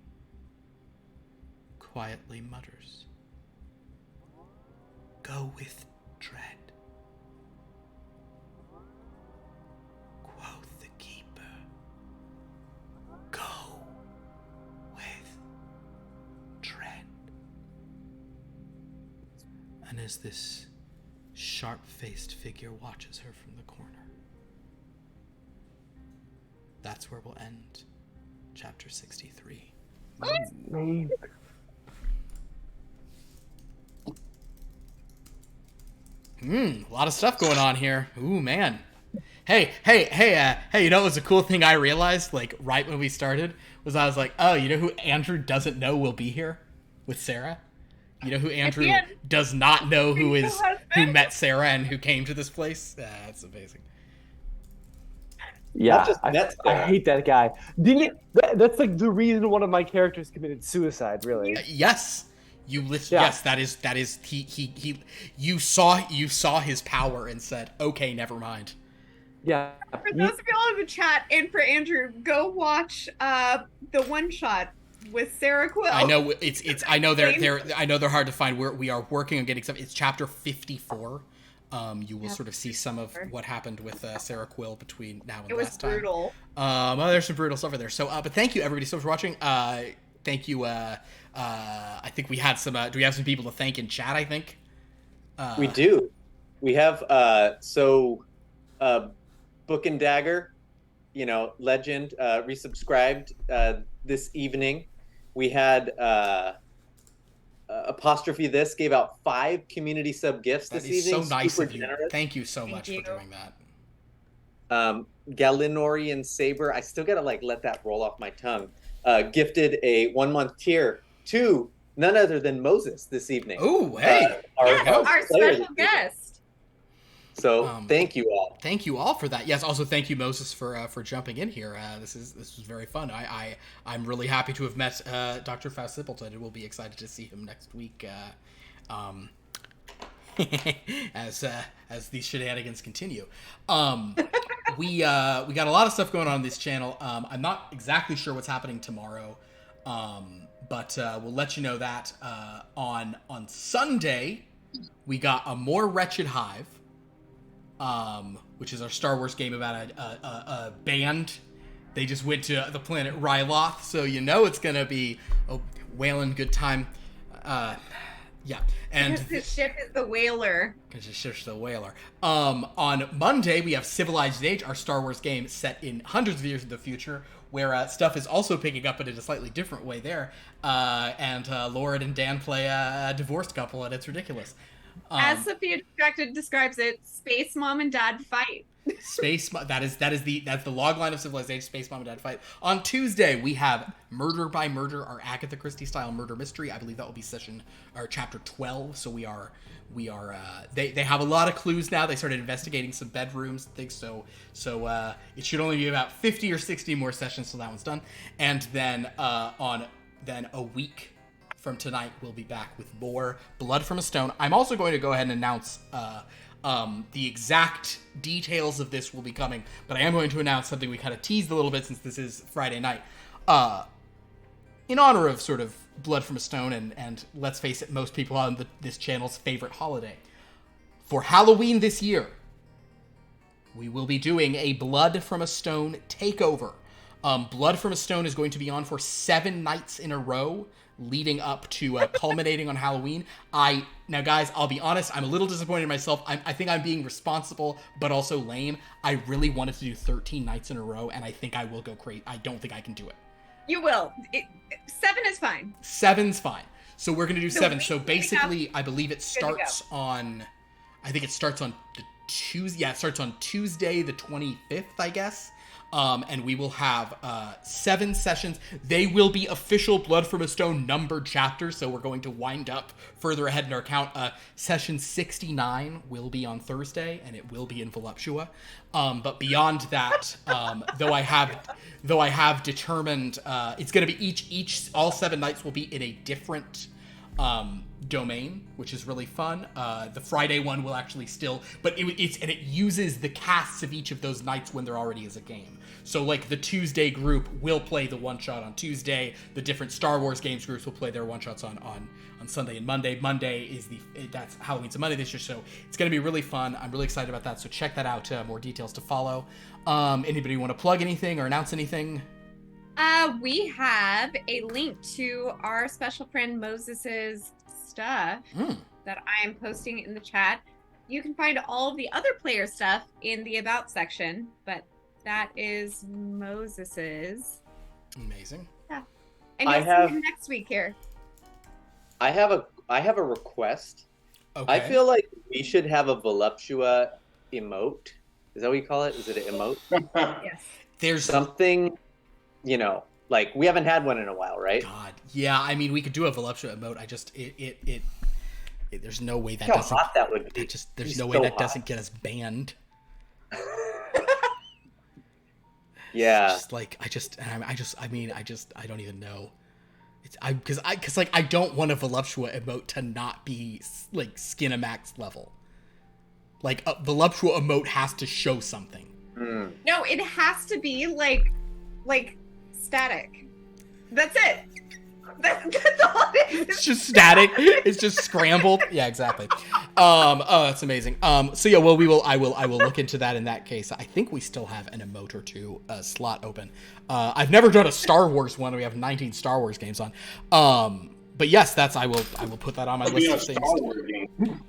quietly mutters, "Go with dread," quoth the keeper. Go with dread. And as this sharp-faced figure watches her from the corner, that's where we'll end Chapter 63. Man. A lot of stuff going on here. Ooh, man. Hey, you know what was a cool thing I realized, like, right when we started, was I was like, oh, you know who Andrew doesn't know will be here with Sarah? You know who Andrew does not know who met Sarah and who came to this place? That's amazing. Yeah, I hate that guy. That's like the reason one of my characters committed suicide. Really? Yes, yes, that is he. You saw his power and said, "Okay, never mind." Yeah. For those of y'all in the chat and for Andrew, go watch the one shot with Sarah Quill. I know I know they're hard to find. We are working on getting some. It's chapter 54. You will sort of see some of what happened with Sarah Quill between now and last time. It was brutal. There's some brutal stuff in there. So, but thank you everybody so much for watching. Thank you. I think we had some. Do we have some people to thank in chat? I think we do. We have Book and Dagger, legend, resubscribed this evening. We had Apostrophe This gave out 5 community sub gifts this evening. So nice of you. Thank you so much for doing that. Galinorian Saber, I still gotta let that roll off my tongue. Gifted a 1-month tier to none other than Moses this evening. Oh, hey, our special guest. So thank you all. Thank you all for that. Yes, also thank you, Moses, for jumping in here. This was very fun. I'm really happy to have met Dr. Faust Simpleton, and we'll be excited to see him next week as these shenanigans continue. We got a lot of stuff going on this channel. I'm not exactly sure what's happening tomorrow, but we'll let you know that on Sunday we got a more Wretched Hive. Which is our Star Wars game about a band. They just went to the planet Ryloth, so it's gonna be a whaling good time. Yeah, and because the ship is the Whaler. Because the ship's the Whaler. On Monday we have Civilized Age, our Star Wars game set in hundreds of years in the future, where stuff is also picking up, but in a slightly different way there. And Lord and Dan play a divorced couple, and it's ridiculous. As Sophia Distracted describes it, Space Mom and Dad fight. That's the log line of Civilized Age. Space Mom and Dad fight. On Tuesday we have Murder by Murder, our Agatha Christie style murder mystery. I believe that will be chapter 12. So we are they have a lot of clues now. They started investigating some bedrooms and things. So it should only be about 50 or 60 more sessions till that one's done. And then then a week from tonight, we'll be back with more Blood from a Stone. I'm also going to go ahead and announce the exact details of this will be coming, but I am going to announce something we kind of teased a little bit since this is Friday night. In honor of sort of Blood from a Stone and let's face it, most people on this channel's favorite holiday. For Halloween this year, we will be doing a Blood from a Stone takeover. Blood from a Stone is going to be on for 7 nights in a row, leading up to culminating on Halloween. Now guys, I'll be honest, I'm a little disappointed in myself. I think I'm being responsible, but also lame. I really wanted to do 13 nights in a row, and I think I will go crazy. I don't think I can do it. You will. 7 is fine. 7's fine. So we're going to do 7. So basically, I believe it starts on... I think it starts on the Tuesday. Yeah, it starts on Tuesday the 25th, I guess. And we will have 7 sessions. They will be official Blood from a Stone numbered chapters, so we're going to wind up further ahead in our count. Session 69 will be on Thursday, and it will be in Voluptua. But beyond that, though I have determined it's going to be all 7 nights will be in a different domain, which is really fun. The Friday one will actually still, but it uses the casts of each of those nights when there already is a game. So like the Tuesday group will play the one shot on Tuesday. The different Star Wars games groups will play their one shots on Sunday and Monday. Monday is that's Halloween's a Monday this year, so it's going to be really fun. I'm really excited about that. So check that out. More details to follow. Anybody want to plug anything or announce anything? We have a link to our special friend Moses's stuff that I am posting in the chat. You can find all of the other player stuff in the About section, but that is Moses's. Amazing. Yeah. And you'll see him next week here. I have a request. Okay. I feel like we should have a Voluptua emote. Is that what you call it? Is it an emote? Yes. There's something, like we haven't had one in a while, right? God, yeah. I mean, we could do a Voluptua emote. I just there's no way that doesn't. How hot that would be. There's no way that doesn't get us banned. Yeah. Just like I don't even know. It's because I don't want a Voluptua emote to not be like Skinamax level. Like a Voluptua emote has to show something. No, it has to be like static. That's it. That's all it is. It's just static. It's just scrambled. Yeah, exactly. Oh, that's amazing. So yeah, well, I will look into that in that case. I think we still have an emote or two slot open. I've never done a Star Wars one. We have 19 Star Wars games on. But yes, I will put that on my list of things.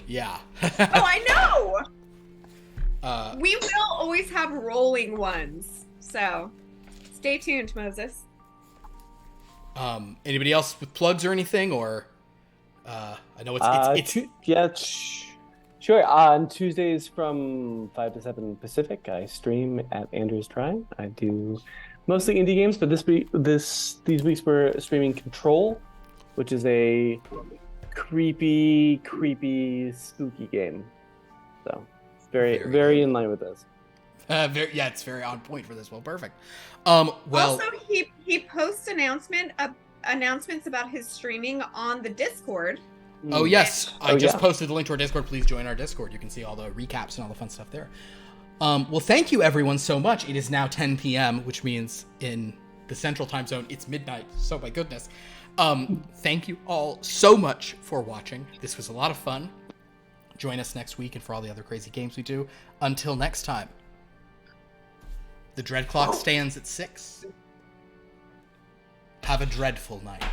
Yeah. Oh, I know. We will always have rolling ones. So stay tuned, Moses. Anybody else with plugs or anything, or I know it's sure. On Tuesdays from 5 to 7 Pacific, I stream at Andrew's Trying. I do mostly indie games, but these weeks we're streaming Control, which is a creepy, spooky game. So it's very in line with this. It's very on point for this. Well, perfect. Well, also he posts announcements about his streaming on the Discord. Oh yes, I just posted the link to our Discord. Please join our Discord. You can see all the recaps and all the fun stuff there. Well, thank you everyone so much. It is now 10 p.m., which means in the Central Time Zone it's midnight. So my goodness. Thank you all so much for watching. This was a lot of fun. Join us next week and for all the other crazy games we do. Until next time. The Dread Clock stands at 6. Have a dreadful night.